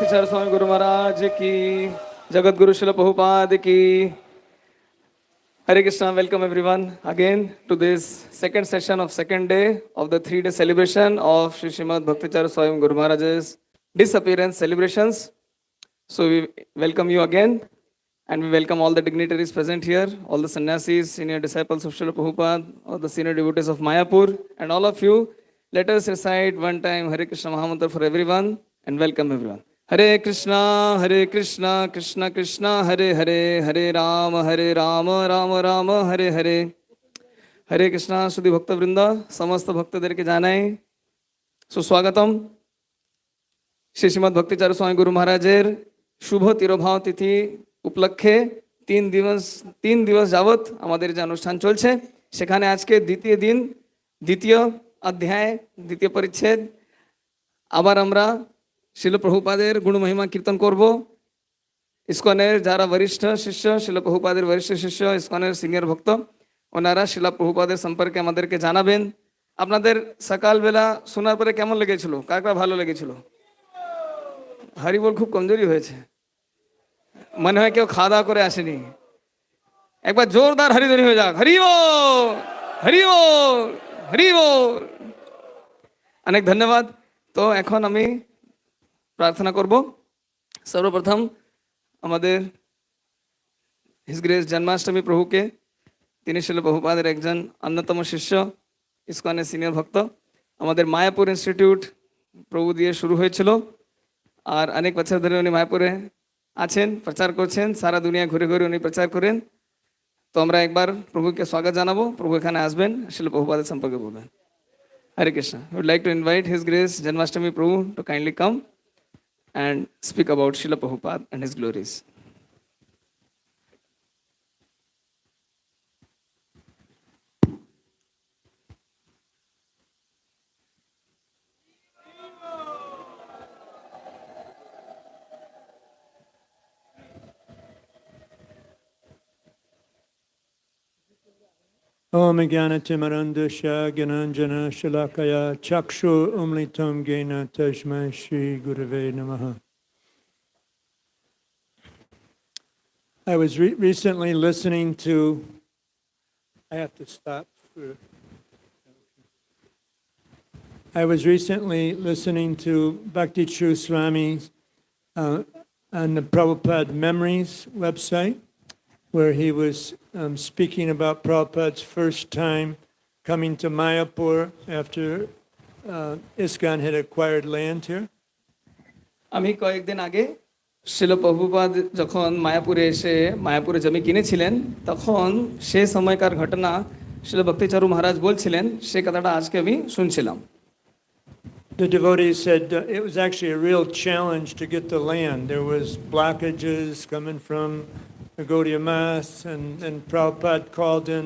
चारु स्वामी गुरु महाराज की, जगत गुरु शिला प्रभुपाद की। Hare Krishna, welcome everyone again to this second session of second day of the 3-day celebration of Sri Srimad Bhakti Charu Swami Guru Maharaj's disappearance celebrations. So we welcome you again and we welcome all the dignitaries present here, all the sannyasis, senior disciples of Srila Prabhupada, all the senior devotees of Mayapur and all of you. Let us recite one time Hare Krishna Mahamantra for everyone and welcome everyone. Hare Krishna, Krishna Krishna, Hare Hare, Hare Rama, Rama Rama, Hare Hare. Hare Krishna, Sudhi Bhakta Vrinda, समस्त भक्तদেরকে জানাই সুস্বাগতম। শ্রী শ্রীমদ ভক্তি চারু স্বামী গুরু মহারাজের শুভ তিরোভাব তিথি উপলক্ষে তিন দিবস যাবৎ আমাদের যে অনুষ্ঠান চলছে, সেখানে আজকে দ্বিতীয় দিন, দ্বিতীয় অধ্যায়, দ্বিতীয় পরিচ্ছেদ। আবার আমরা শিল প্রভুপাদের গুণমহিমা কীর্তন করব। ইসকনের যারা বরিষ্ঠ শিষ্য, শিল প্রভুপাদের বরিষ্ঠ শিষ্য, ইসকনের সিনিয়র ভক্ত, ওনারা শিলা প্রভুপাদের সম্পর্কে আমাদেরকে জানাবেন। আপনাদের সকালবেলা শোনার পরে কেমন লেগেছিল? কার কার ভালো লেগেছিল? হরিবোল খুব কমজোরি হয়েছে, মনে হয় কেউ খাওয়া দাওয়া করে আসেনি। একবার জোরদার হরিধ্বনি হয়ে যাক, হরি বল, হরি বল, হরি বল। অনেক ধন্যবাদ। তো এখন আমি প্রার্থনা করব। সর্বপ্রথম আমাদের হিজ গ্রেস জন্মাষ্টমী প্রভুকে, তিনি শিল প্রভুপাদের একজন অন্যতম শিষ্য, ইসকনের সিনিয়র ভক্ত। আমাদের মায়াপুর ইনস্টিটিউট প্রভু দিয়ে শুরু হয়েছিল, আর অনেক বছর ধরে উনি মায়াপুরে আছেন, প্রচার করছেন, সারা দুনিয়া ঘুরে ঘুরে উনি প্রচার করেন। তো আমরা একবার প্রভুকে স্বাগত জানাবো, প্রভু এখানে আসবেন, শিল প্রভুপাদের সম্পর্কে বলবেন। Hare Krishna. I would like to invite His Grace Janmashtami Prabhu to kindly come and speak about Srila Prabhupada and his glories. Om Jnana-timarandasya Gyananjana Shalakaya Chakshu Umlitam Gena Tasmai Shri Gurave Namaha. I was recently listening to, I have to stop for, I was recently listening to Bhakti True Swami on the Prabhupada Memories website, where he was speaking about Prabhupada's first time coming to Mayapur after ISKCON had acquired land here. আমি কয়েকদিন আগে শিল প্রভুপাদ যখন মায়াপুরে এসে মায়াপুরে জমি কিনেছিলেন, তখন সে সময়কার ঘটনা শিল ভক্তিচারু মহারাজ বলছিলেন, সে কথাটা আজকে আমি শুনছিলাম। The devotees said it was actually a real challenge to get the land. There was blockages coming from Gaudiya Math, and Prabhupada called in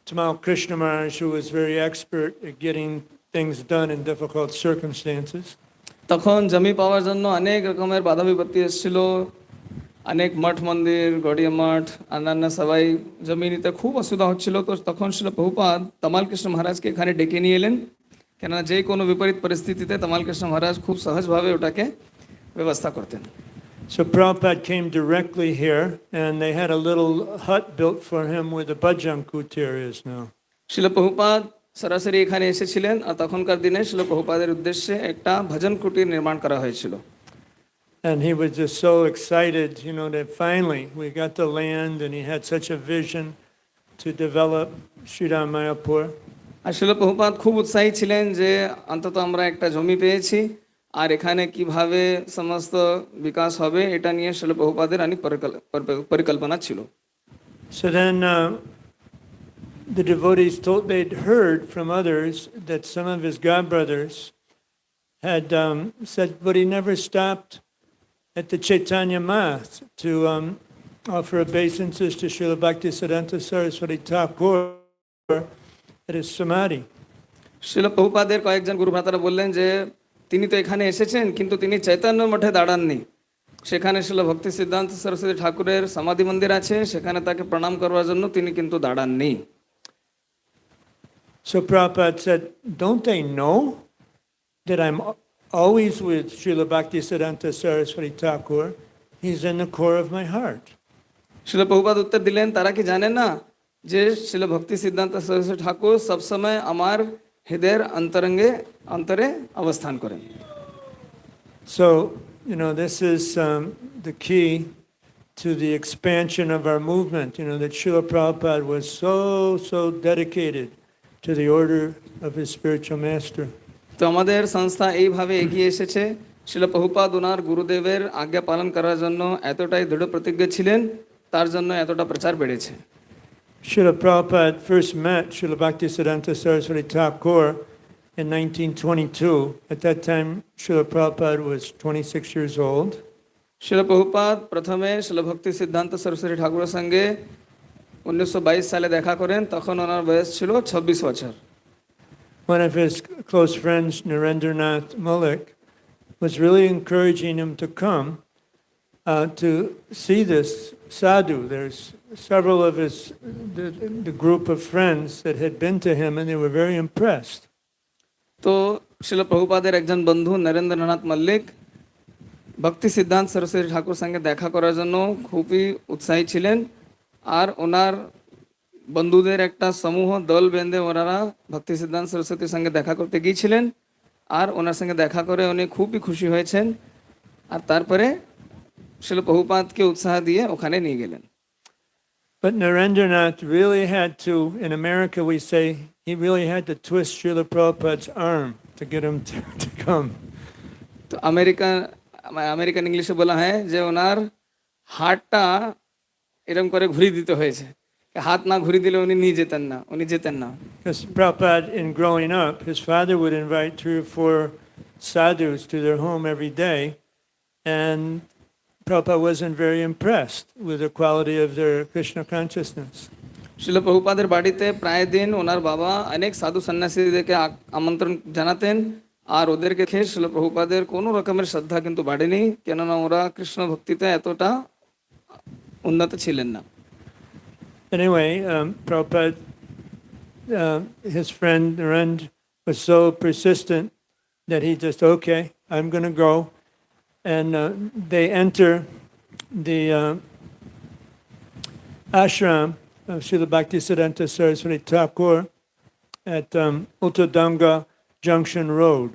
Tamal Krishna Maharaj, who was very expert at getting things done in difficult circumstances. তখন জমি পাওয়ার জন্য অনেক রকমের বাধা বিপত্তি এসেছিল, অনেক মঠ মন্দির, গড়িয়া মঠ, অন্যান্য সবাই জমি নিতে খুব অসুবিধা হচ্ছিল। তো তখন শিল প্রভুপাদ তামাল কৃষ্ণ মহারাজকে এখানে ডেকে নিয়ে এলেন, কেননা যে কোনো বিপরীত পরিস্থিতিতে তামাল কৃষ্ণ মহারাজ খুব সহজভাবে ওটাকে ব্যবস্থা করতেন। So Prabhupada came directly here, and they had a little hut built for him where the bhajan kutir is now. শিল প্রভুপাদ সরাসরি এখানে এসেছিলেন, আর তখনকার দিনে শিল প্রভুপাদের উদ্দেশ্যে একটা ভজন কুটির নির্মাণ করা হয়েছিল। And he was just so excited, that finally we got the land, and he had such a vision to develop Sridhar Mayapur. আর শিল প্রভুপাদ খুব উৎসাহী ছিলেন যে অন্তত আমরা একটা জমি পেয়েছি, আর এখানে কিভাবে সমস্ত বিকাশ হবে এটা নিয়ে শিল প্রভুপাদের অনেক পরিকল্পনা ছিল। So then the devotees they'd heard from others that some of his godbrothers had said, but he never stopped at the Chaitanya Math to offer obeisances to Srila Bhaktisiddhanta Saraswati Thakur at his samadhi. শিল প্রভুপাদের কয়েকজন গুরু ভ্রাতারা বললেন যে তিনি তো এখানে এসেছেন, কিন্তু তিনি চৈতন্য মঠে দাঁড়াননি। সেখানে শিল ভক্তি সিদ্ধান্ত সরস্বতী ঠাকুরের সমাধি মন্দির আছে, সেখানে তাকে প্রণাম করার জন্য তিনি কিন্তু দাঁড়াননি। So Prabhupada said, don't they know that I'm always with Srila Bhaktisiddhanta Saraswati Thakur. He's in the core of my heart. শিল প্রভুপাদ উত্তর দিলেন, তারা কি জানে না যে শিল ভক্তি সিদ্ধান্ত সরস্বতী ঠাকুর সবসময় আমার হৃদয়ের অন্তরে অবস্থান করেন। So, this is the key to the expansion of our movement, that Srila Prabhupada was so dedicated to the order of his spiritual master. তো আমাদের সংস্থা এইভাবে এগিয়ে এসেছে, শিল প্রভুপাদ ওনার গুরুদেবের আজ্ঞা পালন করার জন্য এতটাই দৃঢ় প্রতিজ্ঞ ছিলেন, তার জন্য এতটা প্রচার বেড়েছে। Srila Prabhupada first met Srila Bhaktisiddhanta Saraswati Thakur in 1922. At that time, Srila Prabhupada was 26 years old. শিল প্রভুপাদ প্রথমে শিল ভক্তি সিদ্ধান্ত সরস্বতী ঠাকুরের সঙ্গে 1922 সালে দেখা করেন, তখন ওনার বয়স ছিল 26 বছর। One of his close friends, Narendranath Malik, was really encouraging him to come to see this sadhu. There's several of the group of friends that had been to him, and they were very impressed. তো শিল প্রভুপাদের একজন বন্ধু নরেন্দ্রনাথ মল্লিক ভক্তি সিদ্ধান্ত সরস্বতী ঠাকুর সঙ্গে দেখা করার জন্য খুবই উৎসাহী ছিলেন, আর ওনার বন্ধুদের একটা সমূহ দল বেঁধে ওনারা ভক্তি সিদ্ধান্ত সরস্বতীর সঙ্গে দেখা করতে গিয়েছিলেন, আর ওনার সঙ্গে দেখা করে উনি খুবই খুশি হয়েছেন, আর তারপরে শিল প্রভুপাদকে উৎসাহ দিয়ে ওখানে নিয়ে গেলেন। But Narendranath really had to, in America we say, he really had to twist Srila Prabhupada's arm to get him to come. তো আমেরিকান ইংলিশে বলা হয় যে ওনার হাতটা এরকম করে ঘুরিয়ে দিতে হয়েছে, হাত না ঘুরিয়ে দিলে উনি যেতেন না। Because Prabhupada, in growing up, his father would invite 3 or 4 sadhus to their home every day, and Prabhupada wasn't very impressed with the quality of their Krishna consciousness. শিল প্রভুপাদের বাড়িতে প্রায় দিন ওনার বাবা অনেক সাধু সন্ন্যাসীদেরকে আমন্ত্রণ জানাতেন, আর ওদেরকে খেয়ে শিল প্রভুপাদের কোনো রকমের শ্রদ্ধা কিন্তু বাড়েনি, কেননা ওরা কৃষ্ণ ভক্তিতে এতটা উন্নত ছিলেন না। Anyway, Prabhupada, his friend Narendra was so persistent that he just, okay, I'm going to go. And they enter the ashram of Srila Bhaktisiddhanta Saraswati Thakur at Uttadanga Junction Road.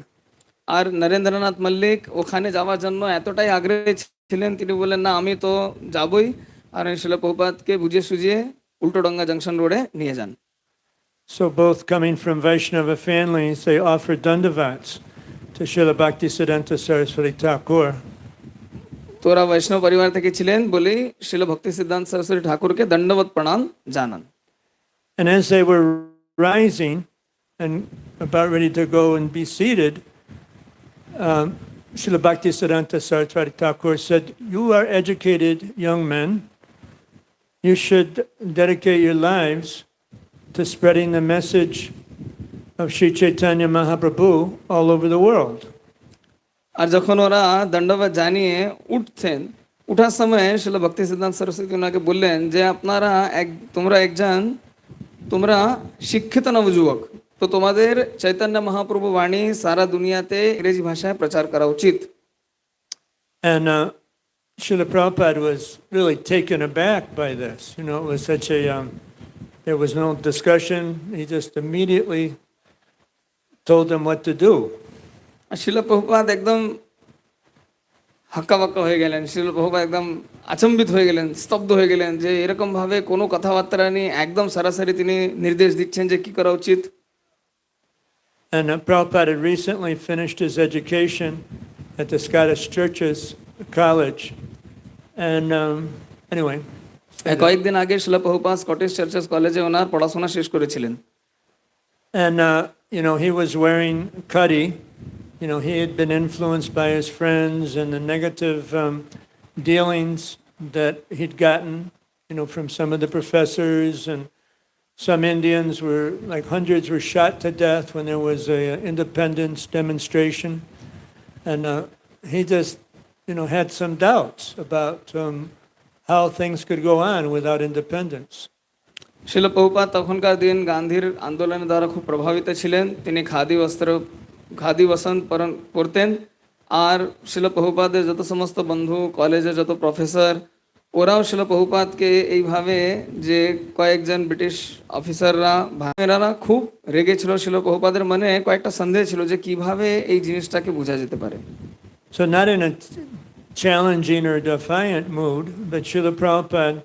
আর নরেন্দ্রনাথ মল্লিক ওখানে যাওয়ার জন্য এতটাই আগ্রহী ছিলেন, তিনি বললেন না আমি তো যাবই, আর শিল প্রভুপাদকে বুঝিয়ে সুঝিয়ে উল্টোডাঙ্গা জংশন রোডে নিয়ে যান। So both coming from Vaishnava families, they offered dandavats to Srila Bhaktisiddhanta Saraswati Thakur. তোরা বৈষ্ণব পরিবার থেকে ছিলেন বলেই শিল ভক্তি সিদ্ধান্ত সরস্বতী ঠাকুরকে দণ্ডবত প্রণাম জানান। And as they were rising and about ready to go and be seated, Srila Bhaktisiddhanta Saraswati Thakur said, "You are educated young men. You should dedicate your lives to spreading the message of Sri Chaitanya Mahaprabhu all over the world." আর যখন ওরা দণ্ডবত জানিয়ে উঠার সময় শিল ভক্তি সিদ্ধান্ত সরস্বতী ওনাকে বললেন যে তোমরা শিক্ষিত নবযুবক, তো তোমাদের চৈতন্য মহাপ্রভু বাণী সারা দুনিয়াতে ইংরেজি ভাষায় প্রচার করা উচিত। And Srila Prabhupada was really taken aback by this. It was such a, there was no discussion. He just immediately told them what to do. শিল প্রভুপাদ একদম হাক্কাবাক্কা হয়ে গেলেন, শিল প্রভুপাদ একদম আচম্বিত হয়ে গেলেন, স্তব্ধ হয়ে গেলেন, যে এরকম ভাবে কোনো কথাবার্তা নেই, একদম সরাসরি তিনি নির্দেশ দিচ্ছেন যে কি করা উচিত। And Prabhupada had recently finished his education at the Scottish Churches College. And anyway. কয়েকদিন আগে শিল প্রভুপাদ স্কটিশ চার্চেস কলেজে ওনার পড়াশোনা শেষ করেছিলেন। And he was wearing kadi. He had been influenced by his friends and the negative dealings that he'd gotten, from some of the professors, and some Indians were, like hundreds were shot to death when there was a independence demonstration. And he just, had some doubts about how things could go on without independence. শিল প্রভুপাদ তখনকার দিন গান্ধীর আন্দোলনের দ্বারা খুব প্রভাবিত ছিলেন, তিনি খাদি বস্ত্র খাদি বসন্ত পরতেন। আর শিল প্রভুপাদের যত সমস্ত বন্ধু, কলেজে যত প্রফেসর, ওরাও শিল প্রভুপাদকে এইভাবে, যে কয়েকজন ব্রিটিশ অফিসাররা এনারা খুব রেগেছিল। শিল প্রভুপাদের মনে কয়েকটা সন্দেহ ছিল যে কিভাবে এই জিনিসটাকে বোঝা যেতে পারে। So not in a challenging or defiant mood, but Srila Prabhupada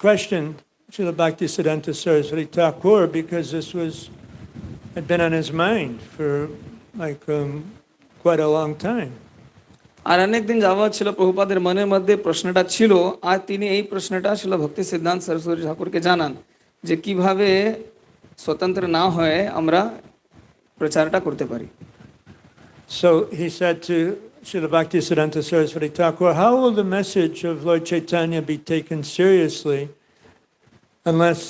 questioned Srila Bhaktisiddhanta Saraswati Thakur because this had been on his mind for quite a long time. আর অনেকদিন যাবৎ ছিল প্রভুপাদের মনের মধ্যে প্রশ্নটা ছিল, আর তিনি এই প্রশ্নটা ছিল ভক্তি সিদ্ধান্ত সরস্বতী ঠাকুরকে জানান যে কিভাবে স্বতন্ত্র না হয়ে আমরা প্রচারটা করতে পারি। So he said to Srila Bhaktisiddhanta Saraswati Thakur, how will the message of Lord Chaitanya be taken seriously unless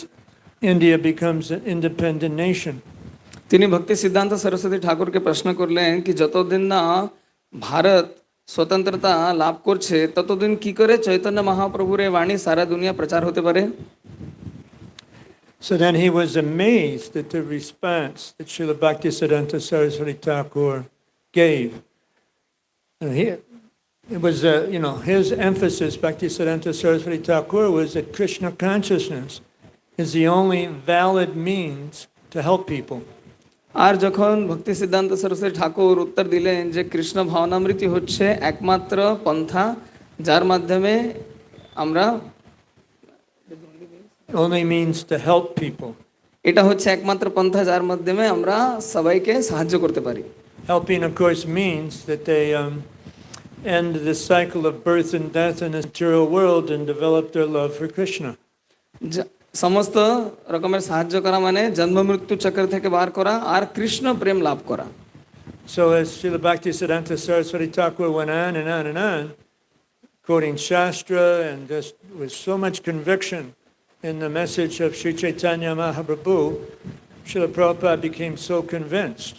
India becomes an independent nation? তিনি ভক্তি সিদ্ধান্ত সরস্বতী ঠাকুরকে প্রশ্ন করলেন কি যতদিন না ভারত স্বতন্ত্রতা লাভ করছে ততদিন কি করে চৈতন্য মহাপ্রভুর এই বাণী সারা দুনিয়া প্রচার হতে পারে। So then he was amazed at the response that Srila Bhaktisiddhanta Saraswati Thakur gave. And it was, his emphasis, Bhaktisiddhanta Saraswati Thakur, was that Krishna consciousness is the only valid means to help people. আর যখন ভক্তি সিদ্ধান্ত সরস্বতী ঠাকুর উত্তর দিলেন যে কৃষ্ণ ভাবনামৃতি হচ্ছে একমাত্র পন্থা যার মাধ্যমে আমরা Only means to help people. এটা হচ্ছে একমাত্র পন্থা যার মাধ্যমে আমরা সবাইকে সাহায্য করতে পারি। Helping, of course, means that they end the cycle of birth and death in this material world and develop their love for Krishna. সমস্ত রকমের সাহায্য করা মানে জন্ম মৃত্যু চক্র থেকে বার করা আর কৃষ্ণ প্রেম লাভ করা। So as Srila Bhaktisiddhanta Saraswati Thakur went on and on and on, quoting Shastra and just with so much conviction in the message of Sri Chaitanya Mahaprabhu, Srila Prabhupada became so convinced.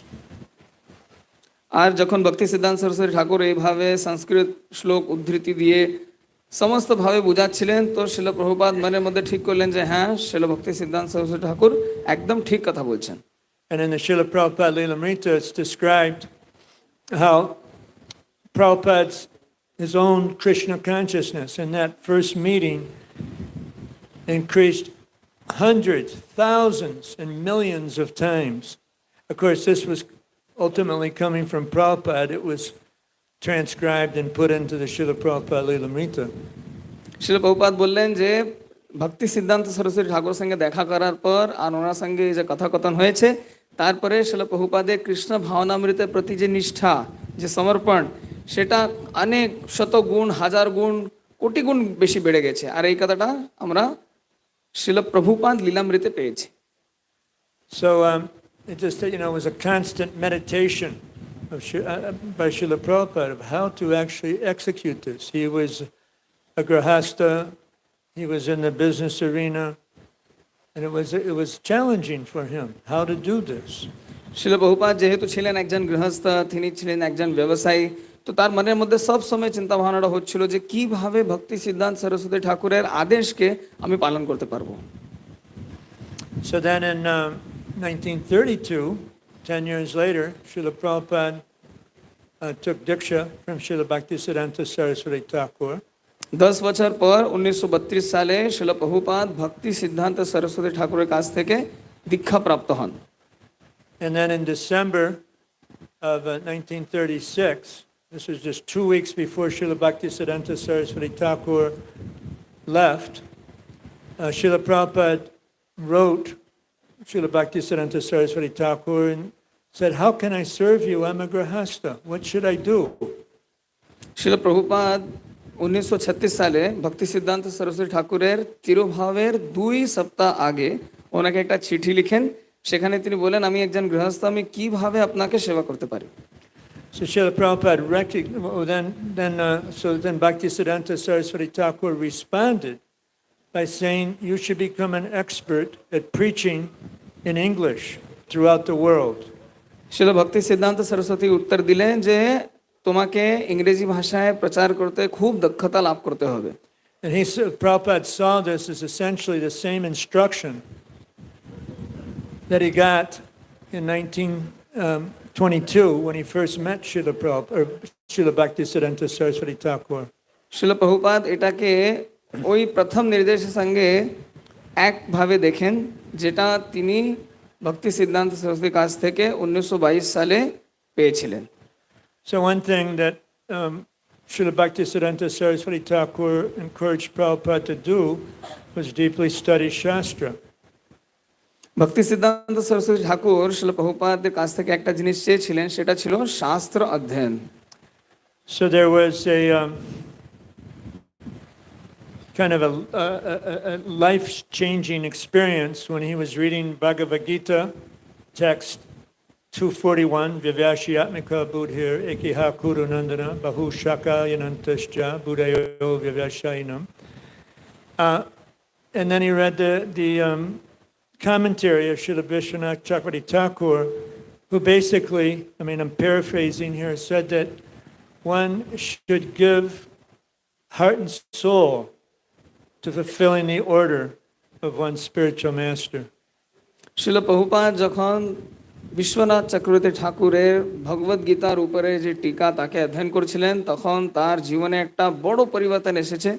আর যখন ভক্তি সিদ্ধান্ত সরস্বতী ঠাকুর এইভাবে সংস্কৃত শ্লোক উদ্ধৃতি দিয়ে সমস্ত ভাবে বুঝাচ্ছিলেন, তো শিল প্রভুপাদ মনের মধ্যে ঠিক করলেন যে হ্যাঁ, শিল ভক্তি সিদ্ধান্ত সরস্বতী ঠাকুর একদম ঠিক কথা বলছেন। And in the Srila Prabhupada Lilamrita, it's described how Prabhupada's his own Krishna consciousness in that first meeting increased hundreds, thousands, and millions of times. Of course, this was ultimately coming from Prabhupada. It was transcribed and put into the Srila Prabhupada Lilamrita. শিল প্রভুপাদ বললেন যে ভক্তি সিদ্ধান্ত সরস্বতী ঠাকুর সঙ্গে দেখা করার পর আর ওনার সঙ্গে যে কথোপকথন হয়েছে, তারপরে শিল প্রভুপাদের কৃষ্ণ ভাবনামৃতের প্রতি যে নিষ্ঠা, যে সমর্পণ, সেটা অনেক শত গুণ, হাজার গুণ, কোটি গুণ বেশি বেড়ে গেছে। আর এই কথাটা আমরা শিল প্রভুপাদ লীলামৃতে পেয়েছি। So it just, was a constant meditation by Srila Prabhupada of how to actually execute this. He was a grahasta, he was in the business arena, and it was challenging for him how to do this. শিল প্রভুপাদ যেহেতু ছিলেন একজন গৃহস্থ, তিনি ছিলেন একজন ব্যবসায়ী, তো তার মনের মধ্যে সব সময় চিন্তা ভাবনাটা হচ্ছিল যে কিভাবে ভক্তি সিদ্ধান্ত সরস্বতী ঠাকুরের আদেশকে আমি পালন করতে পারবো। So then in 1932, 10 years later, Srila Prabhupada took Diksha from Srila Bhaktisiddhanta Saraswati Thakur. 10 বছর পর 1932 সালে শিল প্রভুপাদ ভক্তি সিদ্ধান্ত সরস্বতী ঠাকুরের কাছ থেকে দীক্ষা প্রাপ্ত হন। And then in December of 1936, this was just 2 weeks before Srila Bhaktisiddhanta Saraswati Thakur left, Srila Prabhupada wrote Srila Bhaktisiddhanta Saraswati Thakur and said, how can I serve you? I'm a grahasta. What should I do? শিল প্রভুপাদ 1936 সালে ভক্তি সিদ্ধান্ত সরস্বতী ঠাকুরের তিরোভাবের 2 সপ্তাহ আগে ওনাকে একটা চিঠি লিখেন। সেখানে তিনি বলেন, আমি একজন গৃহস্থ, আমি কিভাবে আপনাকে সেবা করতে পারি। So Srila Prabhupada then Bhaktisiddhanta Saraswati Thakur responded by saying, you should become an expert at preaching in English throughout the world. শিল ভক্তি সিদ্ধান্ত সরস্বতী উত্তর দিলেন যে তোমাকে ইংরেজি ভাষায় প্রচার করতে খুব দক্ষতা লাভ করতে হবে। And Prabhupada saw this as essentially the same instruction that he got in 22 when he first met Srila Prabhupada, or Srila Bhaktisiddhanta Saraswati Thakur. শিল প্রভুপাদ এটাকে ওই প্রথম নির্দেশের সঙ্গে একভাবে দেখেন যেটা তিনি ভক্তি সিদ্ধান্ত সরস্বতীর কাছ থেকে 1922 সালে পেয়েছিলেন। So one thing that Srila Bhaktisiddhanta Saraswati Thakur encouraged Prabhupada to do was deeply study Shastra. ভক্তি সিদ্ধান্ত সরস্বতী ঠাকুর শিল প্রভুপাদের কাছ থেকে একটা জিনিস চেয়েছিলেন, সেটা ছিল শাস্ত্র অধ্যয়ন। So there was a kind of a life-changing experience when he was reading Bhagavad Gita text 241, Vyavashyatmika Buddhir Ekiha Kuru Nandana Bahu Shaka Yanantascha Buddhayo Vyavashayinam. And then he read the commentary of Srila Vishwanath Chakravarti Thakur, who basically, I mean, I'm paraphrasing here, said that one should give heart and soul to fulfilling the order of one's spiritual master. শিল প্রভুপাদ যখন বিশ্বনাথ চক্রবর্তী ঠাকুরের ভগবদ গীতার উপরে যে টিকা তাকে অধ্যয়ন করছিলেন, তখন তার জীবনে একটা বড় পরিবর্তন এসেছে।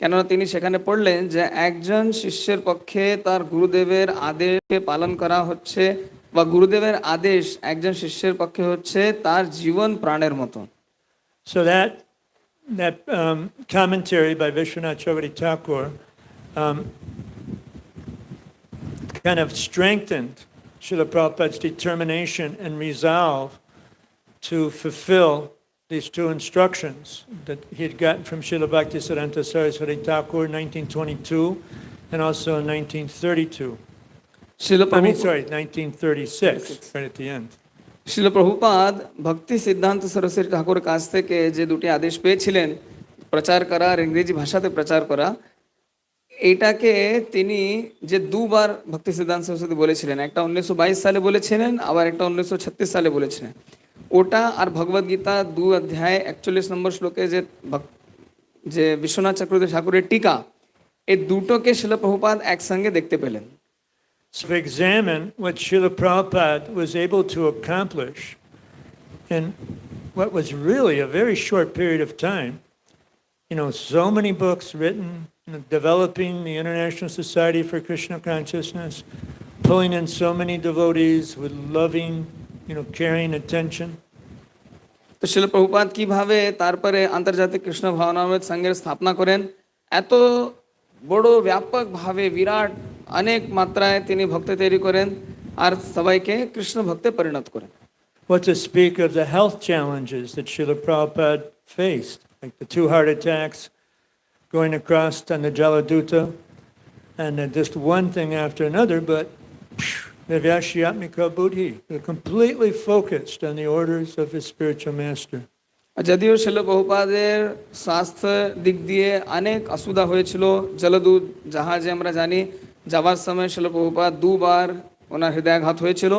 কেননা তিনি সেখানে পড়লেন যে একজন শিষ্যের পক্ষে তার গুরুদেবের আদেশকে পালন করা হচ্ছে, বা গুরুদেবের আদেশ একজন শিষ্যের পক্ষে হচ্ছে তার জীবন প্রাণের মতো। So that commentary by Vishwanath Chakravarti Thakur kind of strengthened Srila Prabhupada's determination and resolve to fulfill these two instructions that he had gotten from Srila Bhaktisiddhanta Saraswati Thakur in 1922 and also in 1932. I mean, sorry, 1936, right at the end. শিল প্রভুপাদ ভক্তি সিদ্ধান্ত সরস্বতী ঠাকুরের কাছ থেকে যে দুটি আদেশ পেয়েছিলেন, প্রচার করা আর ইংরেজি ভাষাতে প্রচার করা, এইটাকে তিনি যে দুবার ভক্তি সিদ্ধান্ত সরস্বতী বলেছিলেন, একটা 1922 সালে বলেছিলেন, আবার একটা 1936 সালে বলেছিলেন। ওটা আর ভগবদ গীতা 2 অধ্যায় 41 নম্বর শ্লোকে যে বিশ্বনাথ চক্রবর্তী ঠাকুরের টিকা, এই দুটোকে শিল প্রভুপাদ একসঙ্গে দেখতে পেলেন। So if we examine what Srila Prabhupada was able to accomplish in what was really a very short period of time, so many books written, developing the International Society for Krishna Consciousness, pulling in so many devotees with loving, caring attention. তো শিল প্রভুপাদ কিভাবে তারপরে আন্তর্জাতিক কৃষ্ণ ভাবনামৃত সংঘের স্থাপনা করেন, এত বড় ব্যাপকভাবে বিরাট অনেক মাত্রায় তিনি ভক্তি তৈরি করেন আর সবাইকে কৃষ্ণ ভক্তে পরিণত করেন। What to speak of the health challenges that Srila Prabhupada faced, like the 2 heart attacks going across on the Jaladuta, and just one thing after another, but Vyavashyatmika Buddhi, completely focused on the orders of his spiritual master. যদিও শিল প্রভুপাদের স্বাস্থ্য দিক দিয়ে অনেক অসুবিধা হয়েছিল, জলদূত জাহাজে আমরা জানি যাওয়ার সময় শিল প্রভুপাদ 2 বার ওনার হৃদয়াঘাত হয়েছিল,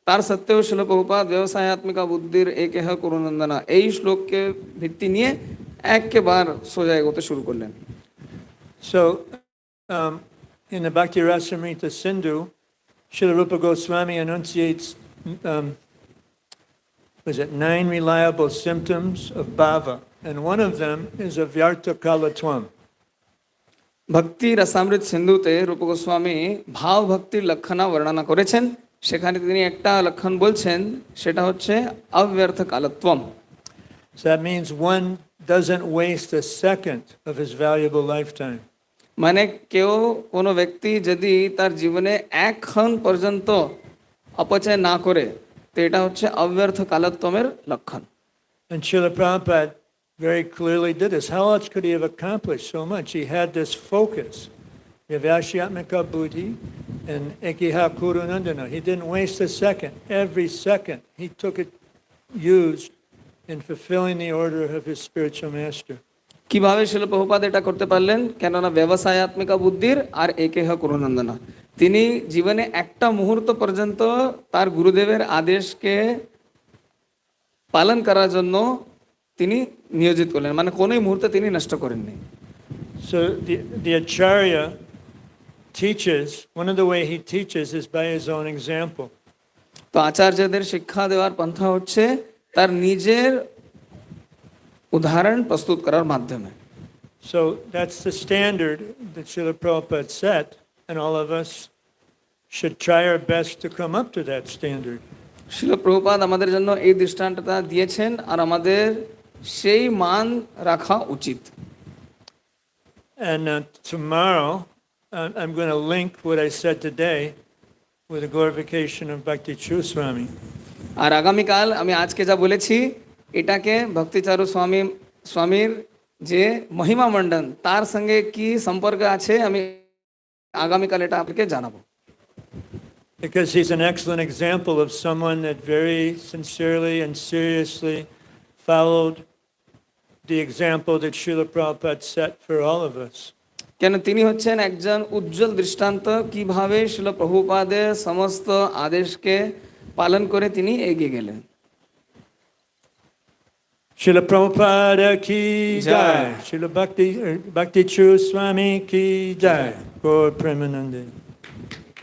তার সত্ত্বেও শিল প্রভুপাদ ব্যবসায়াত্মিকা বুদ্ধির একেহ করুনন্দনা এই শ্লোককে ভিত্তি নিয়ে একবার সোজা এগোতে শুরু করলেন। So in the Bhakti Rasamrita Sindhu, Srila Rupa Goswami enunciates was it 9 reliable symptoms of bhava, and one of them is avyartha kalatvam. ভক্তি রসামৃত সিন্ধুতে রূপ গোস্বামী ভাব ভক্তির লক্ষণা বর্ণনা করেছেন, সেখানে তিনি একটা লক্ষণ বলছেন, সেটা হচ্ছে অব্যর্থ কালত্বম। So that means one doesn't waste a second of his valuable lifetime. মানে কেউ কোনো ব্যক্তি যদি তার জীবনে এক ক্ষণ পর্যন্ত অপচয় না করে, তো এটা হচ্ছে অব্যর্থ কালত্বমের লক্ষণ। And Srila Prabhupada very clearly did this. How else could he have accomplished so much? He had this focus, Vyavashyatmika Buddhi and Ekiha Kuru Nandana. He didn't waste a second. Every second he took it, used in fulfilling the order of his spiritual master. কিভাবে শিল প্রভুপাদ এটা করতে পারলেন? কেননা ব্যবসায়াত্মিকা বুদ্ধির আর একেহ করুনন্দনা, তিনি জীবনে একটা মুহূর্ত পর্যন্ত তার গুরুদেবের আদেশকে পালন করার জন্য তিনি নিয়োজিত করলেন, মানে কোন মুহূর্তে তিনি নষ্ট করেননি। So the Acharya teaches, one of the way he teaches is by his own example. তো আচার্যদের শিক্ষা দেওয়ার পন্থা হচ্ছে তার নিজের উদাহরণ প্রস্তুত করার মাধ্যমে। So that's the standard that Srila Prabhupada set, and all of us should try our best to come up to that standard. শিল প্রভুপাদ আমাদের জন্য এই দৃষ্টান্তটা দিয়েছেন, আর আমাদের সেই মান রাখা উচিত। And tomorrow, I'm going to link what I said today with the glorification of Bhakti True Swami. আর আগামীকাল আমি আজকে যা বলেছি এটাকে ভক্তি চারু স্বামীর যে মহিমা মণ্ডন তার সঙ্গে কি সম্পর্ক আছে আমি আগামীকাল এটা আপনাকে জানাবো। Because he's an excellent example of someone that very sincerely and seriously followed the example that Srila Prabhupada set for all of us. কেন তিনি হচ্ছেন একজন উজ্জ্বল দৃষ্টান্ত কিভাবে শিল প্রভুপাদের সমস্ত আদেশকে পালন করে তিনি এগিয়ে গেলেন। Srila Prabhupada ki Jai. jai. Srila Bhakti True Swami ki jai. Gaur Premanande.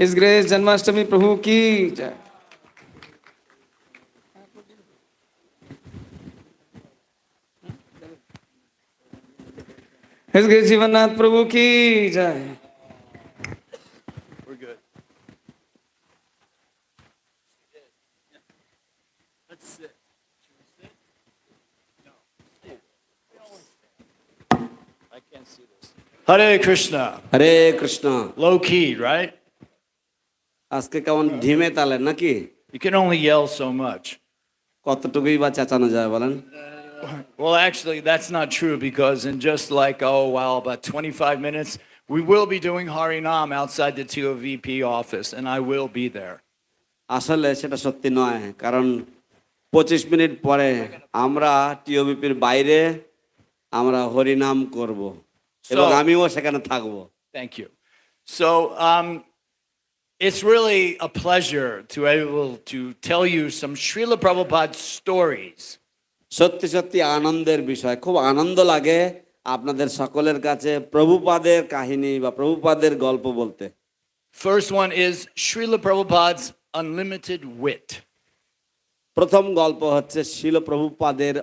His Grace Janmashtami प्रभु की जय। His Grace जीवननाथ प्रभु की जय। We're good. Let's sit. Should we sit? No. I can't see this. Hare Krishna. Hare Krishna. Low key, right? আজকে কেমন ধিমে তালে নাকি? You can only yell so much. কতটুকুই বা চেঁচানো যায় বলেন? Well, actually, that's not true because in just like, about 25 minutes, we will be doing Harinam outside the TOVP office, and I will be there. আসলে সেটা সত্যি নয়, কারণ 25 minute পরে আমরা টিওবিপির বাইরে আমরা হরিনাম করব এবং আমিও সেখানে থাকব। Thank you. So, it's really a pleasure to be able to tell you some Srila Prabhupada stories. সত্যি সত্যি আনন্দের বিষয়, খুব আনন্দ লাগে আপনাদের সকলের কাছে প্রভুপাদের কাহিনী বা প্রভুপাদের গল্প বলতে। First one is Srila Prabhupada's unlimited wit. প্রথম গল্প হচ্ছে শিল প্রভুপাদের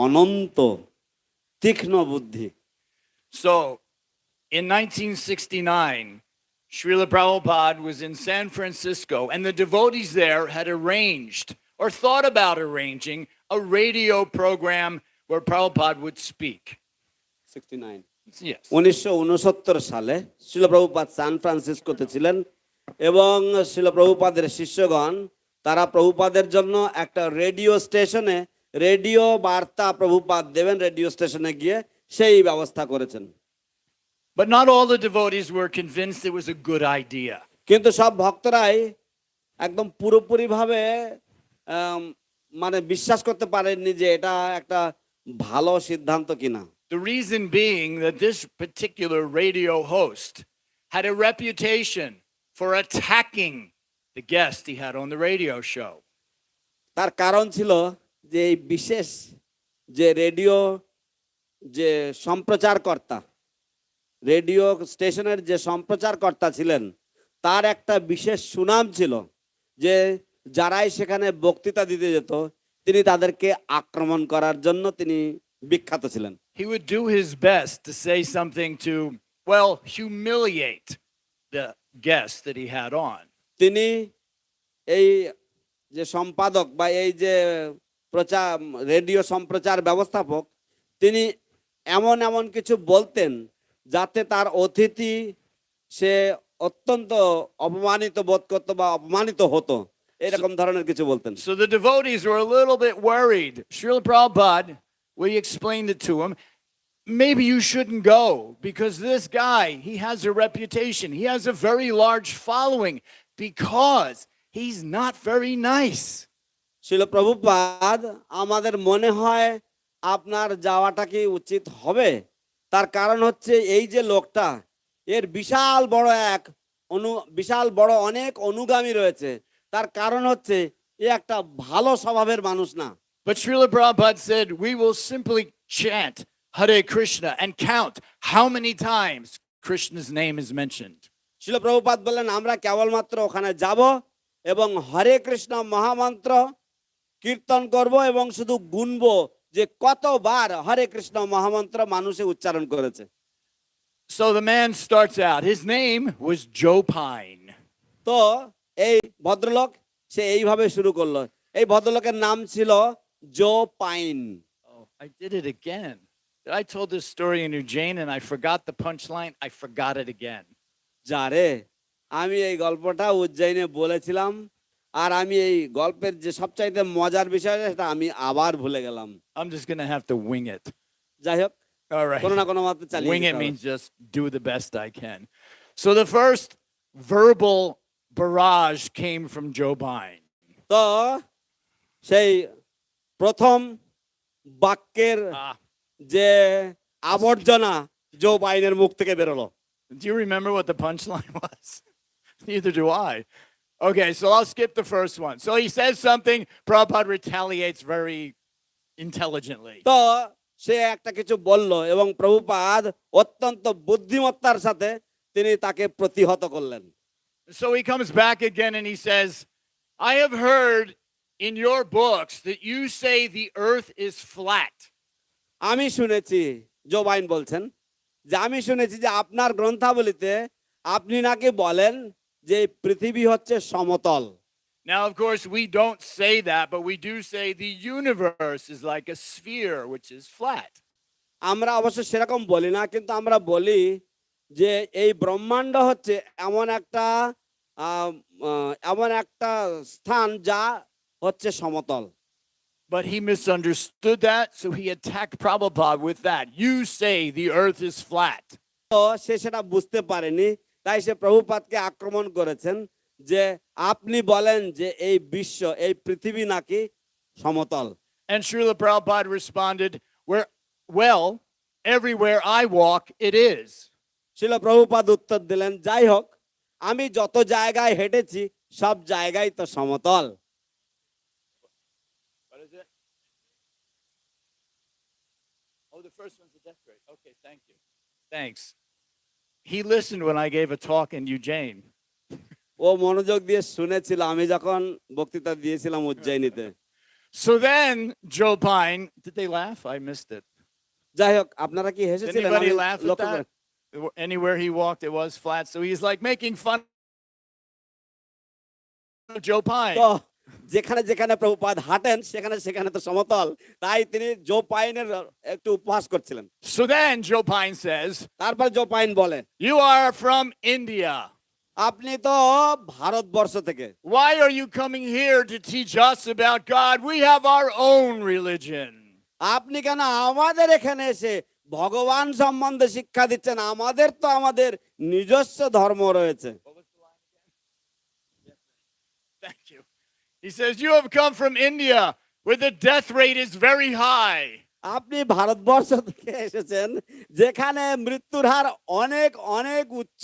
অনন্ত তীক্ষ্ণ বুদ্ধি। So, in 1969, Srila Prabhupada was in San Francisco, and the devotees there had arranged or thought about arranging a radio program where Prabhupada would speak. 69 Yes. 1969 সালে শিল প্রভুপাদ সান ফ্রান্সিসকোতে ছিলেন এবং শিল প্রভুপাদের শিষ্যগণ তারা প্রভুপাদের জন্য একটা রেডিও স্টেশনে রেডিও বার্তা প্রভুপাদ দেবেন রেডিও স্টেশনে গিয়ে সেই ব্যবস্থা করেছেন। But not all the devotees were convinced it was a good idea. কিন্তু সব ভক্তরাই একদম পুরোপুরিভাবে মানে বিশ্বাস করতে পারেননি যে এটা একটা ভালো সিদ্ধান্ত কিনা। The reason being that this particular radio host had a reputation for attacking the guest he had on the radio show. তার কারণ ছিল যে এই বিশেষ যে রেডিও যে সম্প্রচারকর্তা রেডিও স্টেশনের যে সম্প্রচারকর্তা ছিলেন তার একটা বিশেষ সুনাম ছিল যে যারাই সেখানে বক্তৃতা দিতে যেত তিনি তাদেরকে আক্রমণ করার জন্য তিনি বিখ্যাত ছিলেন। He would do his best to say something to, humiliate the guest that he had on. তিনি এই যে সম্পাদক বা এই যে প্রচার রেডিও সম্প্রচার ব্যবস্থাপক তিনি এমন এমন কিছু বলতেন যাতে তার অতিথি সে অত্যন্ত অপমানিত বোধ করতো বা অপমানিত হতো, এরকম ধরনের কিছু বলতেন। So the devotees were a little bit worried. Srila Prabhupada, we explained it to him. Maybe you shouldn't go because this guy, he has a reputation. He has a very large following because he's not very nice. শিল প্রভুপাদ আমাদের মনে হয় আপনার যাওয়াটা কি উচিত হবে, তার কারণ হচ্ছে এই যে লোকটা এর বিশাল বড় অনেক অনুগামী রয়েছে, তার কারণ হচ্ছে এ একটা ভালো স্বভাবের মানুষ না। But Srila Prabhupada said, we will simply chant Hare Krishna and count how many times Krishna's name is mentioned. শিল প্রভুপাদ বললেন আমরা কেবলমাত্র ওখানে যাব এবং হরে কৃষ্ণ মহামন্ত্র কীর্তন করব এবং শুধু গুনবো যে কতবার হরে কৃষ্ণ মহামন্ত্র মানুষে উচ্চারণ করেছে। So the man starts out. His name was Joe Pine. তো এই ভদ্রলোক সে এইভাবে শুরু করলো। এই ভদ্রলোকের নাম ছিল জো pine. Oh, I did it again. I told this story in Eugene and I forgot the punchline. I forgot it again. যারে আমি এই গল্পটা উজ্জয়িনে বলেছিলাম আর আমি এই গল্পের যে সবচাইতে মজার বিষয় সেটা আমি আবার ভুলে গেলাম। I'm just going to have to wing it. যাই হোক All right. কোনো না কোনো মতে চালিয়ে Wing যেতে it হবে। means just do the best I can. So the first verbal barrage came from Joe Pine. তো সেই প্রথম বাক্যের যে আবর্জনা জো বাইনের মুখ থেকে বেরোলো। Do you remember what the punchline was? Neither do I. Okay, so I'll skip the first one. So he says something, Prabhupada retaliates very intelligently. তো সে একটা কিছু বলল এবং প্রভুপাদ অত্যন্ত বুদ্ধিমত্তার সাথে তিনি তাকে প্রতিহত করলেন। So he comes back again and he says, I have heard in your books that you say the earth is flat. আমি শুনেছি, জো বাইন বলছেন যে আমি শুনেছি যে আপনার গ্রন্থাবলীতে আপনি নাকি বলেন যে পৃথিবী হচ্ছে সমতল। Now, of course, we don't say that, but we do say the universe is like a sphere, which is flat. আমরা অবশ্য সেরকম বলি না, কিন্তু আমরা বলি যে এই ব্রহ্মাণ্ড হচ্ছে এমন একটা স্থান যা হচ্ছে সমতল। But he misunderstood that, so he attacked Prabhupada with that. You say the earth is flat. তো সে সেটা বুঝতে পারেনি, তাই সে প্রভুপাদকে আক্রমণ করেছেন যে আপনি বলেন যে এই বিশ্ব, এই পৃথিবী নাকি সমতল। And Srila Prabhupada responded, well, everywhere I walk, it is. শিল প্রভুপাদ উত্তর দিলেন, যাই হোক আমি যত জায়গায় হেঁটেছি সব জায়গায় তো সমতল। What is it? Oh, the first one's a death rate. Okay, thank you. Thanks. He listened when I gave a talk in Eugene. ও মনোযোগ দিয়ে শুনেছিল আমি যখন বক্তৃতা দিয়েছিলাম উজ্জয়িনীতে। So then, Joe Pine, did they laugh? I missed it. যাই হোক আপনারা কি Did হেসেছিলেন? anybody আমি laugh at লক্ষ্য that? করি- Anywhere he walked, it was flat. So he's like making fun of Joe Pine. তো যেখানে যেখানে প্রভুপাদ হাঁটেন সেখানে সেখানে তো সমতল, তাই তিনি জো পাইনের একটু উপহাস করছিলেন। So then Joe Pine says, তারপর জো পাইন বলে, you are from India. আপনি তো ভারতবর্ষ থেকে, Why are you coming here to teach us about God? We have our own religion. আপনি কেন আমাদের এখানে এসে ভগবান সম্বন্ধে শিক্ষা দিচ্ছেন? আমাদের তো আমাদের নিজস্ব ধর্ম রয়েছে। Thank you. He says, you have come from India where the death rate is very high. আপনি ভারতবর্ষ থেকে এসেছেন যেখানে মৃত্যুর হার অনেক অনেক উচ্চ।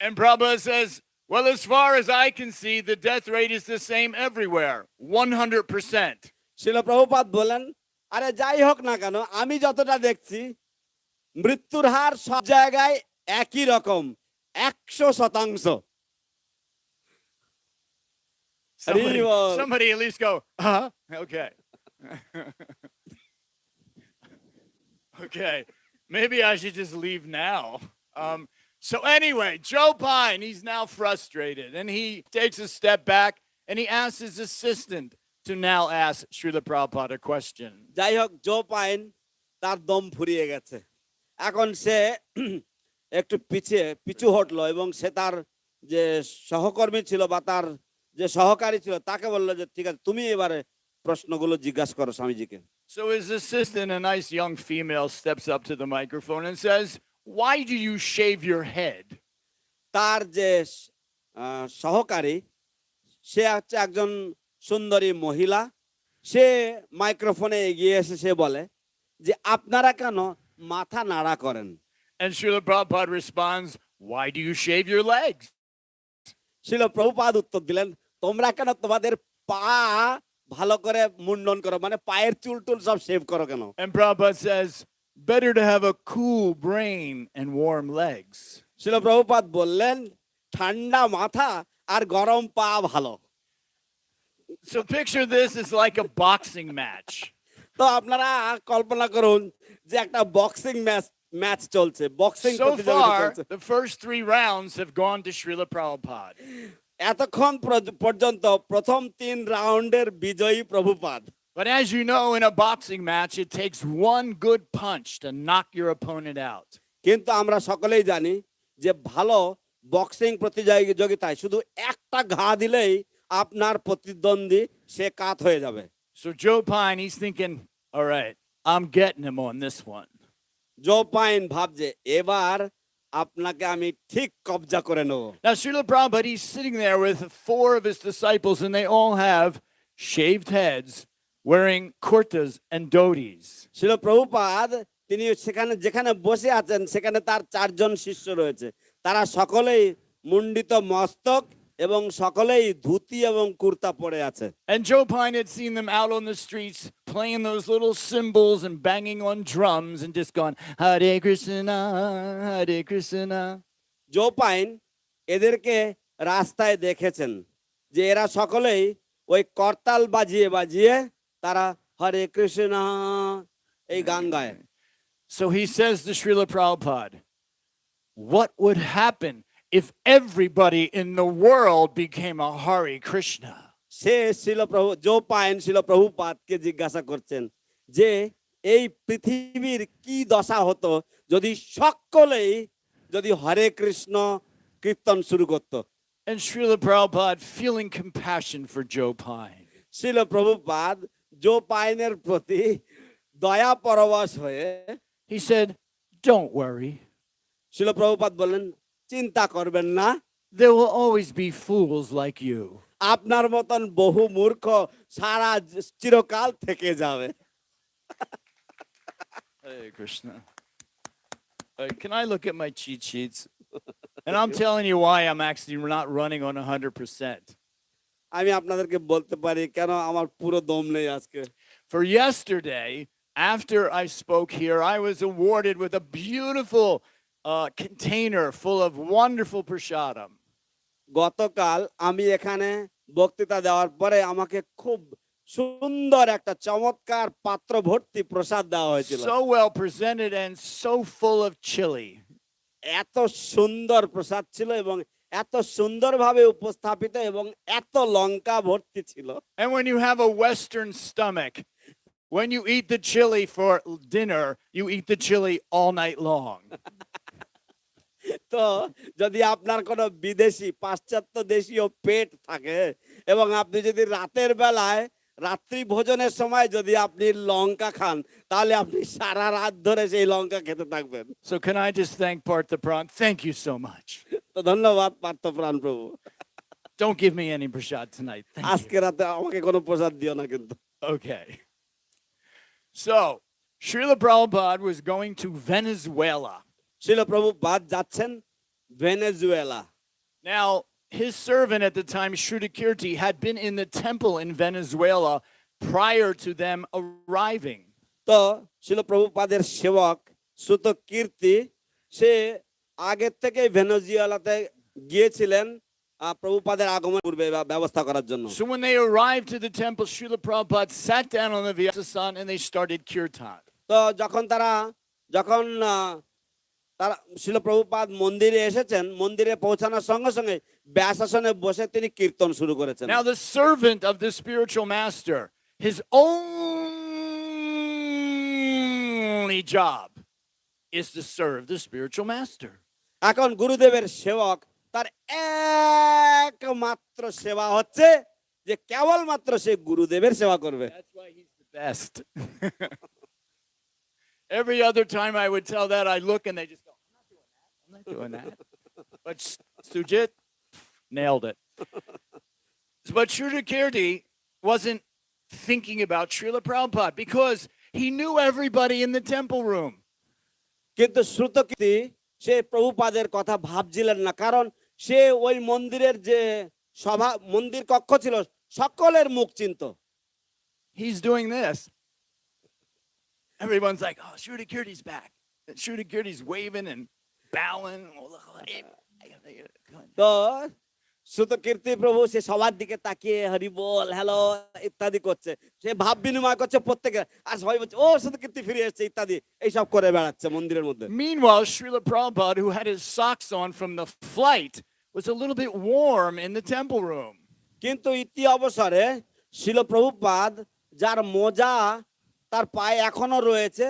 And Prabhupada says, well, as far as I can see, the death rate is the same everywhere, 100%. শিল প্রভুপাদ বলেন, আরে যাই হোক না কেন আমি যতটা দেখছি মৃত্যুর হার সব জায়গায় একই রকম, 100%। Somebody at least go, okay. Okay, maybe I should just leave now. So anyway, Joe Pine, he's now frustrated and he takes a step back and he asks his assistant to now ask Srila Prabhupada a question. যাই হোক জো pine তার দম ফুরিয়ে গেছে, এখন সে একটু পিছু হটলো এবং সে তার যে সহকর্মী ছিল বা তার যে সহকারী ছিল তাকে বললো যে ঠিক আছে তুমি এবারে প্রশ্নগুলো জিজ্ঞাসা করো স্বামীজিকে। So his assistant, a nice young female, steps up to the microphone and says, why do you shave your head? তার যে সহকারী সে হচ্ছে একজন সুন্দরী মহিলা, সে মাইক্রোফোনে এগিয়ে এসে সে বলে যে আপনারা কেন মাথা নাড়া করেন? And Srila Prabhupada responds, why do you shave your legs? শিল প্রভুপাদ উত্তর দিলেন, তোমরা কেন তোমাদের পা ভালো করে মুন্ডন করো, মানে পায়ের চুল টুল সব শেভ করো কেন? And Prabhupada says, better to have a cool brain and warm legs. শিল প্রভুপাদ বললেন ঠান্ডা মাথা আর গরম পা ভালো। So picture this as like a boxing match. তো আপনারা কল্পনা করুন যে একটা বক্সিং ম্যাচ চলছে, বক্সিং So প্রতিযোগিতা far, চলছে। the first 3 rounds have gone to Srila Prabhupada. এতক্ষণ পর্যন্ত প্রথম 3 রাউন্ডের বিজয়ী Prabhupada. But as you know, in a boxing match, it takes one good punch to knock your opponent out. কিন্তু আমরা সকলেই জানি যে ভালো বক্সিং প্রতিযোগিতায় শুধু একটা ঘা দিলেই আপনার প্রতিদ্বন্দ্বী সে কাত হয়ে যাবে। So Joe Pine, he's thinking, all right, I'm getting him on this one. Joe Pine ভাবছে এবার আপনাকে আমি ঠিক কবজা করে নেব। Now, Srila Prabhupada, he's sitting there with 4 of his disciples, and they all have shaved heads, wearing kurtas and dhotis. শিল প্রভুপাদ তিনি সেখানে যেখানে বসে আছেন সেখানে তার 4 জন শিষ্য রয়েছে, তারা সকলেই মুন্ডিত মস্তক এবং সকলেই ধুতি এবং কুর্তা পরে আছে। And Joe Pine had seen them out on the streets playing those little cymbals and banging on drums and just going, Hare Krishna, Hare Krishna. Joe pine এদেরকে রাস্তায় দেখেছেন যে এরা সকলেই ওই করতাল বাজিয়ে বাজিয়ে তারা হরে কৃষ্ণ এই গান গায়। So he says to Srila Prabhupada, what would happen if everybody in the world became a Hare Krishna? সে জো পাইন শিল প্রভুপাদকে জিজ্ঞাসা করছেন যে এই পৃথিবীর কি দশা হতো যদি সকলেই যদি হরে কৃষ্ণ কীর্তন শুরু করত। And Srila Prabhupada, feeling compassion for Joe Pine, শিল প্রভুপাদ জো পাইনের প্রতি দয়া পরবশ হয়ে he said, don't worry. শিল প্রভুপাদ বললেন চিন্তা করবেন না, There will always be fools like you. আপনার মতন বহু মূর্খ সারা চিরকাল থেকে যাবে। Hare Krishna. Can I look at my cheat sheets? And I'm telling you why I'm actually not running on 100%. আমি আপনাদেরকে বলতে পারি কেন আমার পুরো দম নেই আজকে। For yesterday, after I spoke here, I was awarded with a beautiful container full of wonderful prasadam. গতকাল আমি এখানে বক্তৃতা দেওয়ার পরে আমাকে খুব সুন্দর একটা চমৎকার পাত্র ভর্তি প্রসাদ দেওয়া হয়েছিল। So well presented and so full of chili. এত সুন্দর প্রসাদ ছিল এবং এত সুন্দরভাবে উপস্থাপিত এবং এত লঙ্কা ভর্তি ছিল। And when you have a Western stomach, when you eat the chili for dinner, you eat the chili all night long. তো যদি আপনার কোনো বিদেশি পাশ্চাত্য দেশীয় পেট থাকে এবং আপনি যদি রাতের বেলায় রাত্রি ভোজনের সময় যদি আপনি লঙ্কা খান তাহলে আপনি সারা রাত ধরে সেই লঙ্কা খেতে থাকবেন। So can I just thank Partha? Thank you so much. তো ধন্যবাদ পার্থপ্রাণ প্রভু। Don't give me any prasad tonight. Thank you. আজকে রাতে আমাকে কোনো প্রসাদ দিও না কিন্তু। Okay. So, Srila Prabhupada was going to Venezuela. শিল প্রভুপাদ যাচ্ছেন Venezuela. Now, his servant at the time, Shrudakirti, had been in the temple in Venezuela prior to them arriving. তো শিল প্রভুপাদের সেবক সুত কীর্তি সে আগের থেকে ভেনেজুয়েলাতে গিয়েছিলেন প্রভুপাদের আগমন পূর্বে ব্যবস্থা করার জন্য। So when they arrived to the temple, Srila Prabhupada sat down on the Vyasasan and they started kirtan. তো যখন তারা শিল প্রভুপাদ মন্দিরে এসেছেন, মন্দিরে পৌঁছানোর সঙ্গে সঙ্গে ব্যাসাসনে বসে তিনি কীর্তন শুরু করেছেন। Now the servant of the spiritual master, his only job is to serve the spiritual master. এখন গুরুদেবের সেবক তার একমাত্র সেবা হচ্ছে যে কেবলমাত্র সে গুরুদেবের সেবা করবে। That's why he's the best. Every other time I would tell that, I look and they just go, I'm not doing that. But Sujit nailed it. But Shrudakirti wasn't thinking about Srila Prabhupada because he knew everybody in the temple room. কিন্তু শ্রুতকীর্তি সে প্রভুপাদের কথা ভাবছিলেন না, কারণ সে ওই মন্দিরের যে মন্দির কক্ষ ছিল সকলের মুখ চিনত। He's doing this. Everyone's like, oh, Shrudakirti's back. And Shrudakirti's waving and bowing. তো সুতকীর্তি প্রভু সে সবার দিকে তাকিয়ে হরি বল হ্যালো ইত্যাদি করছে, সে ভাব বিনিময় করছে প্রত্যেকের, আর সবাই বলছে ও সুতকীর্তি ফিরে এসেছে ইত্যাদি এইসব করে বেড়াচ্ছে মন্দিরের মধ্যে। Meanwhile, Srila Prabhupada, who had his socks on from the flight, was a little bit warm in the temple room. কিন্তু ইতি অবসরে শিল প্রভুপাদ যার মোজা তার পায়ে এখনো রয়েছে,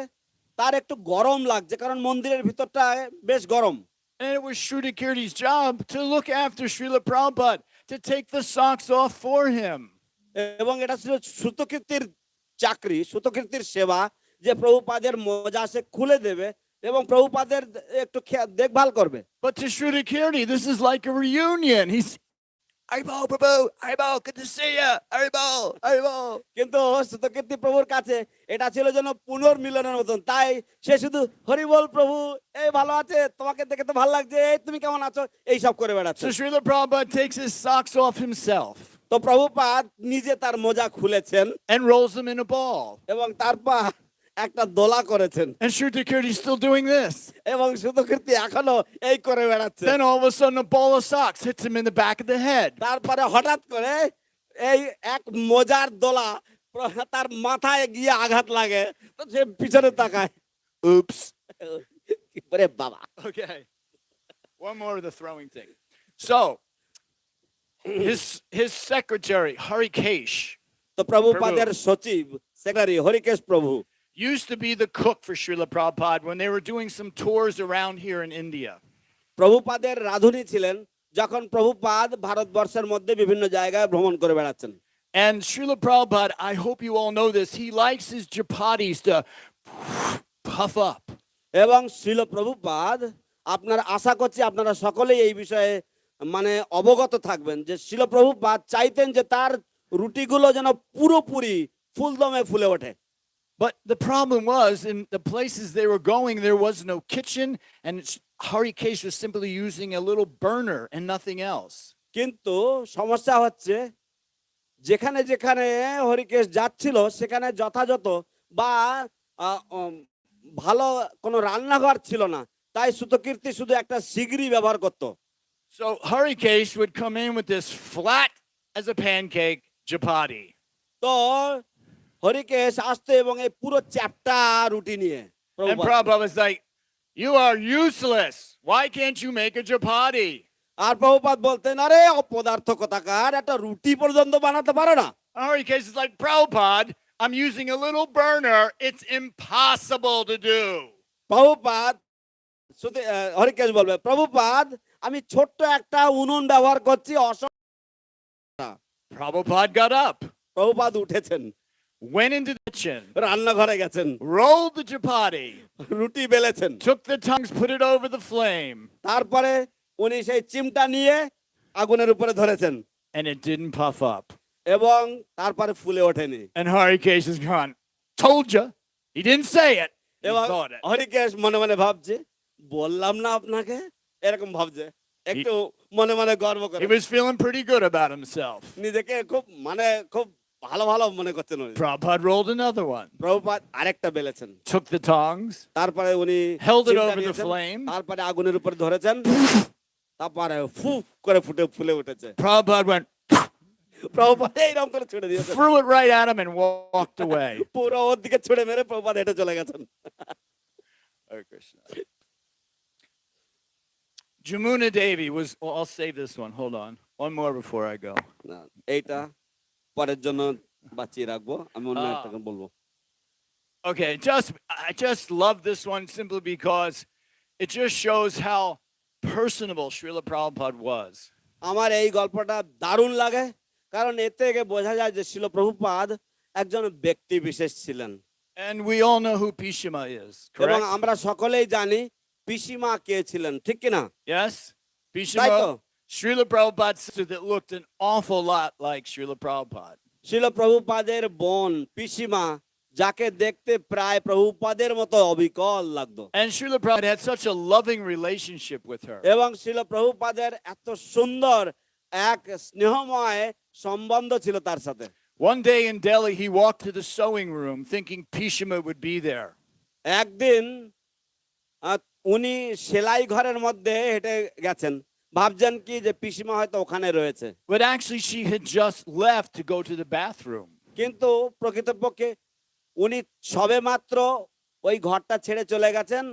তার একটু গরম লাগছে কারণ মন্দিরের ভিতরটা বেশ গরম। And it was Shrudakirti's job to look after Srila Prabhupada, to take the socks off for him. এবং এটা ছিল সুতকীর্তির চাকরি, সুতকীর্তির সেবা, যে প্রভুপাদের মোজা সে খুলে দেবে এবং প্রভুপাদের একটু দেখভাল করবে। But to Shrudakirti, this is like a reunion. He's, Haribo, Prabhu, Haribo, good to see you, Haribo, Haribo. কিন্তু সুতকীর্তি প্রভুর কাছে এটা ছিল যেন পুনর্মিলনের মতন, তাই সে শুধু হরি বল প্রভু, এই ভালো আছে, তোমাকে দেখে তো ভালো লাগছে, এই তুমি কেমন আছো, এই সব করে বেড়াচ্ছে। So Srila Prabhupada takes his socks off himself তো প্রভুপাদ নিজে তার মোজা খুলেছেন and rolls them in a ball. এবং তারপর একটা দোলা করেছেন, And Shrudakirti's still doing this. এবং সুতকীর্তি এখনো এই করে বেড়াচ্ছে। Then all of a sudden, a ball of socks hits him in the back of the head. তারপরে হঠাৎ করে এই এক মোজার দোলা তার মাথায় গিয়ে আঘাত লাগে, তো সে পিছনে তাকায়, Oops. কি করে বাবা। Okay. One more of the throwing thing. So, his secretary, Harikesh, তো প্রভুপাদের সচিব সেক্রেটারি হরিকেশ প্রভু used to be the cook for Srila Prabhupada when they were doing some tours around here in India. প্রভুপাদের রাঁধুনি ছিলেন যখন প্রভুপাদ ভারতবর্ষের মধ্যে বিভিন্ন জায়গায় ভ্রমণ করে বেড়াচ্ছেন। And Srila Prabhupada, I hope you all know this, he likes his chapatis to puff up. এবং শ্রীল প্রভুপাদ, আপনারা আশা করছি আপনারা সকলেই এই বিষয়ে মানে অবগত থাকবেন যে শ্রীল প্রভুপাদ চাইতেন যে তার রুটিগুলো যেন পুরোপুরি ফুলদমে ফুলে ওঠে। But the problem was, in the places they were going, there was no kitchen, and Harikesh was simply using a little burner and nothing else. কিন্তু সমস্যা হচ্ছে যেখানে যেখানে হরিকেশ যাচ্ছিল সেখানে যথাযথ বা ভালো কোনো রান্নাঘর ছিল না, তাই সুতকীর্তি শুধু একটা সিগড়ি ব্যবহার করত। So Harikesh would come in with this flat as a pancake chapati. তো হরিকেশ আসতো এবং এই পুরো চ্যাপটা রুটি নিয়ে। And Prabhupada was like, you are useless. Why can't you make a chapati? আর প্রভুপাদ বলতেন, আরে অপদার্থ কথাকার, একটা রুটি পর্যন্ত বানাতে পারো না। Harikesh is like, Prabhupada, I'm using a little burner. It's impossible to do. Prabhupada হরিকেশ বলবে, প্রভুপাদ আমি ছোট্ট একটা উনুন ব্যবহার করছি, Prabhupada got up, প্রভুপাদ উঠেছেন, went into the kitchen, রান্নাঘরে গেছেন, rolled the chapati, রুটি বেলেছেন, took the tongues, put it over the flame, তারপরে উনি সেই চিমটা নিয়ে আগুনের উপরে ধরেছেন and it didn't puff up. এবং তারপরে ফুলে ওঠেনি। And Harikesh is gone, told you. He didn't say it. He এবং thought it. হরিকেশ মনে মনে ভাবছে, বললাম না আপনাকে, এরকম ভাবছে, একটু মনে মনে গর্ব করে, He was feeling pretty good about himself. নিজেকে খুব মানে খুব ভালো ভালো মনে করছেন উনি। Prabhupada rolled another one, Prabhupada আরেকটা বেলেছেন, took the tongs, তারপরে উনি held it চিমটা over the নিয়েছেন, flame. তারপরে আগুনের উপর ধরেছেন, তারপরে ফুফ করে ফুলে উঠেছে। Prabhupada went, প্রভুপাদ এইরকম করে ছুড়ে দিয়েছেন, threw it right at him and walked away. পুরো ওর দিকে ছুড়ে মেরে প্রভুপাদ হেঁটে চলে গেছেন। Hare Krishna. Jamuna Devi was, well, I'll save this one. Hold on. One more before I go. না, এইটা পরের জন্য বাঁচিয়ে রাখবো, আমি অন্য একটা বলবো। Okay, I just love this one simply because it just shows how personable Srila Prabhupada was. আমার এই গল্পটা দারুণ লাগে কারণ এতে থেকে বোঝা যায় যে শিল প্রভুপাদ একজন ব্যক্তি বিশেষ ছিলেন। And we all know who Pishima is, এবং correct? আমরা সকলেই জানি পিসিমা কে ছিলেন, ঠিক কি না? Yes? তাই তো? Pishima, Srila Prabhupada's sister that looked an awful lot like Srila Prabhupada. শিল প্রভুপাদের বোন পিসিমা, যাকে দেখতে প্রায় প্রভুপাদের মতো অবিকল লাগতো। And Srila Prabhupada had such a loving relationship with her. এবং শিল প্রভুপাদের এত সুন্দর এক স্নেহময় সম্বন্ধ ছিল তার সাথে। One day in Delhi, he walked to the sewing room thinking Pishima would be there. একদিন উনি সেলাই ঘরের মধ্যে হেঁটে গেছেন, ভাবছেন কি যে পিসিমা হয়তো ওখানে রয়েছে, But actually, she had just left to go to the bathroom. কিন্তু প্রকৃতপক্ষে উনি সবে মাত্র ওই ঘরটা ছেড়ে চলে গেছেন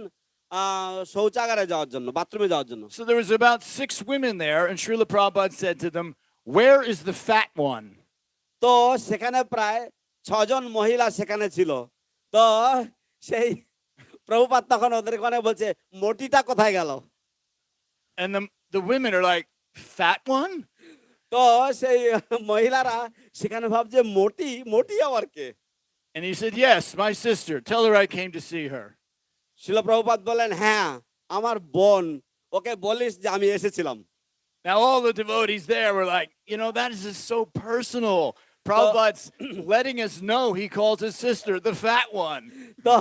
শৌচাগারে যাওয়ার জন্য, বাথরুমে যাওয়ার জন্য। So there was about 6 women there, and Srila Prabhupada said to them, "Where is the fat one?" তো সেখানে প্রায় 6জন মহিলা সেখানে ছিল। তো সেই প্রভুপাদ তখন ওদের ওখানে বলছে মোটিটা কোথায় গেল? And the women are like, "Fat one?" তো সেই মহিলারা সেখানে ভাবছে মোটি, মোটি আবার কে? And he said, "Yes, my sister. Tell her I came to see her." শিল প্রভুপাদ বলেন, হ্যাঁ আমার বোন, ওকে বলিস যে আমি এসেছিলাম। Now all the devotees there were like, that is just so personal. Prabhupada's letting us know he calls his sister the fat one. তো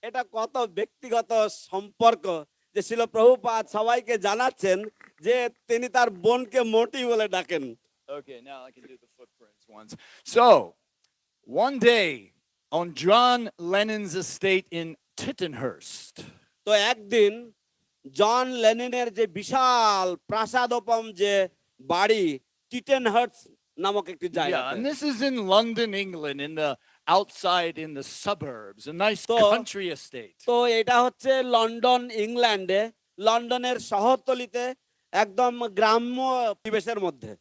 এটা কত ব্যক্তিগত সম্পর্ক যে শিল প্রভুপাদ সবাইকে জানাচ্ছেন যে তিনি তার বোনকে মোটি বলে ডাকেন। Okay, now I can do the footprints ones. So, one day on John Lennon's estate in Tittenhurst, তো একদিন জন লেনিনের যে বিশাল প্রাসাদোপম যে বাড়ি টিটেনহার্টস নামক একটি yeah, জায়গা, and this is in London, England, in the outside in the suburbs, a nice So- country estate. তো এটা হচ্ছে লন্ডন ইংল্যান্ডে, লন্ডনের শহরতলিতে একদম গ্রাম্য পরিবেশের মধ্যে।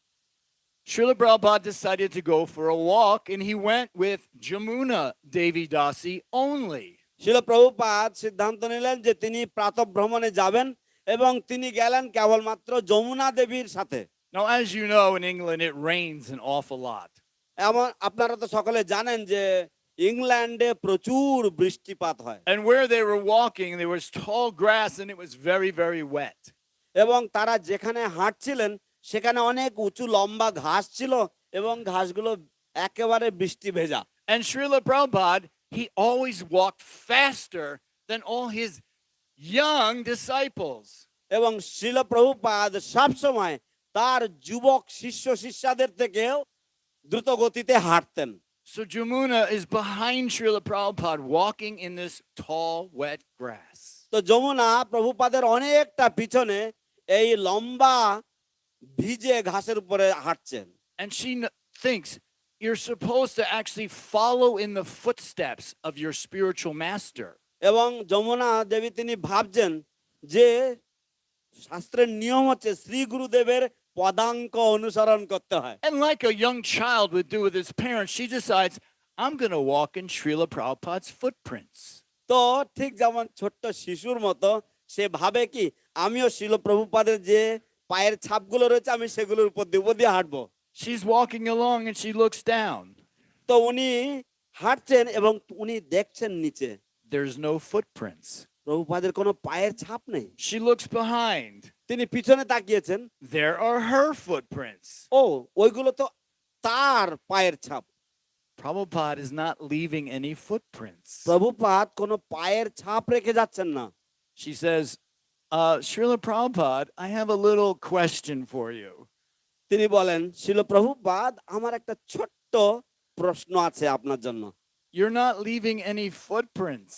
Srila Prabhupada decided to go for a walk, and he went with Jamuna Devi Dasi only. শিল প্রভুপাদ সিদ্ধান্ত নিলেন যে তিনি প্রাতঃভ্রমণে যাবেন এবং তিনি গেলেন কেবলমাত্র যমুনা দেবীর সাথে। Now, as you know, in England, it rains an awful lot. এমন আপনারা তো সকলে জানেন যে ইংল্যান্ডে প্রচুর বৃষ্টিপাত হয় And where they were walking, there was tall grass, and it was very, very wet. এবং তারা যেখানে হাঁটছিলেন সেখানে অনেক উঁচু লম্বা ঘাস ছিল এবং ঘাসগুলো একেবারে বৃষ্টি ভেজা। And Srila Prabhupada, he always walked faster than all his young disciples. এবং শিল প্রভুপাদ সবসময় তার যুবক শিষ্য শিষ্যাদের থেকেও দ্রুত গতিতে হাঁটতেন। So Jamuna is behind Srila Prabhupada walking in this tall, wet grass. তো যমুনা প্রভুপাদের অনেকটা পিছনে এই লম্বা ভিজে ঘাসের উপরে হাঁটছেন। And she thinks you're supposed to actually follow in the footsteps of your spiritual master. এবং যমুনা দেবী তিনি ভাবছেন যে শাস্ত্রের নিয়ম হচ্ছে শ্রী গুরুদেবের পদাঙ্ক অনুসরণ করতে হয়। And like a young child would do with his parents, she decides, I'm going to walk in Srila Prabhupada's footprints. তো ঠিক যেমন ছোট্ট শিশুর মতো সে ভাবে কি আমিও শিল প্রভুপাদের যে পায়ের ছাপগুলো রয়েছে আমি সেগুলোর উপর দিয়ে হাঁটবো। She's walking along and she looks down. তো উনি হাঁটছেন এবং উনি দেখছেন নিচে There's no footprints. প্রভুপাদের কোনো পায়ের ছাপ নেই। She looks behind. তিনি পিছনে তাকিয়েছেন, There are her footprints. ও ওইগুলো তো তার পায়ের ছাপ। Prabhupada is not leaving any footprints. Prabhupada কোনো পায়ের ছাপ রেখে যাচ্ছেন না। She says, Srila Prabhupada, I have a little question for you. তিনি বলেন, শিল প্রভুপাদ আমার একটা ছোট্ট প্রশ্ন আছে আপনার জন্য। You're not leaving any footprints.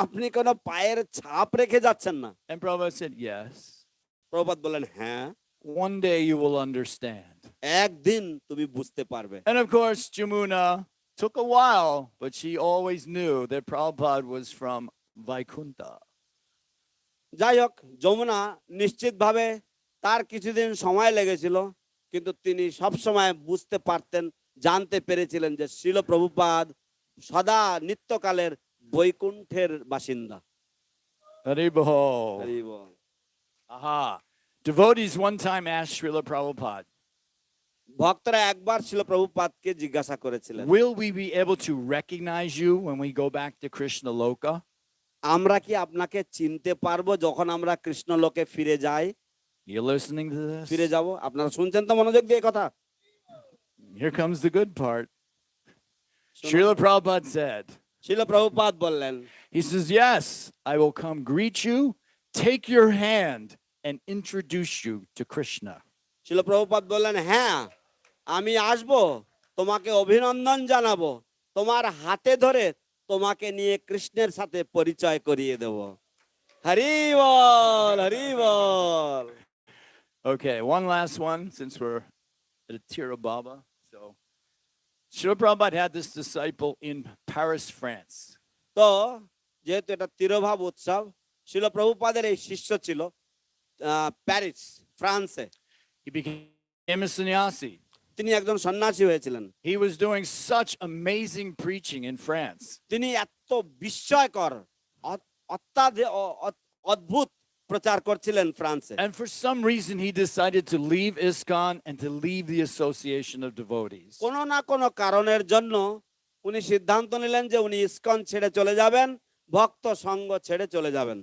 আপনি কোনো পায়ের ছাপ রেখে যাচ্ছেন না। And Prabhupada said, yes. Prabhupada বলেন, হ্যাঁ One day you will understand. একদিন তুমি বুঝতে পারবে। And of course, Jamuna took a while, but she always knew that Prabhupada was from Vaikuntha. যাই হোক, যমুনা নিশ্চিতভাবে তার কিছুদিন সময় লেগেছিল, কিন্তু তিনি সব সময় বুঝতে পারতেন, জানতে পেরেছিলেন যে শিল প্রভুপাদ সদা নিত্যকালের বৈকুণ্ঠের বাসিন্দা। Hari Bol. হরি বল। Aha. Devotees one time asked Srila Prabhupada, ভক্তরা একবার শিল প্রভুপাদকে জিজ্ঞাসা করেছিলেন, will we be able to recognize you when we go back to Krishna Loka? আমরা কি আপনাকে চিনতে পারবো যখন আমরা কৃষ্ণ লোকে ফিরে যাই? You're listening to this? ফিরে যাব? আপনারা শুনছেন তো মনোযোগ দিয়ে কথা? Here comes the good part. Srila Prabhupada said, শিল প্রভুপাদ বললেন, he says, yes, I will come greet you, take your hand, and introduce you to Krishna. শিল প্রভুপাদ বললেন, হ্যাঁ আমি আসবো, তোমাকে অভিনন্দন জানাবো, তোমার হাতে ধরে তোমাকে নিয়ে কৃষ্ণের সাথে পরিচয় করিয়ে দেব। হরি বল, হরি বল। Okay, one last one since we're at a Tirobhava. So, Srila Prabhupada had this disciple in Paris, France. তো যেহেতু এটা তিরোভাব উৎসব, শিল প্রভুপাদের এই শিষ্য ছিল প্যারিস ফ্রান্সে। He became a sannyasi. তিনি একজন সন্ন্যাসী হয়েছিলেন। He was doing such amazing preaching in France. তিনি এত বিস্ময়কর অদ্ভুত প্রচার করছিলেন ফ্রান্সে। And for some reason, he decided to leave ISKCON and to leave the Association of Devotees. কোনো না কোনো কারণের জন্য উনি সিদ্ধান্ত নিলেন যে উনি ইসকন ছেড়ে চলে যাবেন, ভক্ত সঙ্গ ছেড়ে চলে যাবেন।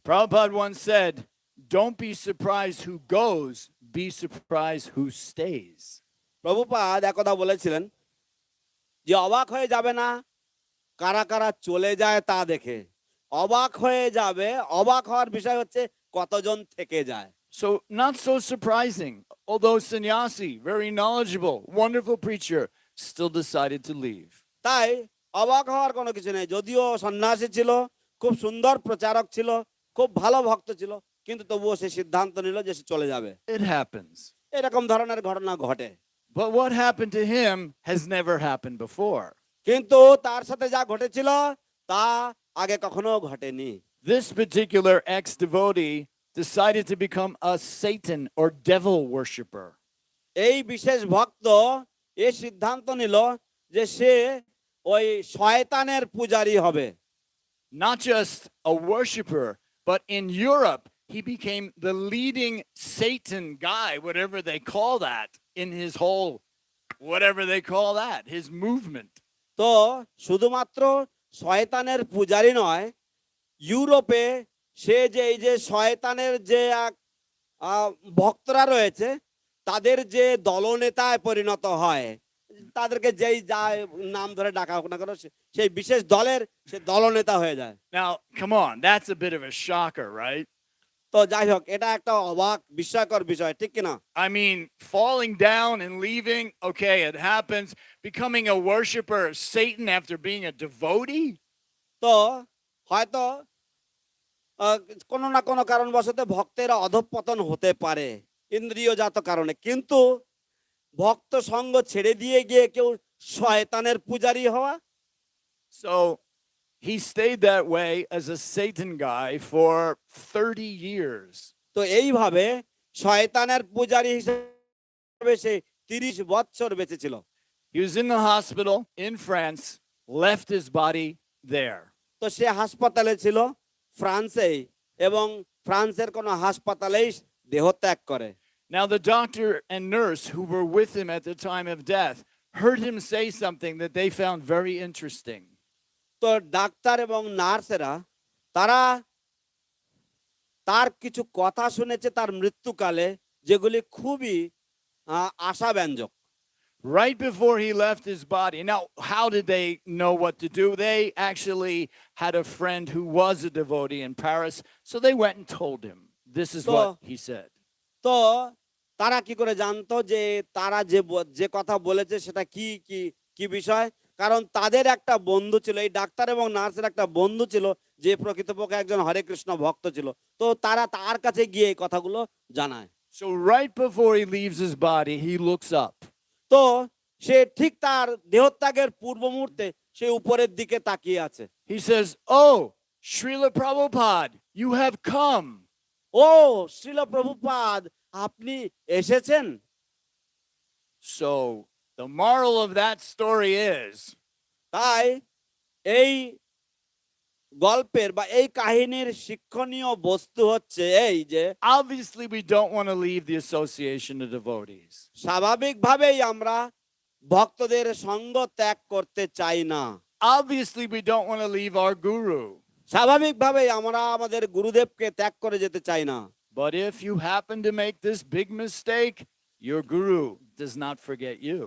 Prabhupada once said, "Don't be surprised who goes, be surprised who stays." Prabhupada একদা বলেছিলেন যে অবাক হয়ে যাবে না কারা কারা চলে যায় তা দেখে, অবাক হয়ে যাবে, অবাক হওয়ার বিষয় হচ্ছে কতজন থেকে যায়। So, not so surprising, although sannyasi, very knowledgeable, wonderful preacher, still decided to leave. তাই অবাক হওয়ার কোনো কিছু নেই, যদিও সন্ন্যাসী ছিল, খুব সুন্দর প্রচারক ছিল, খুব ভালো ভক্ত ছিল, কিন্তু তবুও সে সিদ্ধান্ত নিল যে সে চলে যাবে। It happens. এরকম ধরনের ঘটনা ঘটে। But what happened to him has never happened before. কিন্তু তার সাথে যা ঘটেছিল তা আগে কখনো ঘটেনি। This particular ex-devotee decided to become a Satan or devil worshipper. এই বিশেষ ভক্ত এই সিদ্ধান্ত নিল যে সে ওই শয়তানের পূজারী হবে। Not just a worshiper, but in Europe, he became the leading Satan guy, whatever they call that, in his whole, whatever they call that, his movement. তো শুধুমাত্র শয়তানের পূজারী নয়, ইউরোপে সে যে এই যে শয়তানের যে ভক্তরা রয়েছে তাদের যে দলনেতায় পরিণত হয়, তাদেরকে যেই যা নাম ধরে ডাকা হোক না কেন সেই বিশেষ দলের সে দলনেতা হয়ে যায়। Now, come on, that's a bit of a shocker, right? তো যাই হোক, এটা একটা অবাক বিস্ময়কর বিষয়, ঠিক কিনা? I mean, falling down and leaving, okay, it happens. Becoming a worshiper of Satan after being a devotee? তো হয়তো কোনো না কোনো কারণবশত ভক্তের অধঃপতন হতে পারে ইন্দ্রিয়জাত কারণে, কিন্তু ভক্ত সঙ্গ ছেড়ে দিয়ে গিয়ে কেউ শয়তানের পূজারী হওয়া। So he stayed that way as a Satan guy for 30 years. তো এইভাবে শয়তানের পূজারী হিসেবে সে 30 বছর বেঁচে ছিল। He was in the hospital in France, left his body there. তো সে হাসপাতালে ছিল ফ্রান্সে, এবং ফ্রান্সের কোনো হাসপাতালেই দেহত্যাগ করে। Now, the doctor and nurse who were with him at the time of death heard him say something that they found very interesting. তো ডাক্তার এবং নার্সেরা তারা তার কিছু কথা শুনেছে তার মৃত্যুকালে, যেগুলি খুবই আশাব্যঞ্জক। Right before he left his body. Now, how did they know what to do? They actually had a friend who was a devotee in Paris, so they went and told him. This is what he said. তো তারা কি করে জানতো যে তারা যে কথা বলেছে সেটা কি কি কি বিষয়? কারণ তাদের একটা বন্ধু ছিল, এই ডাক্তার এবং নার্সের একটা বন্ধু ছিল যে প্রকৃতপক্ষে একজন হরে কৃষ্ণ ভক্ত ছিল। তো তারা তার কাছে গিয়ে এই কথাগুলো জানায়। So right before he leaves his body, he looks up. তো সে ঠিক তার দেহত্যাগের পূর্ব মুহূর্তে সে উপরের দিকে তাকিয়ে আছে। He says, "Oh, Srila Prabhupada, you have come." ও শ্রীল প্রভুপাদ, আপনি এসেছেন। So the moral of that story is, তাই এই গল্পের বা এই কাহিনীর শিক্ষণীয় বস্তু হচ্ছে এই যে obviously we don't want to leave the association of devotees. স্বাভাবিকভাবেই আমরা ভক্তদের সঙ্গ ত্যাগ করতে চাই না। Obviously we don't want to leave our guru. স্বাভাবিকভাবেই আমরা আমাদের গুরুদেবকে ত্যাগ করে যেতে চাই না। But if you happen to make this big mistake, your guru does not forget you.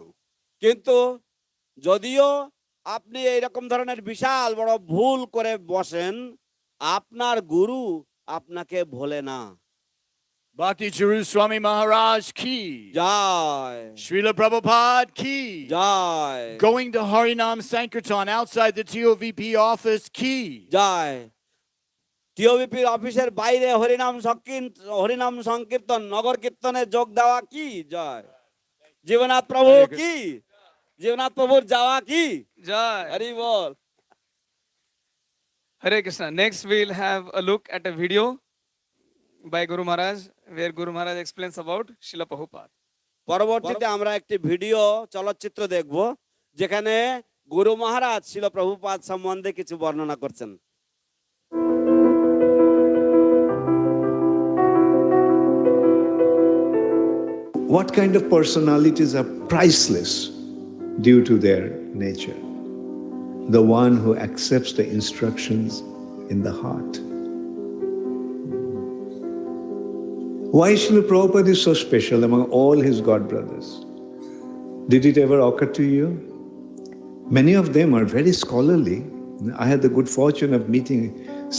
কিন্তু যদিও আপনি এইরকম ধরনের বিশাল বড় ভুল করে বসেন, আপনার গুরু আপনাকে ভোলে না। Bhakti charu swami maharaj ki. Joy Srila Prabhupada ki. Joy Going to Harinam Sankirtan outside the TOVP office ki. জয়। টিওবিপির অফিসের বাইরে হরিনাম সংকীর্তন নগর কীর্তনে যোগ দেওয়া কি জয় জীবনাথ প্রভু হরে কৃষ্ণ। কি জীবনাথ প্রভুর যাওয়া কি Jai. Hari ball Hare Krishna. Next, we'll have a look at a video by Guru Maharaj, where Guru Maharaj explains about Srila Prabhupada. পরবর্তীতে আমরা একটি ভিডিও চলচ্চিত্র দেখব যেখানে গুরু মহারাজ শিল প্রভুপাদ সম্বন্ধে কিছু বর্ণনা করছেন What kind of personalities are priceless due to their nature? The one who accepts the instructions in the heart. Why Srila Prabhupada is so special among all his god brothers? Did it ever occur to you? Many of them are very scholarly. I had the good fortune of meeting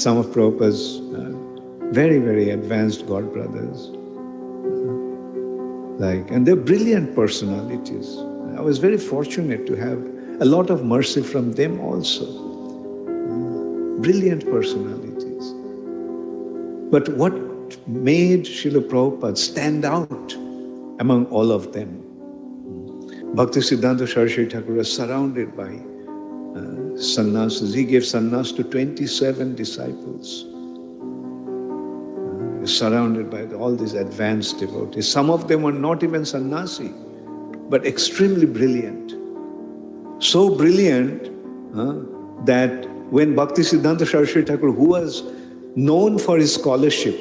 some of Prabhupada's very, very advanced god brothers. And they're brilliant personalities. I was very fortunate to have a lot of mercy from them also. Brilliant personalities. But what made Srila Prabhupada stand out among all of them? Bhaktisiddhanta Saraswati Thakur was surrounded by sannyasis. He gave sannyas to 27 disciples. Surrounded by all these advanced devotees. Some of them were not even sannyasi, but extremely brilliant. So brilliant that when Bhaktisiddhanta Saraswati Thakur, who was known for his scholarship,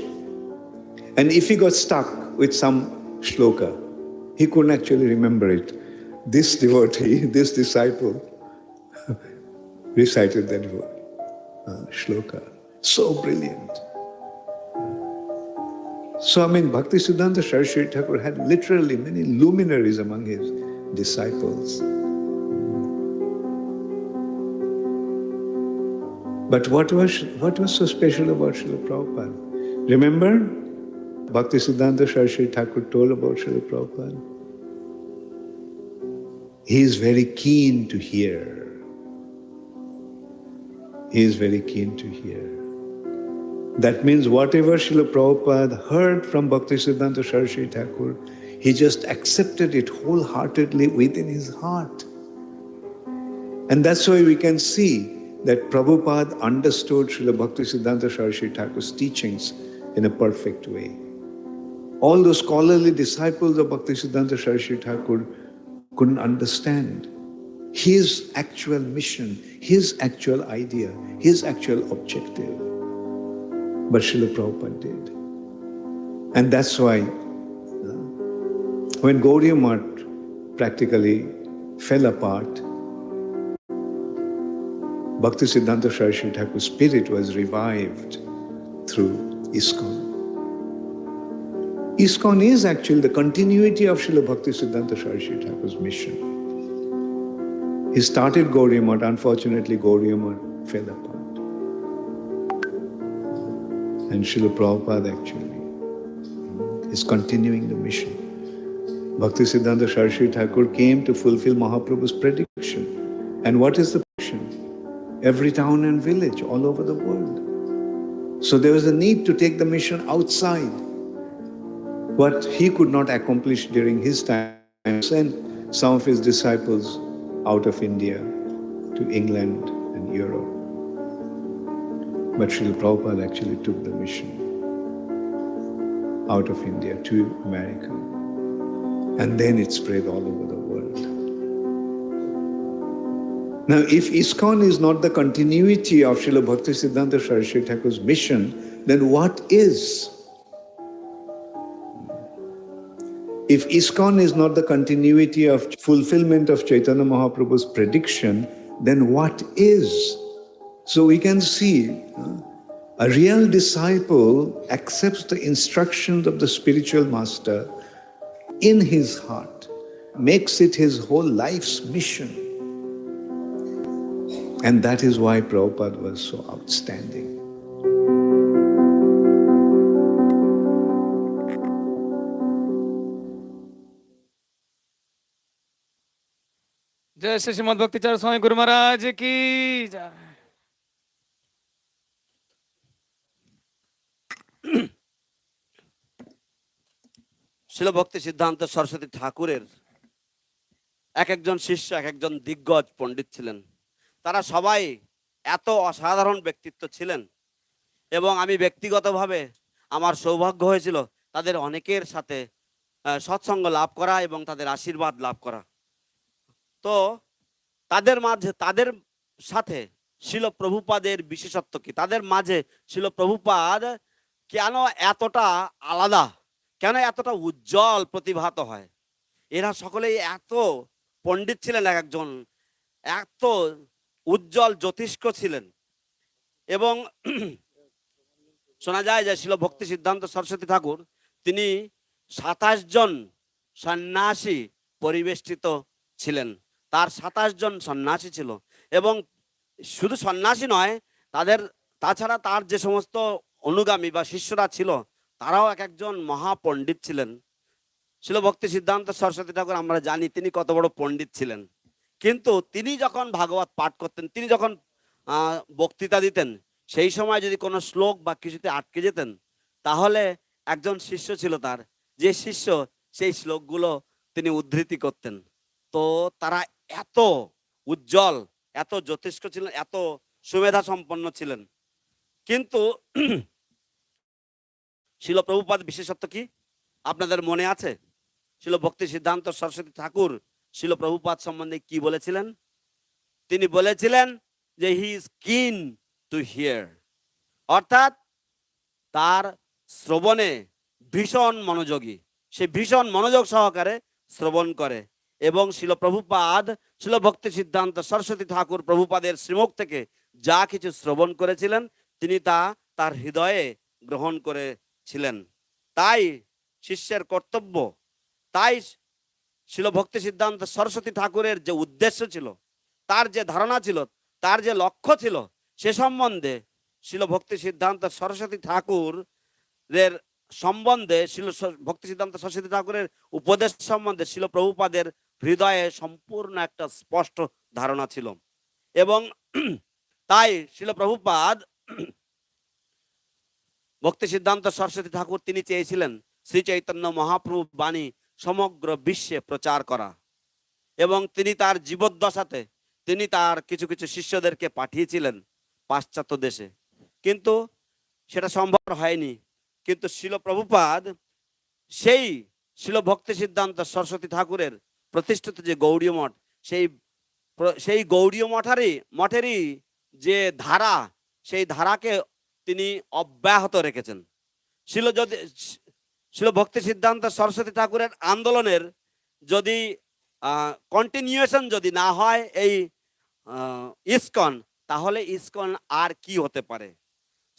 and if he got stuck with some shloka, he couldn't actually remember it. This devotee, this disciple, recited that shloka. So brilliant. So, Bhaktisiddhanta Saraswati Thakur had literally many luminaries among his disciples. But what was so special about Srila Prabhupada? Remember, Bhaktisiddhanta Saraswati Thakur told about Srila Prabhupada. He is very keen to hear. He is very keen to hear. That means whatever Srila Prabhupada heard from Bhaktisiddhanta Saraswati Thakur, he just accepted it wholeheartedly within his heart. And that's why we can see that Prabhupada understood Srila Bhaktisiddhanta Saraswati Thakur's teachings in a perfect way. All those scholarly disciples of Bhaktisiddhanta Saraswati Thakur couldn't understand his actual mission, his actual idea, his actual objective. But Srila Prabhupada did. And that's why when Gaudiya Math practically fell apart, Bhaktisiddhanta Saraswati Thakur's spirit was revived through ISKCON. ISKCON is actually the continuity of Srila Bhaktisiddhanta Saraswati Thakur's mission. He started Gaudiya Math, unfortunately Gaudiya Math fell apart. And Srila Prabhupada actually is continuing the mission. Bhaktisiddhanta Saraswati Thakur came to fulfill Mahaprabhu's prediction. And what is the prediction? Every town and village all over the world. So there was a need to take the mission outside. What he could not accomplish during his time, sent some of his disciples out of India to England and Europe. But Srila Prabhupada actually took the mission out of India to America. And then it spread all over the world. Now, if ISKCON is not the continuity of Srila Bhaktisiddhanta Saraswati Thakur's mission, then what is? If ISKCON is not the continuity of fulfillment of Chaitanya Mahaprabhu's prediction, then what is? So we can see a real disciple accepts the instructions of the spiritual master in his heart, makes it his whole life's mission. And that is why Prabhupada was so outstanding. जय श्री श्रीमद् भक्ति चारु स्वामी गुरु महाराज की जय। শিল ভক্তি সিদ্ধান্ত সরস্বতী ঠাকুরের এক একজন শিষ্য এক একজন দিগ্গজ পণ্ডিত ছিলেন। তারা সবাই এত অসাধারণ ব্যক্তিত্ব ছিলেন এবং আমি ব্যক্তিগতভাবে আমার সৌভাগ্য হয়েছিল তাদের অনেকের সাথে সৎসঙ্গ লাভ করা এবং তাদের আশীর্বাদ লাভ করা। তো তাদের সাথে শিল প্রভুপাদের বিশেষত্ব কি, তাদের মাঝে শিল প্রভুপাদ কেন এতটা আলাদা, কেন এতটা উজ্জ্বল প্রতিভাত হয়? এরা সকলেই এত পণ্ডিত ছিলেন, এক একজন এত উজ্জ্বল জ্যোতিষ্ক ছিলেন। এবং শোনা যায় যে শিল ভক্তি সিদ্ধান্ত সরস্বতী ঠাকুর তিনি 27 জন সন্ন্যাসী পরিবেষ্টিত ছিলেন। তার 27 জন সন্ন্যাসী ছিল এবং শুধু সন্ন্যাসী নয়, তাছাড়া তার যে সমস্ত অনুগামী বা শিষ্যরা ছিল তারাও এক একজন মহাপণ্ডিত ছিলেন। শিল ভক্তি সিদ্ধান্ত সরস্বতী ঠাকুর আমরা জানি তিনি কত বড় পণ্ডিত ছিলেন, কিন্তু তিনি যখন ভাগবত পাঠ করতেন, তিনি যখন বক্তৃতা দিতেন, সেই সময় যদি কোনো শ্লোক বা কিছুতে আটকে যেতেন তাহলে একজন শিষ্য ছিল তার, যে শিষ্য সেই শ্লোকগুলো তিনি উদ্ধৃতি করতেন। তো তারা এত উজ্জ্বল, এত জ্যোতিষ্ক ছিলেন, এত সুমেধা সম্পন্ন ছিলেন। কিন্তু শিল প্রভুপাদ বিশেষত্ব কি আপনাদের মনে আছে? শিল ভক্তি সিদ্ধান্ত সরস্বতী ঠাকুর শিল প্রভুপাদ সম্বন্ধে কি বলেছিলেন? তিনি বলেছিলেন যে হি ইজ কিন টু হিয়ার, অর্থাৎ তার শ্রবণে ভীষণ মনোযোগী, সে ভীষণ মনোযোগ সহকারে শ্রবণ করে। এবং শিল প্রভুপাদ শিল ভক্তি সিদ্ধান্ত সরস্বতী ঠাকুর প্রভুপাদের শ্রীমুখ থেকে যা কিছু শ্রবণ করেছিলেন তিনি তা তার হৃদয়ে গ্রহণ করেছিলেন। তাই শিষ্যের কর্তব্য, তাই শিল ভক্তি সিদ্ধান্ত সরস্বতী ঠাকুরের যে উদ্দেশ্য ছিল, তার যে ধারণা ছিল, তার যে লক্ষ্য ছিল, সে সম্বন্ধে শিল ভক্তি সিদ্ধান্ত সরস্বতী ঠাকুরের সম্বন্ধে, শিল ভক্তি সিদ্ধান্ত সরস্বতী ঠাকুরের উপদেশ সম্বন্ধে শিল প্রভুপাদের হৃদয়ে সম্পূর্ণ একটা স্পষ্ট ধারণা ছিল। এবং তাই শিল প্রভুপাদ ভক্তি সিদ্ধান্ত সরস্বতী ঠাকুর তিনি চেয়েছিলেন শ্রী চৈতন্য মহাপ্রভু বাণী সমগ্র বিশ্বে প্রচার করা। এবং তিনি তার জীবদ্দশাতে তিনি তার কিছু কিছু শিষ্যদেরকে পাঠিয়েছিলেন পাশ্চাত্য দেশে, কিন্তু সেটা সম্ভব হয়নি। কিন্তু শিল প্রভুপাদ সেই শিল ভক্তি সিদ্ধান্ত সরস্বতী ঠাকুরের প্রতিষ্ঠিত যে গৌড়ীয় মঠ, সেই গৌড়ীয় মঠেরই যে ধারা, সেই ধারাকে তিনি অব্যাহত রেখেছেন। শিল ভক্তি সিদ্ধান্ত সরস্বতী ঠাকুরের আন্দোলনের যদি কন্টিনিউয়েশন যদি না হয় এই ইসকন, তাহলে ইসকন আর কি হতে পারে?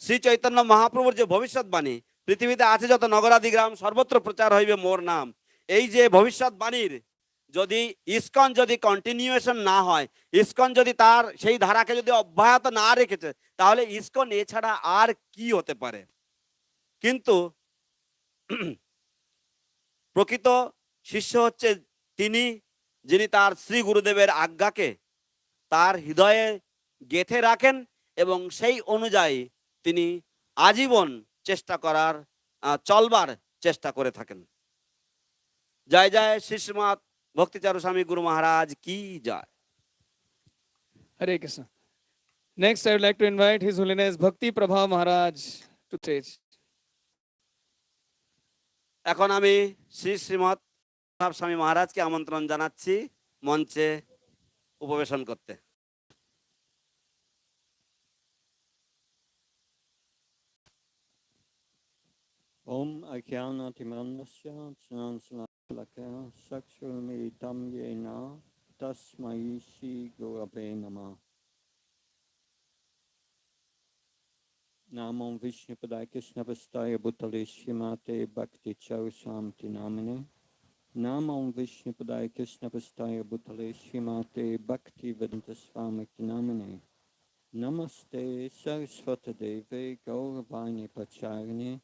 শ্রী চৈতন্য মহাপ্রভুর যে ভবিষ্যৎবাণী, পৃথিবীতে আছে যত নগরাদি গ্রাম সর্বত্র প্রচার হইবে মোর নাম, এই যে ভবিষ্যৎবাণীর যদি ইসকন যদি কন্টিনিউয়েশন না হয়, ইসকন যদি তার সেই ধারাকে যদি অব্যাহত না রেখেছে, তাহলে ইসকন এছাড়া আর কি হতে পারে? কিন্তু প্রকৃত শিষ্য হচ্ছে তিনি, যিনি তার শ্রী গুরুদেবের আজ্ঞাকে তার হৃদয়ে গেঁথে রাখেন এবং সেই অনুযায়ী তিনি আজীবন চলবার চেষ্টা করে থাকেন। জয় জয় শ্রীশ্রীমৎ ভক্তি চারু স্বামী গুরু মহারাজ কি জয়। Hare Krishna. Next, I would like to invite His Holiness Bhakti Prabha Maharaj to stage. এখন আমি শ্রীমৎ স্বামী মহারাজকে আমন্ত্রণ জানাচ্ছি মঞ্চে উপবেশন করতে। Om Ajnanatimandasya Jnansalakaya Sakshurmilitam Yena Tasmai Shri Gurave Namah. Namam Vishnupadaya Krishnavastaya Bhutale Srimate Bhakti Charu Swami Namine. Namam Vishnupadaya Krishnavastaya Bhutale Srimate Bhakti Vedanta Swami Namine. Namaste Saraswata Deve Gauravani Pacharine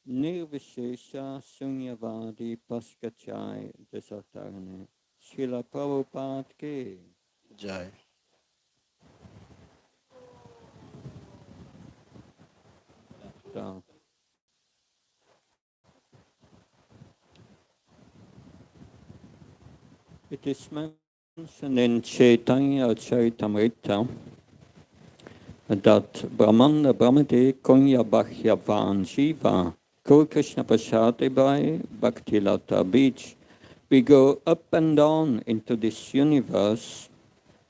Nirvishesha Sunyavadi Paskachai Desatarane. Srila Prabhupada Ki Joy. Jai. it is mentioned in Chaitanya Charitamrita that Brahmanda Brahmade Konya Bhakyavan Jiva Kur Krishna Prasade by Bhakti Lata Beach. We go up and down into this universe,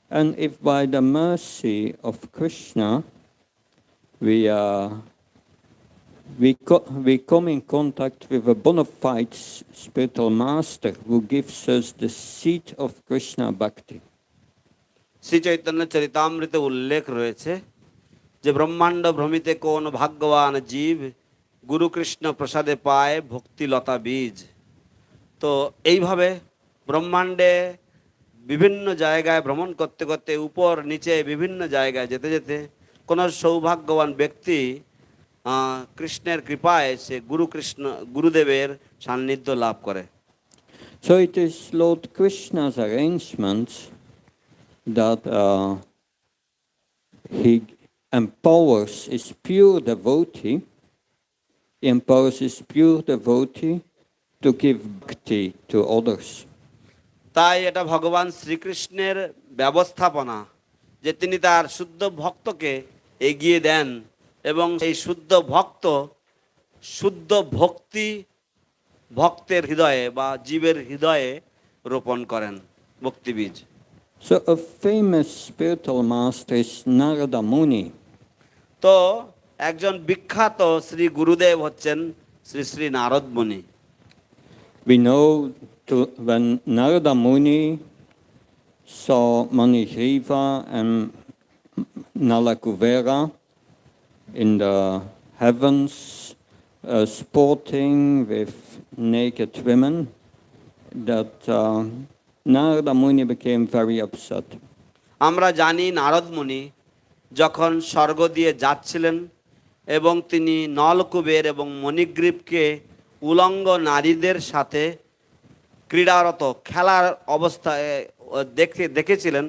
and if by the mercy of Krishna we come in contact with a bona fide spiritual master who gives us the seed of Krishna Bhakti. Shri Chaitanya চরিতামৃতে উল্লেখ রয়েছে যে ব্রহ্মাণ্ড ভ্রমিতে কোন ভাগ্যবান জীব গুরু কৃষ্ণ প্রসাদে পায় ভক্তিলতা বীজ। তো এইভাবে ব্রহ্মাণ্ডে বিভিন্ন জায়গায় ভ্রমণ করতে করতে উপর নিচে বিভিন্ন জায়গায় যেতে যেতে কোনো সৌভাগ্যবান ব্যক্তি কৃষ্ণের কৃপায় সে গুরুদেবের সান্নিধ্য লাভ করে। So it is Lord Krishna's arrangement that he empowers his pure devotee, to give bhakti to others. তাই এটা ভগবান শ্রীকৃষ্ণের ব্যবস্থাপনা যে তিনি তার শুদ্ধ ভক্তকে এগিয়ে দেন এবং এই শুদ্ধ ভক্ত শুদ্ধ ভক্তি ভক্তের হৃদয়ে বা জীবের হৃদয়ে রোপণ করেন ভক্তি বীজ। So a famous spiritual master is Narada Muni. তো একজন বিখ্যাত শ্রী গুরুদেব হচ্ছেন শ্রী শ্রী নারদ মুনি। We know when Narada Muni saw Manigriva and Nalakuvera in the heavens sporting with naked women, that Narada Muni became very upset. আমরা জানি নারদ মুনি যখন স্বর্গ দিয়ে যাচ্ছিলেন এবং তিনি নলকুবের এবং মণিগ্রীবকে উলঙ্গ নারীদের সাথে ক্রীড়ারত খেলার অবস্থায় দেখেছিলেন,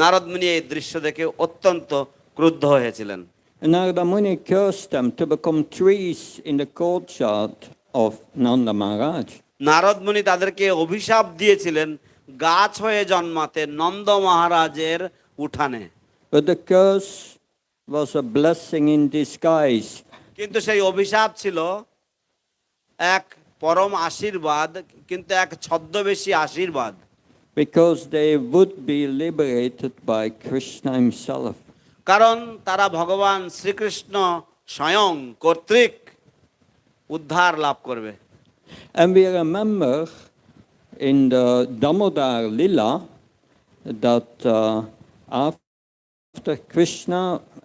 নারদ মুনি এই দৃশ্য দেখে অত্যন্ত ক্রুদ্ধ হয়েছিলেন। Narada Muni cursed them to become trees in the courtyard of Nanda Maharaj. Narad মুনি তাদেরকে অভিশাপ দিয়েছিলেন গাছ হয়ে জন্মাতে নন্দ মহারাজের উঠানে। But the curse was a blessing in disguise. কিন্তু সেই অভিশাপ ছিল এক পরম আশীর্বাদ, কিন্তু এক ছদ্মবেশী আশীর্বাদ। Because they would be liberated by Krishna himself. কারণ তারা ভগবান শ্রীকৃষ্ণ স্বয়ং কর্তৃক উদ্ধার লাভ করবে। And we remember in the Damodar Lila that after Krishna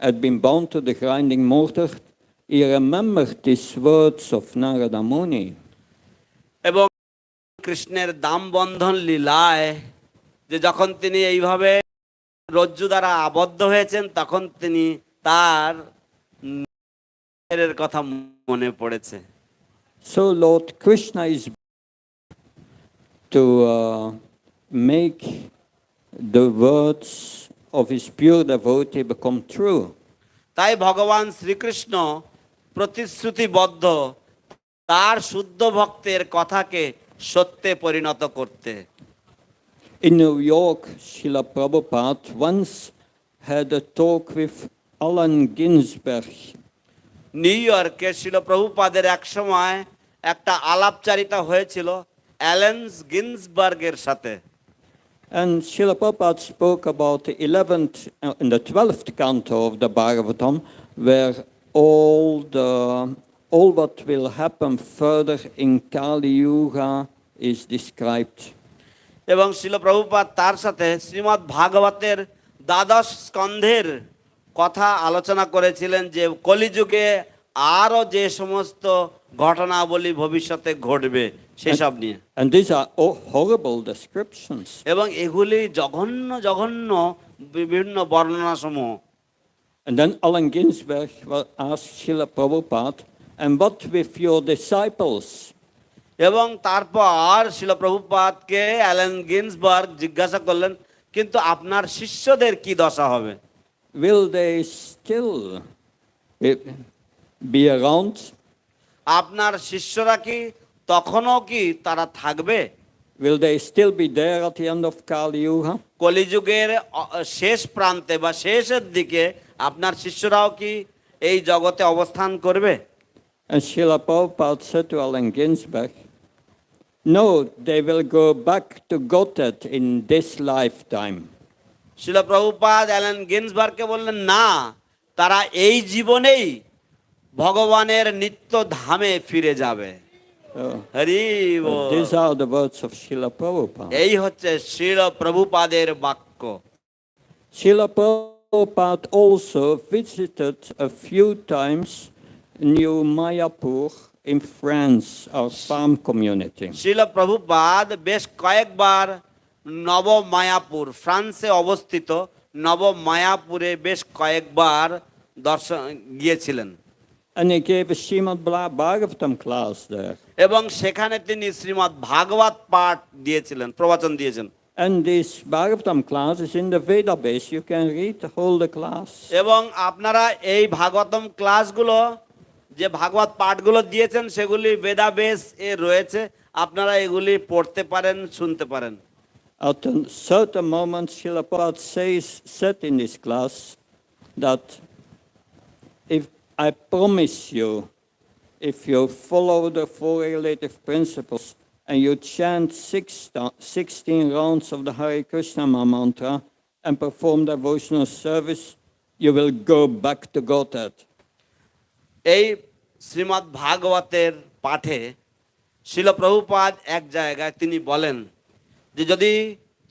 had been bound to the grinding mortar, he remembered these words of Narada Muni. এবং কৃষ্ণের দাম বন্ধন লীলায় যে যখন তিনি এইভাবে রজ্জু দ্বারা আবদ্ধ হয়েছেন তখন তিনি তার কথা মনে পড়েছে। So Lord Krishna is to make the words of his pure devotee become true. তাই ভগবান শ্রীকৃষ্ণ প্রতিশ্রুতিবদ্ধ তার শুদ্ধ ভক্তের কথাকে সত্যে পরিণত করতে। In New York, Srila Prabhupada once had a talk with Allen Ginsberg. New ইয়র্কে শিল প্রভুপাদের এক সময় একটা আলাপচারিতা হয়েছিল অ্যালেন্স গিন্সবার্গের সাথে। And Srila Prabhupada spoke about the 11th and the 12th canto of the Bhagavatam, where all what will happen further in Kali Yuga is described. এবং শিল প্রভুপাদ তার সাথে শ্রীমদ্ ভাগবতের দ্বাদশ স্কন্ধের কথা আলোচনা করেছিলেন যে কলিযুগে আরো যে সমস্ত ঘটনাবলী ভবিষ্যতে ঘটবে সেসব নিয়ে। And these are horrible descriptions. এবং এগুলি জঘন্য জঘন্য বিভিন্ন বর্ণনা সমূহ। And then Allen Ginsberg asked Srila Prabhupada, and what with your disciples? এবং তারপর শিল প্রভুপাদকে অ্যালেন গিন্সবার্গ জিজ্ঞাসা করলেন, কিন্তু আপনার শিষ্যদের কি দশা হবে? Will they still be around? আপনার শিষ্যরা কি তখনও কি তারা থাকবে? Will they still be there at the end of Kali Yuga? কলিযুগের শেষ প্রান্তে বা শেষের দিকে আপনার শিষ্যরাও কি এই জগতে অবস্থান করবে? And Srila Prabhupada said to Allen Ginsberg, no, they will go back to Godhead in this lifetime. শিল প্রভুপাদ অ্যালেন গিন্সবার্গকে বললেন না, তারা এই জীবনেই ভগবানের নিত্য ধামে ফিরে যাবে। হরি বল। These are the words of Srila Prabhupada. এই হচ্ছে শ্রীল প্রভুপাদের বাক্য। Srila Prabhupada also visited a few times New Mayapur in France, our farm community. Srila Prabhupada বেশ কয়েকবার নব মায়াপুর, ফ্রান্সে অবস্থিত নব মায়াপুরে বেশ কয়েকবার দর্শন গিয়েছিলেন। And he gave a Srimad Bhagavatam class there. এবং সেখানে তিনি শ্রীমদ্ ভাগবত পাঠ দিয়েছিলেন, প্রবচন দিয়েছেন। And this Bhagavatam class is in the database. You can read the whole class. এবং আপনারা এই ভাগবতম ক্লাসগুলো, যে ভাগবত পাঠগুলো দিয়েছেন, সেগুলি বেদাবেস এ রয়েছে, আপনারা এগুলি পড়তে পারেন, শুনতে পারেন। At a certain moment, Srila Prabhupada said in this class that if I promise you, if you follow the four relative principles and you chant 16 rounds of the Hare Krishna mantra and perform devotional service, you will go back to Godhead. এই শ্রীমদ্ ভাগবতের পাঠে শিল প্রভুপাদ এক জায়গায় তিনি বলেন যে যদি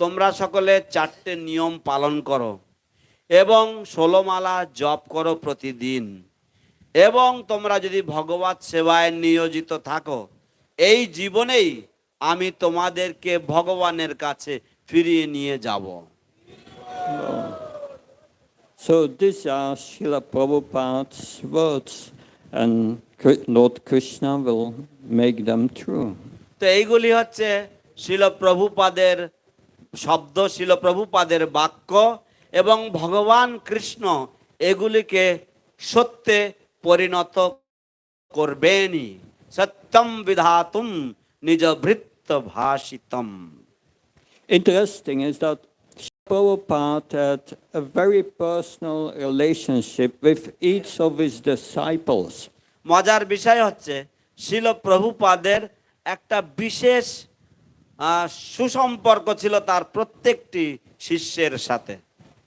তোমরা সকলে 4টে নিয়ম পালন করো এবং 16 মালা জপ করো প্রতিদিন, এবং তোমরা যদি ভগবত সেবায় নিয়োজিত থাকো, এই জীবনেই আমি তোমাদেরকে ভগবানের কাছে ফিরিয়ে নিয়ে যাব। So these are Srila Prabhupada's words, and Lord Krishna will make them true. তো এইগুলি হচ্ছে শিল প্রভুপাদের শব্দ, শিল প্রভুপাদের বাক্য, এবং ভগবান কৃষ্ণ এগুলিকে সত্যে পরিণত করবেনই। সত্যম বিধাতুম নিজ ভৃত্য ভাষিতম। Interesting is that Prabhupada had a very personal relationship with each of his disciples. মজার বিষয় হচ্ছে শিল প্রভুপাদের একটা বিশেষ সুসম্পর্ক ছিল তার প্রত্যেকটি শিষ্যের সাথে।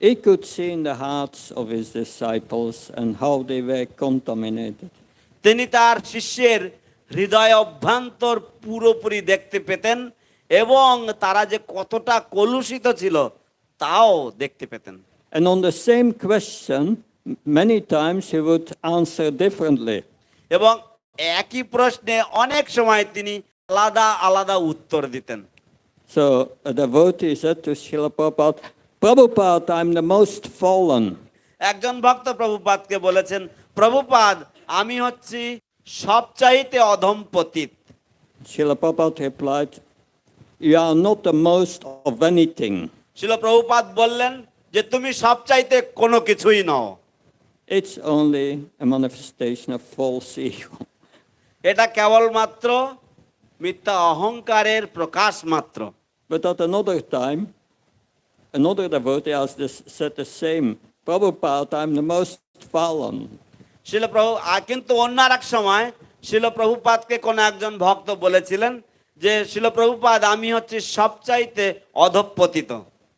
He could see in the hearts of his disciples and how they were contaminated. তিনি তার শিষ্যের হৃদয় অভ্যন্তর পুরোপুরি দেখতে পেতেন, এবং তারা যে কতটা কলুষিত ছিল তাও দেখতে পেতেন। And on the same question, many times he would answer differently. এবং একই প্রশ্নে অনেক সময় তিনি আলাদা আলাদা উত্তর দিতেন। So a devotee said to Srila Prabhupada, Prabhupada, I'm the most fallen. একজন ভক্ত প্রভুপাদকে বলেছেন, প্রভুপাদ আমি হচ্ছি সবচাইতে অধম পতিত। Srila Prabhupada replied, you are not the most of anything. শিল প্রভুপাদ বললেন যে তুমি সবচাইতে কোনো কিছুই নও। It's only a manifestation of false ego. এটা কেবলমাত্র মিথ্যা অহংকারের প্রকাশ মাত্র। But at another time, another devotee said the same. Prabhupada, I'm the most fallen. কিন্তু অন্য এক সময় শিল প্রভুপাদকে কোন একজন ভক্ত বলেছিলেন যে শিল প্রভুপাদ আমি হচ্ছি সবচাইতে অধঃপতিত।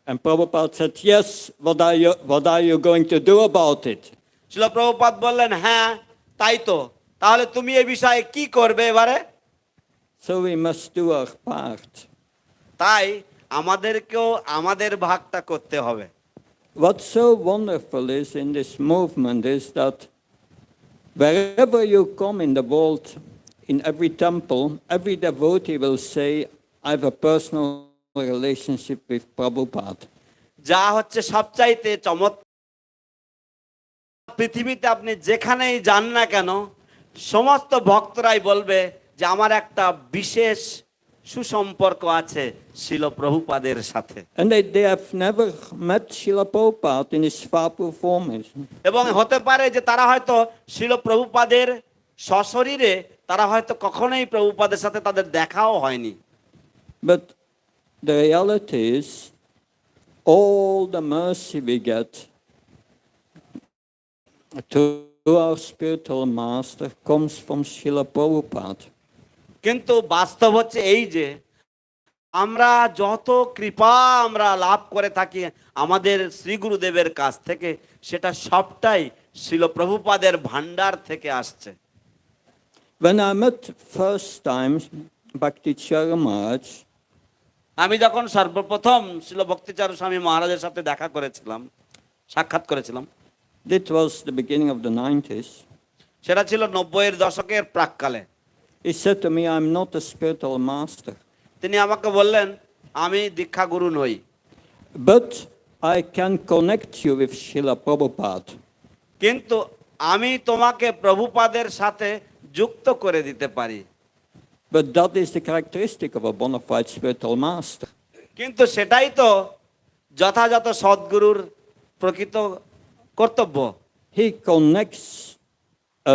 And Prabhupada said, yes, what are you going to do about it? শিল প্রভুপাদ বললেন, হ্যাঁ তাই তো, তাহলে তুমি এই বিষয়ে কি করবে এবারে? So we must do our part. তাই আমাদেরকেও আমাদের ভাগটা করতে হবে। What's so wonderful is in this movement is that wherever you come in the world, in every temple, every devotee will say, I have a personal relationship with Prabhupada. যা হচ্ছে সবচাইতে চমৎকার, পৃথিবীতে আপনি যেখানেই যান না কেন সমস্ত ভক্তরাই বলবে যে আমার একটা বিশেষ সুসম্পর্ক আছে শিল প্রভুপাদের সাথে। And they have never met Srila Prabhupada in his Vapur formation. এবং হতে পারে যে তারা হয়তো শিল প্রভুপাদের সশরীরে তারা হয়তো কখনোই প্রভুপাদের সাথে তাদের দেখাও হয়নি। But the reality is all the mercy we get to our spiritual master comes from Srila Prabhupada. কিন্তু বাস্তব হচ্ছে এই যে আমরা যত কৃপা আমরা লাভ করে থাকি আমাদের শ্রী গুরুদেবের কাছ থেকে, সেটা সবটাই শিল প্রভুপাদের ভান্ডার থেকে আসছে। When I met first time Bhakti Charu Maharaj, আমি যখন সর্বপ্রথম শিল ভক্তিচারু স্বামী মহারাজের সাথে দেখা করেছিলাম, সাক্ষাৎ করেছিলাম, that was the beginning of the 90s, সেটা ছিল 90-এর দশকের প্রাককালে। he said to me, I'm not a spiritual master, তিনি আমাকে বললেন, আমি দীক্ষা গুরু নই, but I can connect you with Srila Prabhupada. কিন্তু আমি তোমাকে প্রভুপাদের সাথে যুক্ত করে দিতে পারি। But that is the characteristic of a bona fide spiritual master. কিন্তু সেটাই তো যথাযথ সদ্গুরুর প্রকৃত কর্তব্য। He connects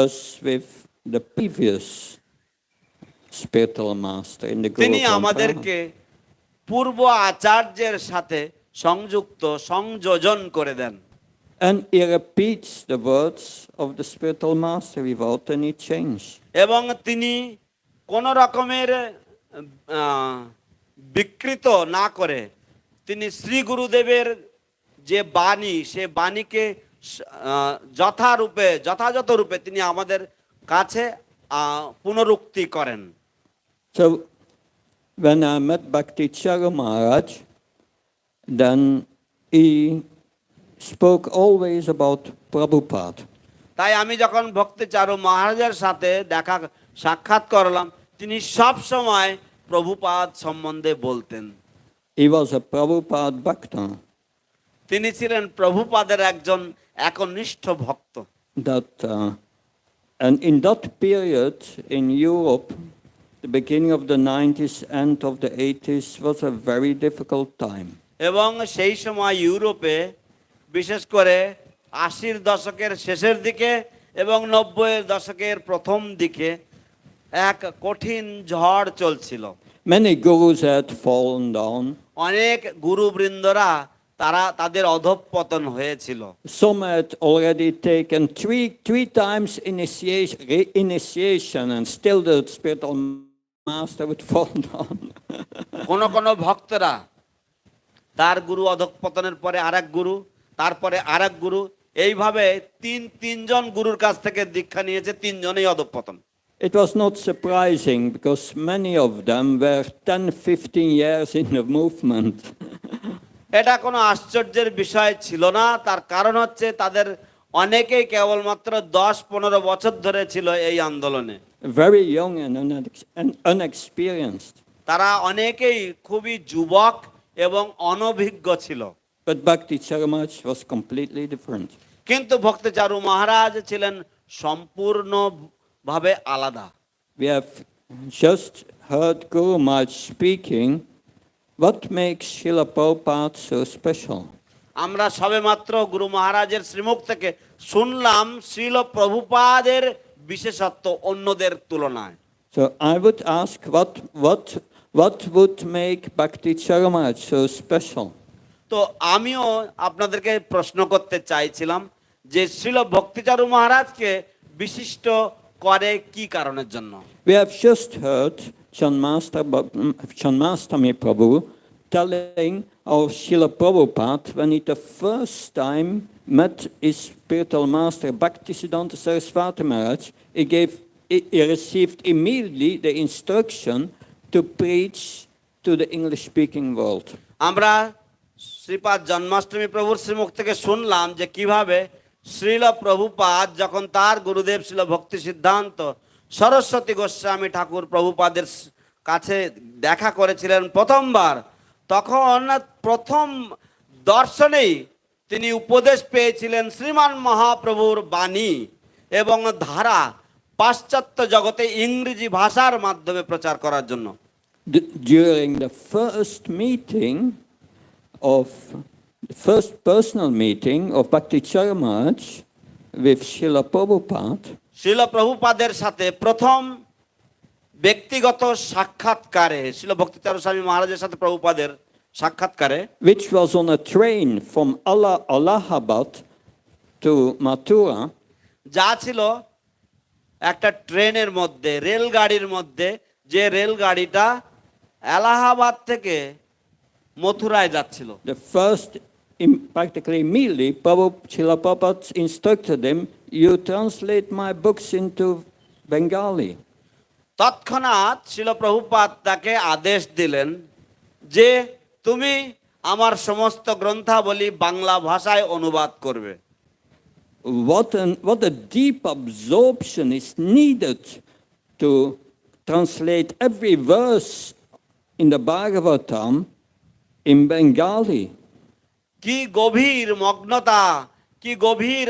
us with the previous spiritual master in the Guru তিনি Parampara. আমাদেরকে পূর্ব আচার্যের সাথে সংযুক্ত, সংযোজন করে দেন। And he repeats the words of the spiritual master without any change. এবং তিনি কোন রকমের বিকৃত না করে তিনি শ্রী গুরুদেবের যে বাণী, সে বাণীকে যথারূপে যথাযথ রূপে তিনি আমাদের কাছে পুনরুক্তি করেন। So when I met Bhakti Charu Maharaj, then he spoke always about Prabhupada. তাই আমি যখন ভক্তিচারু মহারাজের সাথে সাক্ষাৎ করলাম, তিনি সব সময় প্রভুপাদ সম্বন্ধে বলতেন। He was a Prabhupada Bhakta. তিনি ছিলেন প্রভুপাদের একজন একনিষ্ঠ ভক্ত। And in that period in Europe, the beginning of the 90s, end of the 80s, was a very difficult time. এবং সেই সময় ইউরোপে বিশেষ করে 80-র দশকের শেষের দিকে এবং 90-এর দশকের প্রথম দিকে এক কঠিন ঝড় চলছিল। Many gurus had fallen down. অনেক গুরুবৃন্দরা তাদের অধঃপতন হয়েছিল। Some had already taken three times initiation and still the spiritual master would fall down. কোন ভক্তরা তার গুরু অধঃপতনের পরে আরেক গুরু, তারপরে আরেক গুরু, এইভাবে তিনজন গুরুর কাছ থেকে দীক্ষা নিয়েছে, তিনজনেই অধঃপতন। It was not surprising because many of them were 10-15 years in the movement. এটা কোনো আশ্চর্যের বিষয় ছিল না, তার কারণ হচ্ছে তাদের অনেকেই কেবলমাত্র 10-15 বছর ধরে ছিল এই আন্দোলনে। Very young and unexperienced. তারা অনেকেই খুবই যুবক এবং অনভিজ্ঞ ছিল। But Bhakti Charu Maharaj was completely different. কিন্তু ভক্তিচারু মহারাজ ছিলেন সম্পূর্ণভাবে আলাদা। We have just heard Guru Maharaj speaking. What makes Srila Prabhupada so special? আমরা সবেমাত্র গুরু মহারাজের শ্রীমুখ থেকে শুনলাম শ্রীল প্রভুপাদের বিশেষত্ব অন্যদের তুলনায়। So I would ask, what would make Bhakti Charu Maharaj so special? তো আমিও আপনাদেরকে প্রশ্ন করতে চাইছিলাম যে শ্রীল ভক্তিচারু মহারাজকে বিশিষ্ট করে কি কারণের জন্য। We have just heard Janmastami Prabhu telling our Srila Prabhupada when he the first time met his spiritual master Bhaktisiddhanta Saraswati Maharaj, he received immediately the instruction to preach to the English-speaking world. আমরা শ্রীপাদ জন্মাষ্টমী প্রভুর শ্রীমুখ থেকে শুনলাম যে কিভাবে শ্রীল প্রভুপাদ যখন তার গুরুদেব শ্রীল ভক্তি সিদ্ধান্ত সরস্বতী গোস্বামী ঠাকুর প্রভুপাদের কাছে দেখা করেছিলেন প্রথমবার, তখন প্রথম দর্শনেই তিনি উপদেশ পেয়েছিলেন শ্রীমান মহাপ্রভুর বাণী এবং ধারা পাশ্চাত্য জগতে ইংরেজি ভাষার মাধ্যমে প্রচার করার জন্য। During the first personal meeting of Bhakti Charu Maharaj with Srila Prabhupada, শিল প্রভুপাদের সাথে প্রথম ব্যক্তিগত সাক্ষাৎকারে শিল ভক্তিচারু স্বামী মহারাজের সাথে প্রভুপাদের সাক্ষাৎকারে, which was on a train from Allahabad to Mathura, যা ছিল একটা ট্রেনের মধ্যে, রেলগাড়ির মধ্যে, যে রেলগাড়িটা এলাহাবাদ থেকে মথুরায় যাচ্ছিল। the first, practically immediately, Srila Prabhupada instructed them, you translate my books into Bengali. তৎক্ষণাৎ শিল প্রভুপাদ তাকে আদেশ দিলেন যে তুমি আমার সমস্ত গ্রন্থাবলী বাংলা ভাষায় অনুবাদ করবে। What a deep absorption is needed to translate every verse in the Bhagavatam in Bengali. কি গভীর মগ্নতা, কি গভীর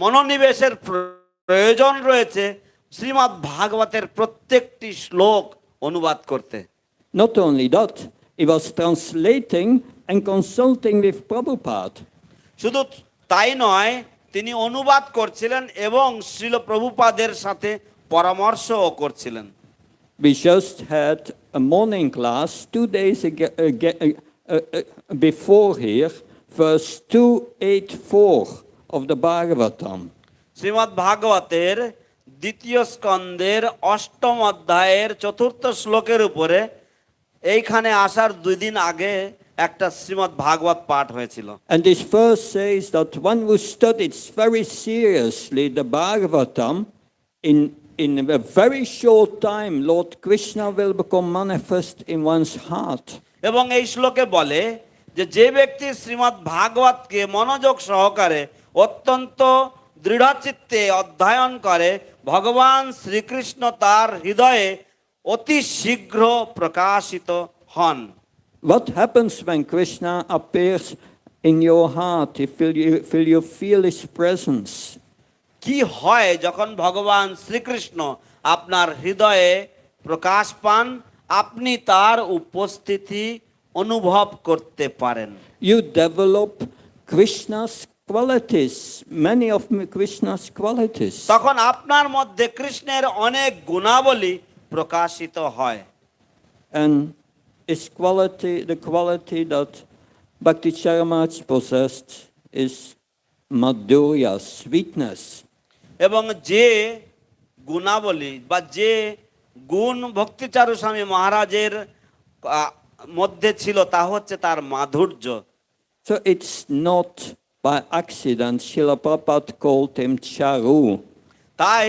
মনোনিবেশের প্রয়োজন রয়েছে শ্রীমদ্ ভাগবতের প্রত্যেকটি শ্লোক অনুবাদ করতে। Not only that, he was translating and consulting with Prabhupada. শুধু তাই নয়, তিনি অনুবাদ করছিলেন এবং শ্রীল প্রভুপাদের সাথে পরামর্শও করছিলেন। We just had a morning class 2 days before here, verse 284 of the Bhagavatam. Shrimad ভাগবতের দ্বিতীয় স্কন্দের অষ্টম অধ্যায়ের চতুর্থ শ্লোকের উপরে এইখানে আসার 2 দিন আগে একটা শ্রীমদ্ ভাগবত পাঠ হয়েছিল। And this verse says that one who studies very seriously the Bhagavatam, in a very short time, Lord Krishna will become manifest in one's heart. এবং এই শ্লোকে বলে যে ব্যক্তি শ্রীমদ্ ভাগবতকে মনোযোগ সহকারে অত্যন্ত দৃঢ়চিত্তে অধ্যয়ন করে, ভগবান শ্রীকৃষ্ণ তার হৃদয়ে অতি শীঘ্র প্রকাশিত হন। What happens when Krishna appears in your heart? Will you feel his presence? কি হয় যখন ভগবান শ্রীকৃষ্ণ আপনার হৃদয়ে প্রকাশ পান? আপনি তার উপস্থিতি অনুভব করতে পারেন। You develop Krishna's qualities, many of Krishna's qualities. তখন আপনার মধ্যে কৃষ্ণের অনেক গুণাবলী প্রকাশিত হয়। And his quality, the quality that Bhakti Charamaj possessed is madhurya, sweetness. এবং যে গুণাবলী বা যে গুণ ভক্তিচারু স্বামী মহারাজের মধ্যে ছিল তা হচ্ছে তার মাধুর্য। So it's not by accident Srila Prabhupada called him charu. তাই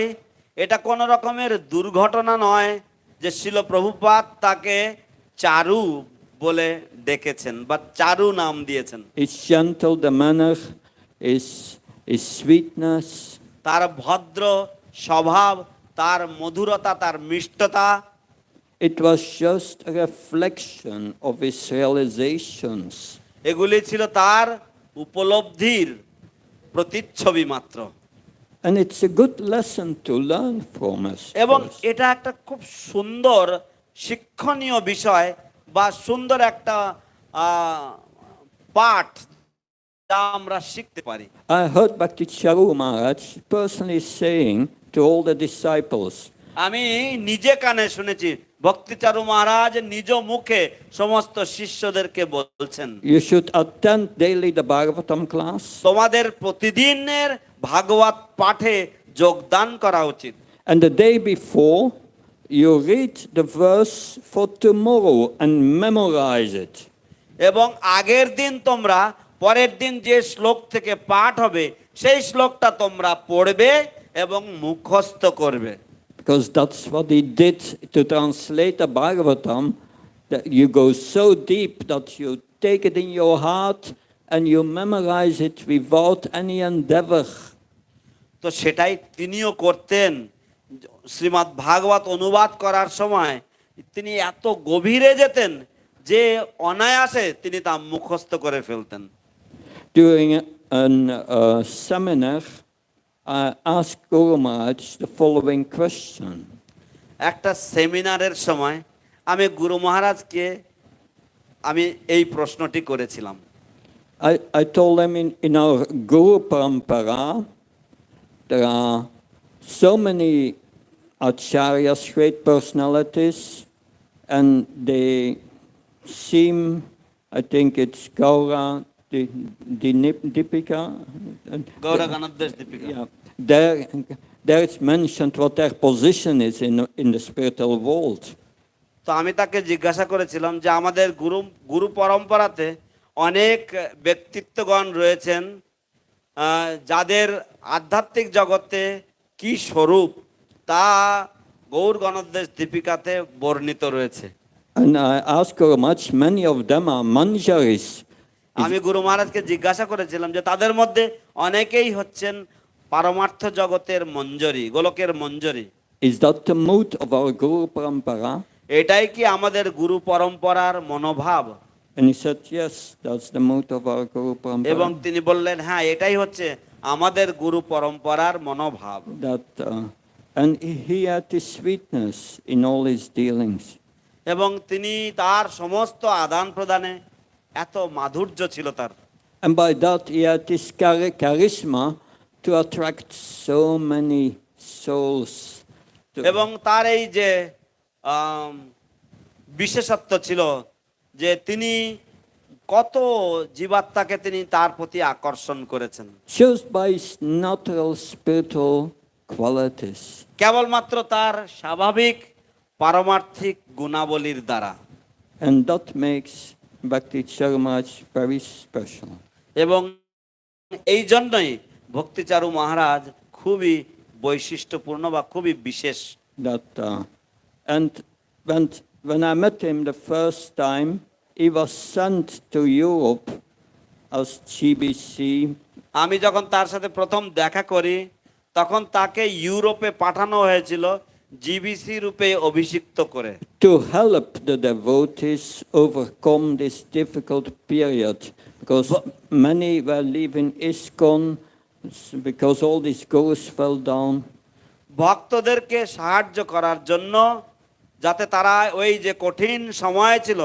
এটা কোন রকমের দুর্ঘটনা নয় যে শিল প্রভুপাদ তাকে চারু বলে ডেকেছেন বা চারু নাম দিয়েছেন। His gentle, the manner, his sweetness. তার ভদ্র স্বভাব, তার মধুরতা, তার মিষ্টতা, It was just a reflection of his realizations. এগুলি ছিল তার উপলব্ধির প্রতিচ্ছবি মাত্র। And it's a good lesson to learn from us. এবং এটা একটা খুব সুন্দর শিক্ষণীয় বিষয় বা সুন্দর একটা পাঠ যা আমরা শিখতে পারি। I heard Bhakti Charu Maharaj personally saying to all the disciples, আমি নিজে কানে শুনেছি ভক্তিচারু মহারাজ নিজ মুখে সমস্ত শিষ্যদেরকে বলছেন, you should attend daily the Bhagavatam class. তোমাদের প্রতিদিনের ভাগবত পাঠে যোগদান করা উচিত। And the day before, you read the verse for tomorrow and memorize it. এবং আগের দিন তোমরা পরের দিন যে শ্লোক থেকে পাঠ হবে সেই শ্লোকটা তোমরা পড়বে এবং মুখস্থ করবে। Because that's what he did to translate the Bhagavatam, that you go so deep that you take it in your heart and you memorize it without any endeavor. তো সেটাই তিনিও করতেন। শ্রীমদ্ ভাগবত অনুবাদ করার সময় তিনি এত গভীরে যেতেন যে অনায়াসে তিনি তা মুখস্থ করে ফেলতেন। During a seminar, I asked Guru Maharaj the following question. একটা সেমিনারের সময় আমি গুরু মহারাজকে আমি এই প্রশ্নটি করেছিলাম। I told them in our Guru Parampara, there are so many acharyas, great personalities, and they seem, I think it's Gaura, Dipika. Gowda গণদেশ Deepika. Yeah, there it's mentioned what their position is in the spiritual world. তো আমি তাকে জিজ্ঞাসা করেছিলাম যে আমাদের গুরু গুরু পরম্পরাতে অনেক ব্যক্তিত্বগণ রয়েছেন যাদের আধ্যাত্মিক জগতে কি স্বরূপ তা গৌর গণদেশ দীপিকাতে বর্ণিত রয়েছে। And I asked her much, many of them are manjaris. আমি গুরু মহারাজকে জিজ্ঞাসা করেছিলাম যে তাদের মধ্যে অনেকেই হচ্ছেন পারমার্থ জগতের মঞ্জরি, গোলকের Manjari. Is that the mood of our Guru Parampara? এটাই কি আমাদের গুরু পরম্পরার মনোভাব? And he said, yes, that's the mood of our Guru এবং Parampara. তিনি বললেন হ্যাঁ এটাই হচ্ছে আমাদের গুরু পরম্পরার মনোভাব। That, and he had this sweetness in all his dealings. এবং তিনি তার সমস্ত আদান প্রদানে এত মাধুর্য ছিল তার। And by that he had this charisma to attract so many souls. এবং তার এই যে বিশেষত্ব ছিল যে তিনি কত জীবাত্মাকে তিনি তার প্রতি আকর্ষণ করেছেন Just by his natural spiritual qualities. কেবলমাত্র তার স্বাভাবিক পারমার্থিক গুণাবলীর দ্বারা। And that makes Bhakti Charu Maharaj very special. এবং এই জন্যই ভক্তিচারু মহারাজ খুবই বৈশিষ্ট্যপূর্ণ বা খুবই বিশেষ। That and when I met him the first time, he was sent to Europe as GBC. আমি যখন তার সাথে প্রথম দেখা করি তখন তাকে ইউরোপে পাঠানো হয়েছিল জিবিসি রূপে অভিষিক্ত করে, to help the devotees overcome this difficult period, because many were leaving ISKCON because all these gurus fell down. ভক্তদেরকে সাহায্য করার জন্য যাতে তারা ওই যে কঠিন সময় ছিল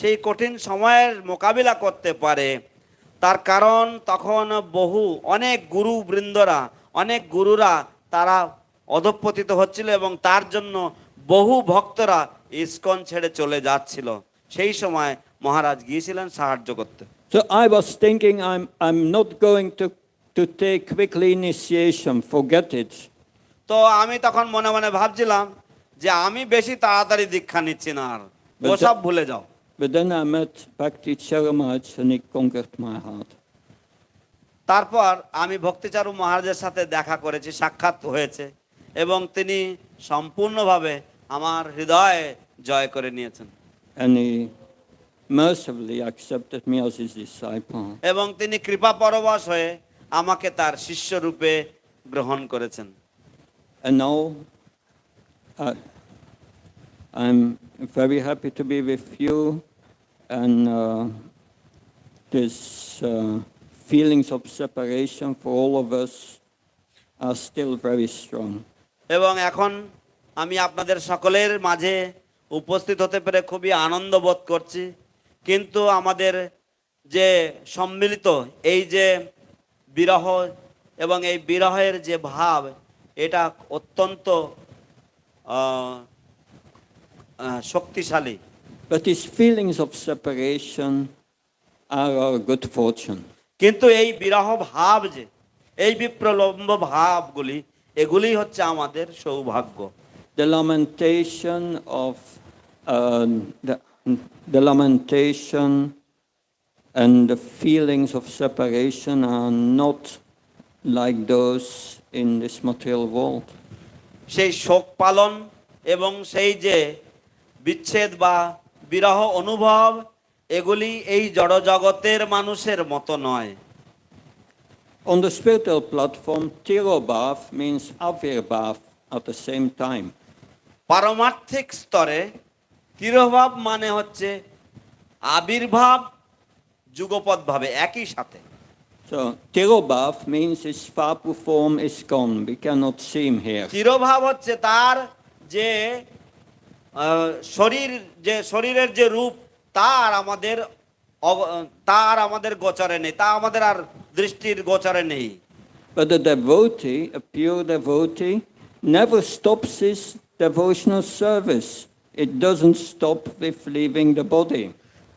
সেই কঠিন সময়ের মোকাবিলা করতে পারে। তার কারণ তখন অনেক গুরু বৃন্দরা, অনেক গুরুরা তারা অধঃপতিত হচ্ছিল এবং তার জন্য বহু ভক্তরা ইসকন ছেড়ে চলে যাচ্ছিল। সেই সময় মহারাজ গিয়েছিলেন সাহায্য করতে। So I was thinking, I'm not going to take quickly initiation, forget it. তো আমি তখন মনে মনে ভাবছিলাম যে আমি বেশি তাড়াতাড়ি দীক্ষা নিচ্ছি না, আর ওসব ভুলে যাও। But then I met Bhakti Charu Maharaj and he conquered my heart. তারপর আমি ভক্তিচারু মহারাজের সাথে দেখা করেছি, সাক্ষাৎ হয়েছে এবং তিনি সম্পূর্ণভাবে আমার হৃদয় জয় করে নিয়েছেন। And he mercifully accepted me as his disciple. এবং তিনি কৃপা পরবশ হয়ে আমাকে তার শিষ্য রূপে গ্রহণ করেছেন। And now I'm very happy to be with you, and this feelings of separation for all of us are still very strong. এবং এখন আমি আপনাদের সকলের মাঝে উপস্থিত হতে পেরে খুবই আনন্দ বোধ করছি, কিন্তু আমাদের যে সম্মিলিত এই যে বিরহ এবং এই বিরহের যে ভাব এটা অত্যন্ত শক্তিশালী। But these feelings of separation are our good fortune. কিন্তু এই বিরহ ভাব যে এই বিপ্রলম্ব ভাবগুলি এগুলি হচ্ছে আমাদের সৌভাগ্য। The lamentation of the lamentation and the feelings of separation are not like those in this material world. সেই শোক পালন এবং সেই যে বিচ্ছেদ বা বিরহ অনুভব এগুলি এই জড় জগতের মানুষের মতো নয়। On the spiritual platform, Tirobhava means Avirbhava at the same time. পারমার্থিক স্তরে তিরোভাব মানে হচ্ছে আবির্ভাব যুগপৎভাবে একই সাথে। So Tirobhava means his Vapu form is gone. We cannot see him here. তিরোভাব হচ্ছে তার যে শরীরের যে রূপ তার আমাদের গোচরে নেই, তা আমাদের আর দৃষ্টির গোচরে নেই। But the devotee, a pure devotee, never stops his devotional service. It doesn't stop with leaving the body.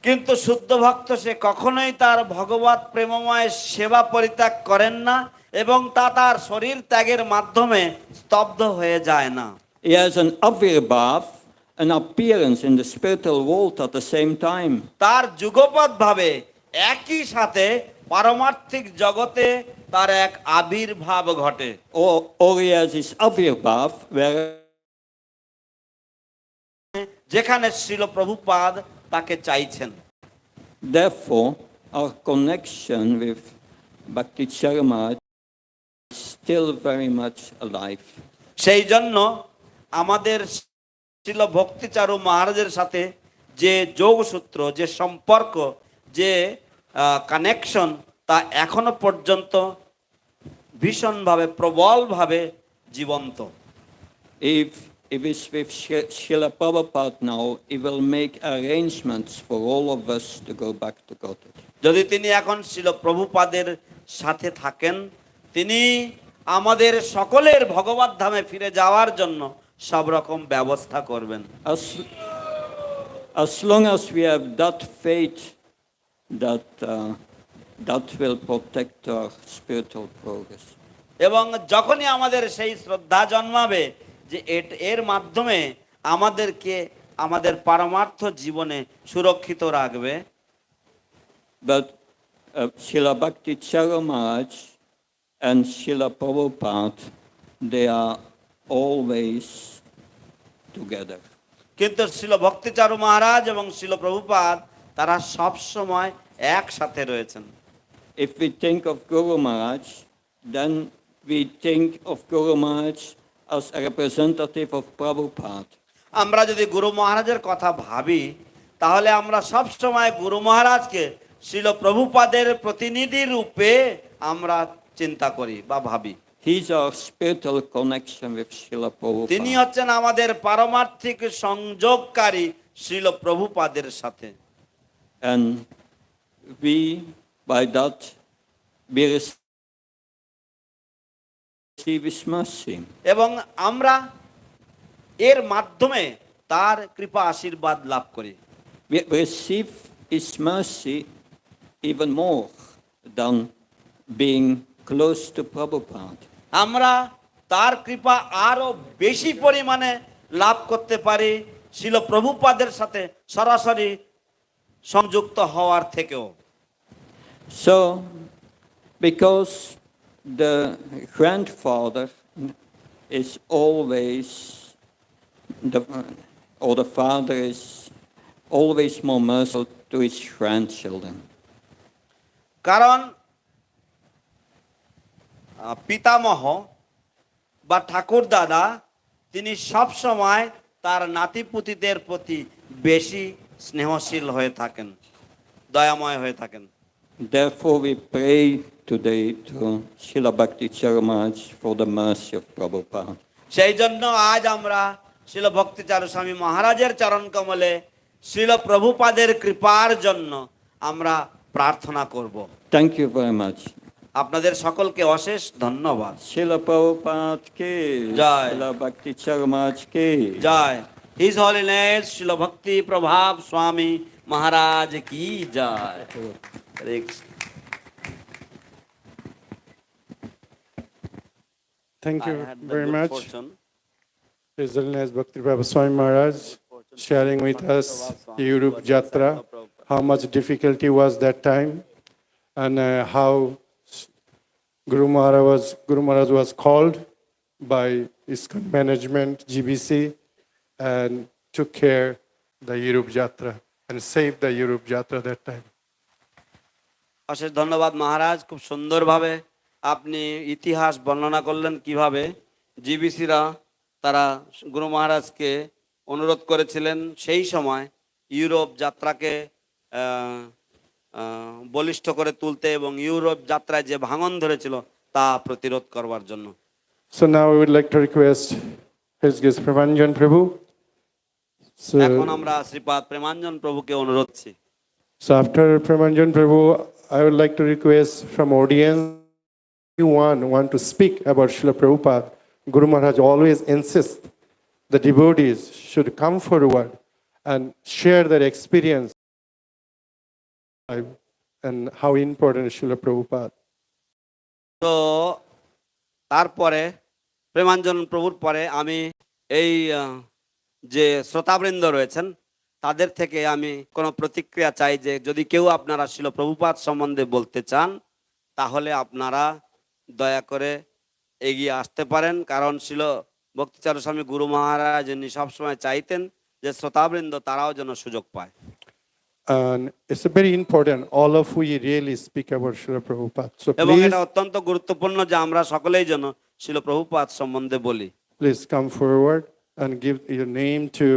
কিন্তু শুদ্ধ ভক্ত সে কখনোই তার ভগবত প্রেমময় সেবা পরিত্যাগ করেন না এবং তা তার শরীর ত্যাগের মাধ্যমে স্তব্ধ হয়ে যায় না। He has an avirbhav, an appearance in the spiritual world at the same time. তার যুগপৎ ভাবে একই সাথে পারমার্থিক জগতে তার এক আবির্ভাব ঘটে। Or he has his avirbhav where যেখানে শ্রীল প্রভুপাদ তাকে চাইছেন। therefore our connection with Bhakti Charma is still very much alive. সেই জন্য আমাদের শ্রীল ভক্তি চারু মহারাজের সাথে যে যোগসূত্র, যে সম্পর্ক, যে কানেকশন, তা এখনো পর্যন্ত ভীষণভাবে প্রবলভাবে জীবন্ত। If it's with Srila Prabhupada now, he will make arrangements for all of us to go back to Godhead. যদি তিনি এখন শ্রীল প্রভুপাদের সাথে থাকেন, তিনি আমাদের সকলের ভগবত ধামে ফিরে যাওয়ার জন্য সব রকম ব্যবস্থা করবেন। As long as we have that faith that will protect our spiritual progress. এবং যখনই আমাদের সেই শ্রদ্ধা জন্মাবে যে এর মাধ্যমে আমাদেরকে আমাদের পারমার্থ জীবনে সুরক্ষিত রাখবে। But Srila Bhakti Charu Maharaj and Srila Prabhupada, they are always together. কিন্তু শ্রীল ভক্তিচারু মহারাজ এবং শ্রীল প্রভুপাদ তারা সব সময় একসাথে রয়েছেন। If we think of Guru Maharaj, then we think of Guru Maharaj as a representative of Prabhupada. আমরা যদি গুরু মহারাজের কথা ভাবি, তাহলে আমরা সব সময় গুরু মহারাজকে শ্রীল প্রভুপাদের প্রতিনিধি রূপে আমরা চিন্তা করি বা ভাবি। He's our spiritual connection with Srila তিনি Prabhupada. হচ্ছেন আমাদের পারমার্থিক সংযোগকারী শ্রীল প্রভুপাদের সাথে। And we, by that, we receive His mercy. এবং আমরা এর মাধ্যমে তার কৃপা আশীর্বাদ লাভ করি। We receive His mercy even more than being close to Prabhupada. আমরা তার কৃপা আরো বেশি পরিমাণে লাভ করতে পারি শ্রীল প্রভুপাদের সাথে সরাসরি সংযুক্ত হওয়ার থেকেও। So, because the grandfather is always, or the father is always more merciful to his grandchildren. কারণ পিতামহ বা ঠাকুর দাদা তিনি সব সময় তার নাতিপুতিদের প্রতি বেশি স্নেহশীল হয়ে থাকেন, দয়াময় হয়ে থাকেন। Therefore, we pray today to Srila Bhakti Charu Maharaj for the mercy of Prabhupada. সেই জন্য আজ আমরা শ্রীল ভক্তিচারু স্বামী মহারাজের চরণ কমলে শ্রীল প্রভুপাদের কৃপার জন্য আমরা প্রার্থনা করব। Thank you very much. আপনাদের সকলকে অশেষ ধন্যবাদ। Srila Prabhupada ki, Jai. Srila Bhakti Charu Maharaj ki. জয়। হিজ হলিনেস শ্রীল ভক্তি প্রভাব স্বামী মহারাজ কি জয়। হরে Krishna. Thank I you had the very good much. fortune. His Holiness Bhakti Tirobhava Swami Maharaj sharing with us Europe Jatra, how much difficulty was that time, and how Guru Maharaj was called by ISKCON management, GBC, and took care the Europe Jatra and saved the Europe Jatra that time. অশেষ ধন্যবাদ মহারাজ, খুব সুন্দরভাবে আপনি ইতিহাস বর্ণনা করলেন কিভাবে জিবিসিরা তারা গুরু মহারাজকে অনুরোধ করেছিলেন সেই সময় ইউরোপ যাত্রাকে বলিষ্ঠ করে তুলতে এবং ইউরোপ যাত্রায় যে ভাঙন ধরেছিল তা প্রতিরোধ করবার জন্য। So now we would like to request His Grace Premanjan Prabhu. এখন আমরা শ্রীপাদ প্রেমাঞ্জন প্রভুকে অনুরোধ করছি। So after Premanjan Prabhu, I would like to request from audience, anyone want to speak about Srila Prabhupada, Guru Maharaj always insists the devotees should come forward and share their experience and how important is Srila Prabhupada. তো তারপরে প্রেমাঞ্জন প্রভুর পরে আমি এই যে শ্রোতাবৃন্দ রয়েছেন তাদের থেকে আমি কোনো প্রতিক্রিয়া চাই যে যদি কেউ আপনারা শিল প্রভুপাদ সম্বন্ধে বলতে চান তাহলে আপনারা দয়া করে এগিয়ে আসতে পারেন, কারণ শিল ভক্তিচারু স্বামী গুরু মহারাজ যিনি সবসময় চাইতেন যে শ্রোতাবৃন্দ তারাও যেন সুযোগ পায়। And it's very important, all of we really speak about Srila Prabhupada. So এবং please, এটা অত্যন্ত গুরুত্বপূর্ণ যে আমরা সকলেই যেন শিল প্রভুপাদ সম্বন্ধে বলি। please come forward and give your name to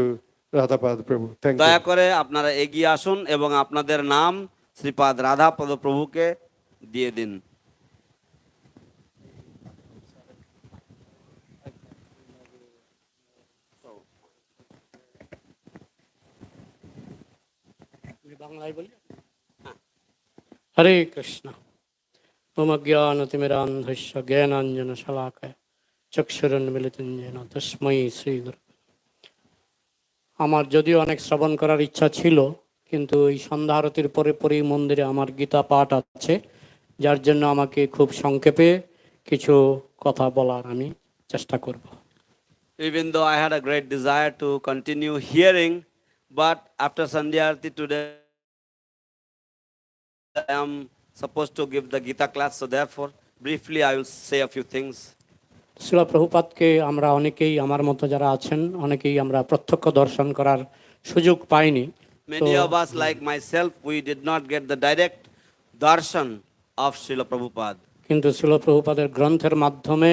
Radhapad Prabhu. Thank দয়া you. করে আপনারা এগিয়ে আসুন এবং আপনাদের নাম শ্রীপাদ রাধাপদ প্রভুকে দিয়ে দিন। হরে কৃষ্ণ। মম জ্ঞানতিমিরান্ধস্য জ্ঞানাঞ্জন শলাকায় চক্ষুরুন্মিলিतं येन তস্मै শ্রীগুরু। আমার যদিও অনেক শ্রবণ করার ইচ্ছা ছিল, কিন্তু এই সন্ধ্যা আরতির পরে পরেই মন্দিরে আমার গীতা পাঠ আছে, যার জন্য আমাকে খুব সংক্ষেপে কিছু কথা বলার আমি চেষ্টা করব। Even though I had a great desire to continue hearing, but after Sandhya Arati today I am supposed to give the Gita class, so therefore briefly I will say a few things. শিলা প্রভুপাদকে আমরা অনেকেই, আমার মতো যারা আছেন অনেকেই আমরা প্রত্যক্ষ দর্শন করার সুযোগ পাইনি। Many of us, like myself, we did not get the direct darshan of Srila Prabhupada. কিন্তু শিলা প্রভুপাদের গ্রন্থের মাধ্যমে,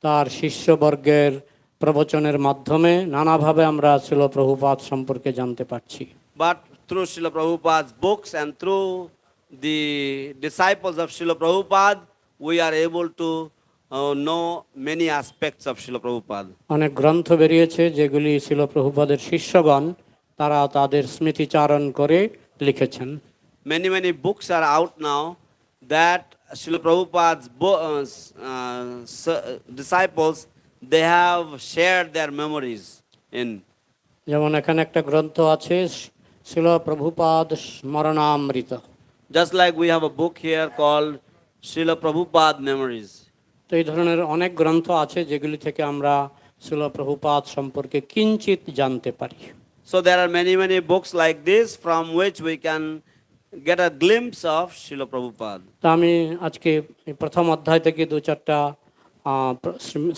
তার শিষ্যবর্গের প্রবচনের মাধ্যমে নানাভাবে আমরা শিলা প্রভুপাদ সম্পর্কে জানতে পারছি। But through Srila Prabhupada's books and through the disciples of Srila Prabhupada, we are able to know many aspects of Srila Prabhupada. অনেক গ্রন্থ বেরিয়েছে যেগুলি শিলা প্রভুপাদের শিষ্যগণ তারা তাদের স্মৃতিচারণ করে লিখেছেন। Many books are out now that Srila Prabhupada's disciples, they have shared their memories in. যেমন এখানে একটা গ্রন্থ আছে শিলা Prabhupada স্মরণামৃত। Just like we have a book here called Srila Prabhupada Memories. তো এই ধরনের অনেক গ্রন্থ আছে যেগুলি থেকে আমরা শিলা প্রভুপাদ সম্পর্কে কিঞ্চিত জানতে পারি। So there are many books like this from which we can get a glimpse of Srila Prabhupada. তা আমি আজকে এই প্রথম অধ্যায় থেকে দু চারটা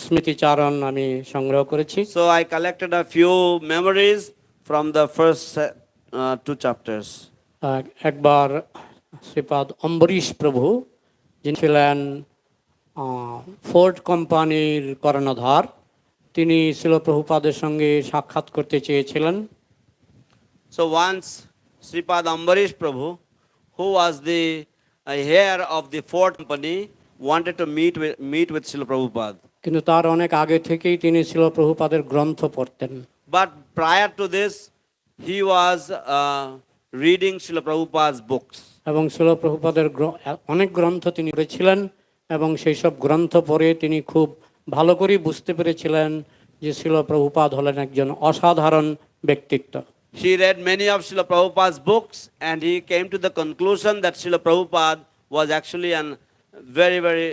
স্মৃতিচারণ আমি সংগ্রহ করেছি। So I collected a few memories from the first two chapters. একবার শ্রীপাদ অম্বরীশ প্রভু, যিনি ছিলেন ফোর্ড কোম্পানির কর্ণধার, তিনি শিলা প্রভুপাদের সঙ্গে সাক্ষাৎ করতে চেয়েছিলেন। So once Sripad Ambarish Prabhu, who was the heir of the Ford company, wanted to meet with Srila Prabhupada. কিন্তু তার অনেক আগে থেকেই তিনি শিলা প্রভুপাদের গ্রন্থ পড়তেন। But prior to this, he was reading Srila Prabhupada's books. এবং শিলা প্রভুপাদের অনেক গ্রন্থ তিনি পড়েছিলেন এবং সেই সব গ্রন্থ পড়ে তিনি খুব ভালো করে বুঝতে পেরেছিলেন যে শিলা প্রভুপাদ হলেন একজন অসাধারণ ব্যক্তিত্ব। He read many of Srila Prabhupada's books and he came to the conclusion that Srila Prabhupada was actually a very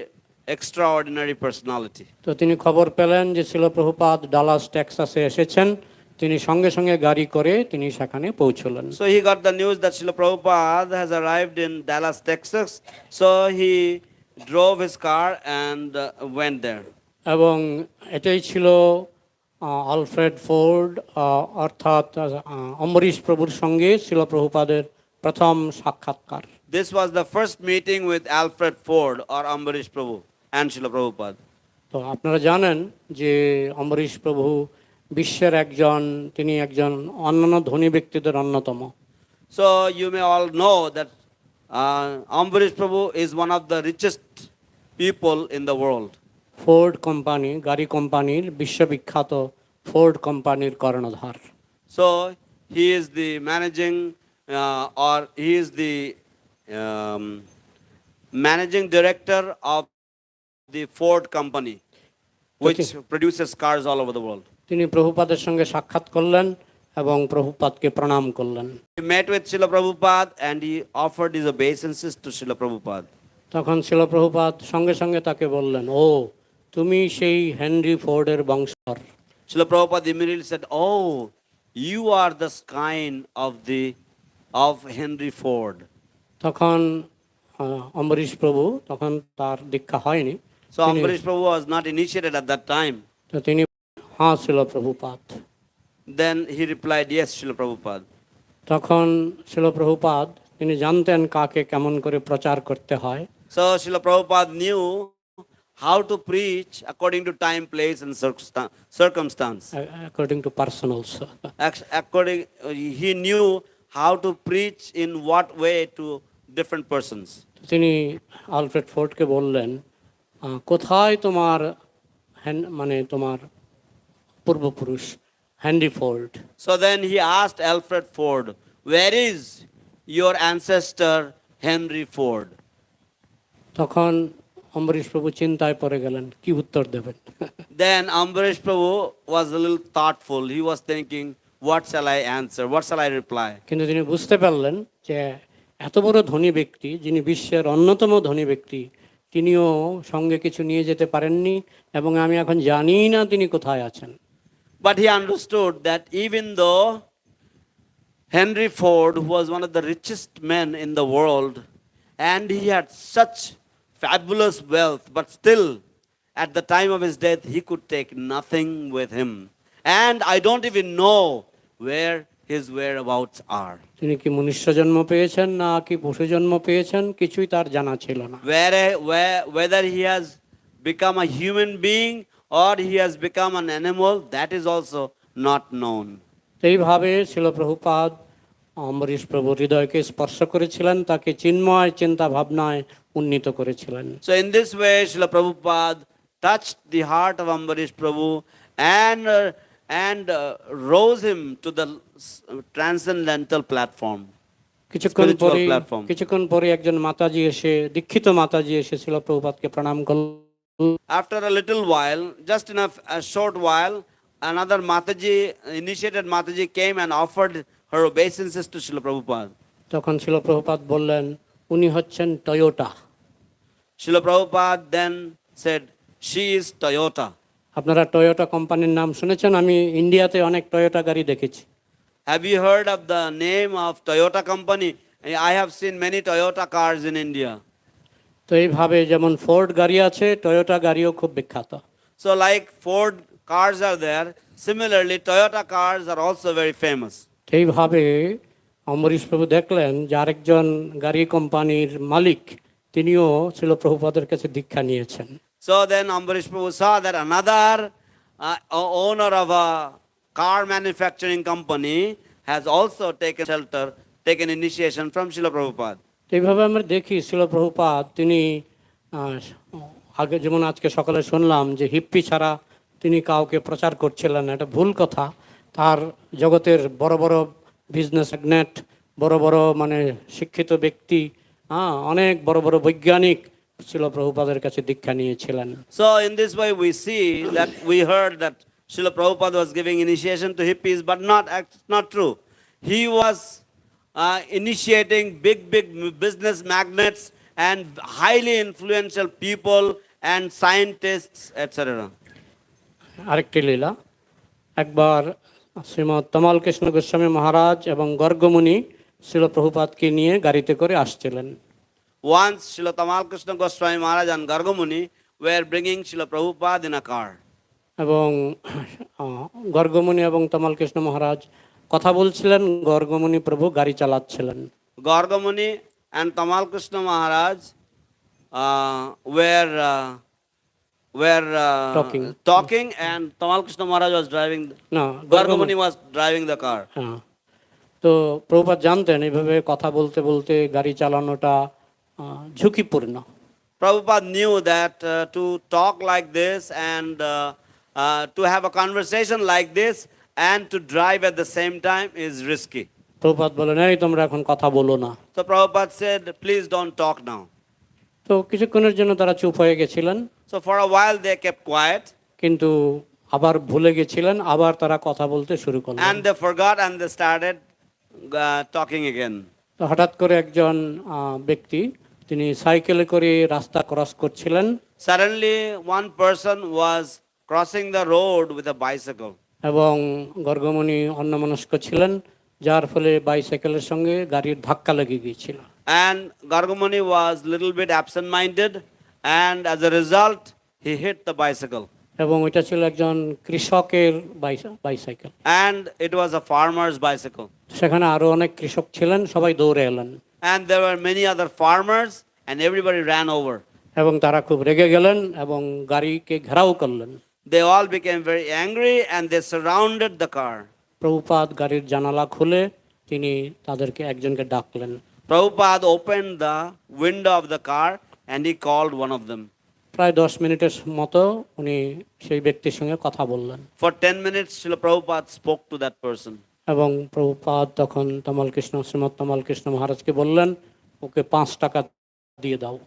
extraordinary personality. তো তিনি খবর পেলেন যে শিলা প্রভুপাদ ডালাস টেক্সাসে এসেছেন, তিনি সঙ্গে সঙ্গে গাড়ি করে তিনি সেখানে পৌঁছলেন। So he got the news that Srila Prabhupada has arrived in Dallas, Texas. So he drove his car and went there. এবং এটাই ছিল আলফ্রেড ফোর্ড অর্থাৎ অম্বরীশ প্রভুর সঙ্গে শিলা প্রভুপাদের প্রথম সাক্ষাৎকার। This was the first meeting with Alfred Ford or Ambarish Prabhu and Srila Prabhupada. তো আপনারা জানেন যে অম্বরীশ প্রভু বিশ্বের তিনি একজন অন্যান্য ধনী ব্যক্তিদের অন্যতম। So you may all know that Ambarish Prabhu is one of the richest people in the world. Ford company, গাড়ি কোম্পানির বিশ্ববিখ্যাত ফোর্ড কোম্পানির কর্ণধার। So he is the managing managing director of the Ford company. which produces scars all over the world. তিনি প্রভুপাদের সঙ্গে সাক্ষাৎ করলেন এবং প্রভুপাদকে প্রণাম করলেন। He met with Srila Prabhupada and he offered his obeisances to Srila Prabhupada. তখন শিল প্রভুপাদ সঙ্গে সঙ্গে তাকে বললেন, ও তুমি সেই হেনরি ফোর্ডের বংশধর। Srila Prabhupada immediately said, "Oh, you are the scion of Henry Ford." তখন অম্বরীশ প্রভু, তখন তার দীক্ষা হয়নি, So Ambarish Prabhu was not initiated at that time. তো তিনি হ্যাঁ শিল Prabhupada. Then he replied, "Yes, Srila Prabhupada." তখন শিল প্রভুপাদ তিনি জানতেন কাকে কেমন করে প্রচার করতে হয়। So Srila Prabhupada knew how to preach according to time, place, and circumstance. According to person also. He knew how to preach in what way to different persons. তিনি আলফ্রেড ফোর্ডকে বললেন, কোথায় তোমার মানে তোমার পূর্বপুরুষ Henry Ford? So then he asked Alfred Ford, "Where is your ancestor Henry Ford?" তখন অম্বরীশ প্রভু চিন্তায় পড়ে গেলেন, কি উত্তর দেবেন। Then Ambarish Prabhu was a little thoughtful. He was thinking, what shall I answer? What shall I reply? কিন্তু তিনি বুঝতে পারলেন যে এত বড় ধনী ব্যক্তি, যিনি বিশ্বের অন্যতম ধনী ব্যক্তি, তিনিও সঙ্গে কিছু নিয়ে যেতে পারেননি এবং আমি এখন জানি না তিনি কোথায় আছেন। But he understood that even though Henry Ford, who was one of the richest men in the world, and he had such fabulous wealth, but still at the time of his death he could take nothing with him, and I don't even know where his whereabouts are. তিনি কি মনুষ্য জন্ম পেয়েছেন না কি পশু জন্ম পেয়েছেন কিছুই তার জানা ছিল না। Whether he has become a human being or he has become an animal, that is also not known. এইভাবে শিল প্রভুপাদ অম্বরীশ প্রভুর হৃদয়কে স্পর্শ করেছিলেন, তাকে চিন্ময় চিন্তা ভাবনায় উন্নীত করেছিলেন। So in this way, Srila Prabhupada touched the heart of Ambarish Prabhu and rose him to the transcendental platform. কিছুক্ষণ পরে একজন মাতাজি এসে, দীক্ষিত মাতাজি এসে শিল প্রভুপাদকে প্রণাম করলেন। After a little while, just in a short while, another Mataji, initiated Mataji, came and offered her obeisances to Srila Prabhupada. তখন শিল প্রভুপাদ বললেন, উনি হচ্ছেন Toyota. Srila Prabhupada then said, "She is Toyota." আপনারা টয়োটা কোম্পানির নাম শুনেছেন? আমি ইন্ডিয়াতে অনেক টয়োটা গাড়ি দেখেছি। Have you heard of the name of Toyota company? I have seen many Toyota cars in India. তো এইভাবে যেমন ফোর্ড গাড়ি আছে, টয়োটা গাড়িও খুব বিখ্যাত। So like Ford cars are there, similarly Toyota cars are also very famous. এইভাবে অম্বরীশ প্রভু দেখলেন যে আরেকজন গাড়ি কোম্পানির মালিক, তিনিও শিল প্রভুপাদের কাছে দীক্ষা নিয়েছেন। So then Ambarish Prabhu saw that another owner of a car manufacturing company has also taken initiation from Srila Prabhupada. এইভাবে আমরা দেখি শিল প্রভুপাদ তিনি আগে যেমন আজকে সকালে শুনলাম যে হিপ্পি ছাড়া তিনি কাউকে প্রচার করছিলেন না, এটা ভুল কথা। তার জগতের বড় বড় বিজনেস ম্যাগনেট, বড় বড় মানে শিক্ষিত ব্যক্তি, অনেক বড় বড় বৈজ্ঞানিক শিল প্রভুপাদের কাছে দীক্ষা নিয়েছিলেন। So in this way we heard that Srila Prabhupada was giving initiation to hippies, but not true. He was initiating big business magnates and highly influential people and scientists, etc. আরেকটি লীলা, একবার শ্রীমৎ তমাল কৃষ্ণ গোস্বামী মহারাজ এবং গর্গমুনি শিল প্রভুপাদকে নিয়ে গাড়িতে করে আসছিলেন। Once Srila Tamal Krishna Goswami Maharaj and Gargamuni were bringing Srila Prabhupada in a car. এবং গর্গমুনি এবং তমাল কৃষ্ণ মহারাজ কথা বলছিলেন, গর্গমুনি প্রভু গাড়ি চালাচ্ছিলেন। Gargamuni and Tamal Krishna Maharaj were talking and Tamal Krishna Maharaj was driving. No, Gargamuni was driving the car. তো প্রভুপাদ জানতেন এইভাবে কথা বলতে বলতে গাড়ি চালানোটা ঝুঁকিপূর্ণ। Prabhupada knew that to talk like this and to have a conversation like this and to drive at the same time is risky. Prabhupada বলেন, এই তোমরা এখন কথা বলো না। So Prabhupada said, "Please don't talk now." তো কিছুক্ষণের জন্য তারা চুপ হয়ে গেছিলেন। So for a while they kept quiet. কিন্তু আবার ভুলে গেছিলেন, আবার তারা কথা বলতে শুরু করলেন। And they forgot and they started talking again. তো হঠাৎ করে একজন ব্যক্তি, তিনি সাইকেলে করে রাস্তা ক্রস করছিলেন Suddenly, one person was crossing the road with a bicycle. এবং গর্গমণি অন্যমনস্ক ছিলেন, যার ফলে বাইসাইকেলের সঙ্গে গাড়ির ধাক্কা লেগে গিয়েছিল। And Gargamuni was little bit absent-minded, and as a result, he hit the bicycle. এবং ওইটা ছিল একজন কৃষকের bicycle. And it was a farmer's bicycle. সেখানে আরো অনেক কৃষক ছিলেন, সবাই দৌড়ে এলেন And there were many other farmers, and everybody ran over. এবং তারা খুব রেগে গেলেন এবং গাড়িকে ঘেরাও করলেন। They all became very angry, and they surrounded the car. Prabhupada গাড়ির জানালা খুলে তিনি তাদেরকে একজনকে ডাকলেন। Prabhupada opened the window of the car, and he called one of them. প্রায় 10 মিনিটের মতো উনি সেই ব্যক্তির সঙ্গে কথা বললেন For 10 minutes, Srila Prabhupada spoke to that person. এবং প্রভুপাদ তখন শ্রীমৎ তমাল কৃষ্ণ মহারাজকে বললেন, ওকে 5 টাকা দিয়ে দাও।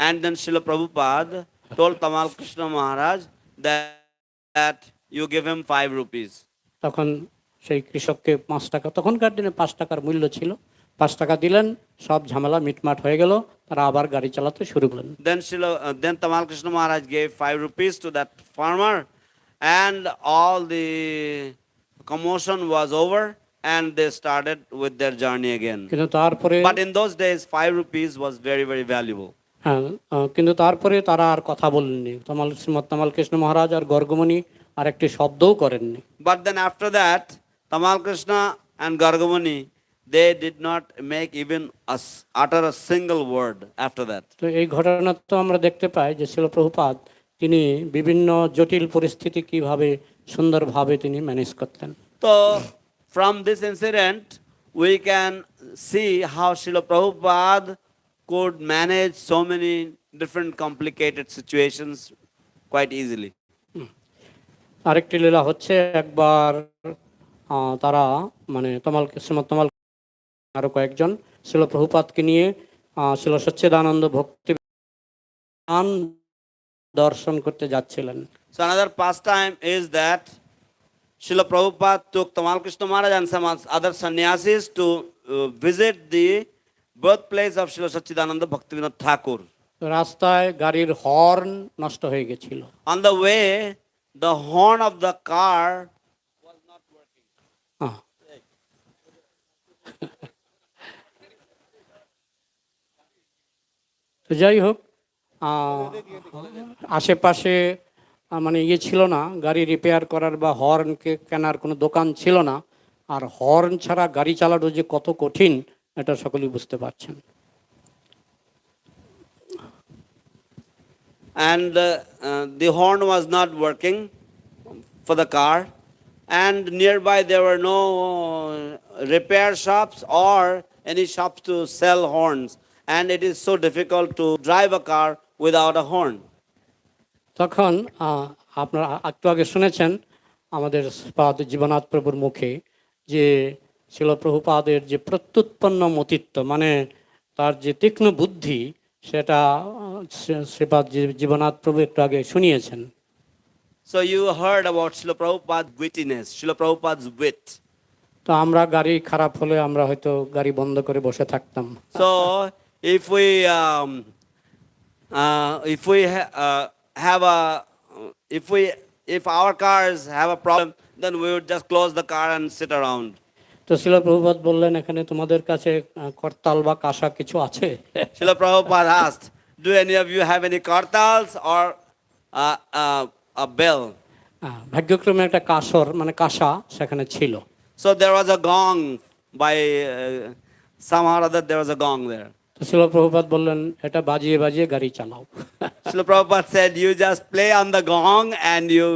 And then Srila Prabhupada told Tamal Krishna Maharaj that you give him 5 rupees. তখন সেই কৃষককে 5 টাকা, তখনকার দিনে 5 টাকার মূল্য ছিল, 5 টাকা দিলেন, সব ঝামেলা মিটমাট হয়ে গেল, তারা আবার গাড়ি চালাতে শুরু করলেন। Then Tamal Krishna Maharaj gave 5 rupees to that farmer, and all the commotion was over, and they started with their journey again. কিন্তু তারপরে But in those days, 5 rupees was very, very valuable. হ্যাঁ, কিন্তু তারপরে তারা আর কথা বলেননি। শ্রীমৎ তমাল কৃষ্ণ মহারাজ আর গর্গমণি আর একটি শব্দও করেননি। But then after that, Tamal Krishna and Gargamuni, they did not make even utter a single word after that. তো এই ঘটনা তো আমরা দেখতে পাই যে শিল প্রভুপাদ তিনি বিভিন্ন জটিল পরিস্থিতি কিভাবে সুন্দরভাবে তিনি ম্যানেজ করতেন। So from this incident, we can see how Srila Prabhupada could manage so many different complicated situations quite easily. আরেকটি লীলা হচ্ছে, একবার তারা শ্রীমৎ তমাল আরো কয়েকজন শিল প্রভুপাদকে নিয়ে শিল সচ্চিদানন্দ ভক্তি দর্শন করতে যাচ্ছিলেন। So another pastime is that Srila Prabhupada took Tamal Krishna Maharaj and some other sannyasis to visit the birthplace of Srila Sachchidananda Bhaktivinoda Thakur. রাস্তায় গাড়ির হর্ন নষ্ট হয়ে গেছিল। On the way, the horn of the car was not working. তো যাই হোক, আশেপাশে ছিল না, গাড়ি রিপেয়ার করার বা হর্নকে কেনার কোনো দোকান ছিল না, আর হর্ন ছাড়া গাড়ি চালানো যে কত কঠিন এটা সকলেই বুঝতে পারছেন। And the horn was not working for the car, and nearby there were no repair shops or any shops to sell horns, and it is so difficult to drive a car without a horn. তখন আপনারা একটু আগে শুনেছেন আমাদের পাদ জীবনাথ প্রভুর মুখে যে শিল প্রভুপাদের যে প্রত্যুৎপন্ন মতিত্ব, তার যে তীক্ষ্ণ বুদ্ধি, সেটা শ্রীপাদ জীবনাথ প্রভু একটু আগে শুনিয়েছেন। So you heard about Srila Prabhupada's wittiness, Srila Prabhupada's wit. তো আমরা গাড়ি খারাপ হলে আমরা হয়তো গাড়ি বন্ধ করে বসে থাকতাম। So if our cars have a problem, then we would just close the car and sit around. তো শিল প্রভুপাদ বললেন, এখানে তোমাদের কাছে করতাল বা কাঁসা কিছু আছে? Srila Prabhupada asked, do any of you have any kartals or a bell? ভাগ্যক্রমে একটা কাঁসর কাঁসা সেখানে ছিল। So there was a gong by somehow or other, there was a gong there. তো শিল প্রভুপাদ বললেন, এটা বাজিয়ে বাজিয়ে গাড়ি চালাও। Srila Prabhupada said, you just play on the gong and you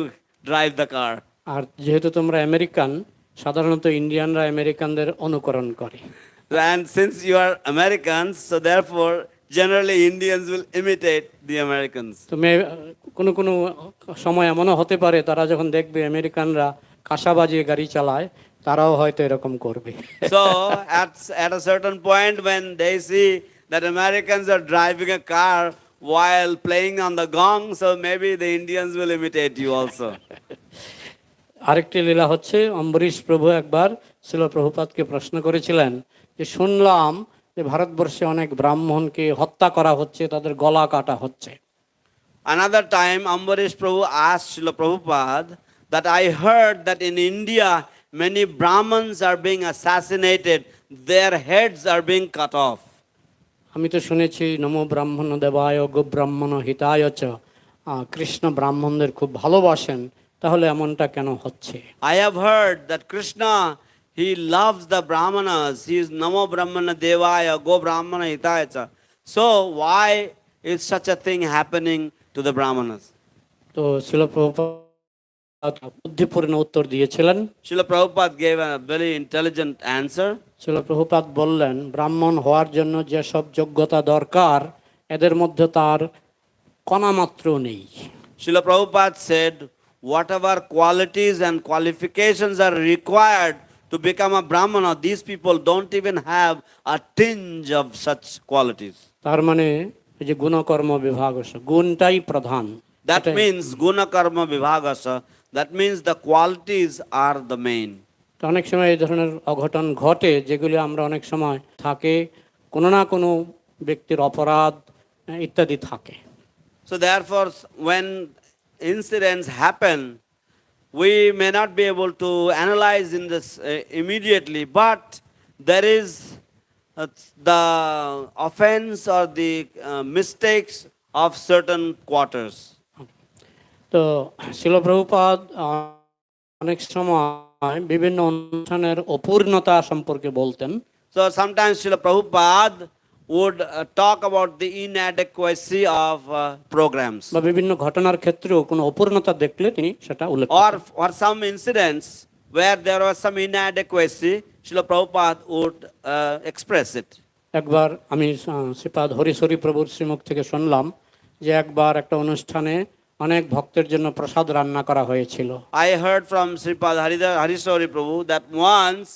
drive the car. আর যেহেতু তোমরা আমেরিকান, সাধারণত ইন্ডিয়ানরা আমেরিকানদের অনুকরণ করে। And since you are Americans, so therefore generally Indians will imitate the Americans. তো কোনো কোনো সময় এমনও হতে পারে, তারা যখন দেখবে আমেরিকানরা কাঁসা বাজিয়ে গাড়ি চালায়, তারাও হয়তো এরকম করবে। So at a certain point when they see that Americans are driving a car while playing on the gong, so maybe the Indians will imitate you also. আরেকটি লীলা হচ্ছে, অম্বরীশ প্রভু একবার শিল প্রভুপাদকে প্রশ্ন করেছিলেন যে শুনলাম যে ভারতবর্ষে অনেক ব্রাহ্মণকে হত্যা করা হচ্ছে, তাদের গলা কাটা হচ্ছে। Another time, Ambarish Prabhu asked Srila Prabhupada that I heard that in India, many Brahmins are being assassinated, their heads are being cut off. আমি তো শুনেছি নমো ব্রাহ্মণ দেবায় গো ব্রাহ্মণ হিতায় চ, কৃষ্ণ ব্রাহ্মণদের খুব ভালোবাসেন, তাহলে এমনটা কেন হচ্ছে? I have heard that Krishna, he loves the Brahmanas. He is Namo Brahmana Devaya Go Brahmana Hitaya Cha. So why is such a thing happening to the Brahmanas? তো শিল প্রভুপাদ বুদ্ধিপূর্ণ উত্তর দিয়েছিলেন। Srila Prabhupada gave a very intelligent answer. শিল প্রভুপাদ বললেন, ব্রাহ্মণ হওয়ার জন্য যেসব যোগ্যতা দরকার এদের মধ্যে তার কণামাত্র নেই। Srila Prabhupada said, whatever qualities and qualifications are required to become a Brahmana, these people don't even have a tinge of such qualities. তার মানে এই যে গুণকর্ম বিভাগ, গুণটাই প্রধান। That means guna karma vibhagasa. That means the qualities are the main. তো অনেক সময় এই ধরনের অঘটন ঘটে, যেগুলি আমরা অনেক সময় থাকে কোনো না কোনো ব্যক্তির অপরাধ ইত্যাদি থাকে। So therefore, when incidents happen, we may not be able to analyze in this immediately, but there is the offense or the mistakes of certain quarters. তো শিল প্রভুপাদ অনেক সময় বিভিন্ন অনুষ্ঠানের অপূর্ণতা সম্পর্কে বলতেন। So sometimes Srila Prabhupada would talk about the inadequacy of programs. বা বিভিন্ন ঘটনার ক্ষেত্রেও কোনো অপূর্ণতা দেখলে তিনি সেটা উল্লেখ করেন। Or some incidents where there was some inadequacy, Srila Prabhupada would express it. একবার আমি শ্রীপাদ হরিশরী প্রভুর শ্রীমুখ থেকে শুনলাম যে একবার একটা অনুষ্ঠানে অনেক ভক্তের জন্য প্রসাদ রান্না করা হয়েছিল। I heard from Sripad Harisori Prabhu that once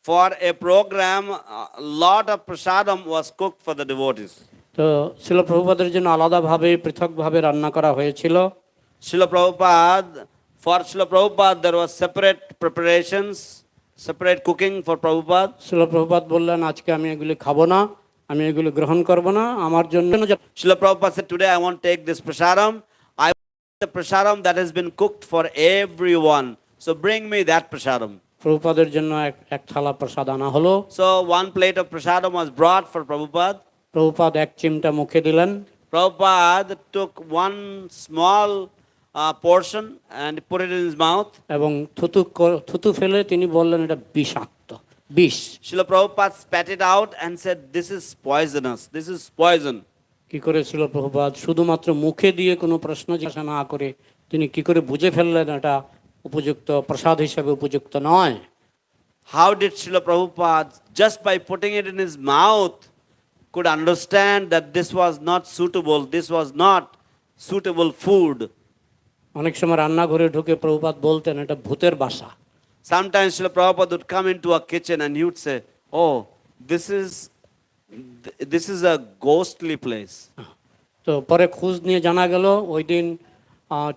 for a program, a lot of prasadam was cooked for the devotees. তো শিল প্রভুপাদের জন্য আলাদাভাবে পৃথকভাবে রান্না করা হয়েছিল। Srila Prabhupada, for Srila Prabhupada there was separate preparations, separate cooking for Prabhupada. শিল প্রভুপাদ বললেন, আজকে আমি এগুলি খাবো না, আমি এগুলি গ্রহণ করব না, আমার জন্য। Srila Prabhupada said, today I won't take this prasadam. I want the prasadam that has been cooked for everyone. So bring me that prasadam. প্রভুপাদের জন্য এক থালা প্রসাদ আনা হলো। So one plate of prasadam was brought for Prabhupada. Prabhupada এক চিমটা মুখে দিলেন। Prabhupada took one small portion and put it in his mouth. এবং থুতু ফেলে তিনি বললেন, এটা বিষাক্ত, বিষ। Srila Prabhupada spat it out and said, this is poisonous, this is poison. কি করে ছিল প্রভুপাদ শুধুমাত্র মুখে দিয়ে কোনো প্রশ্ন জিজ্ঞাসা না করে তিনি কি করে বুঝে ফেললেন এটা উপযুক্ত প্রসাদ হিসেবে উপযুক্ত নয়? How did Srila Prabhupada, just by putting it in his mouth, could understand that this was not suitable, this was not suitable food? অনেক সময় রান্নাঘরে ঢুকে প্রভুপাদ বলতেন, এটা ভূতের বাসা। Sometimes Srila Prabhupada would come into a kitchen and he would say, oh, this is a ghostly place. তো পরে খোঁজ নিয়ে জানা গেল ওই দিন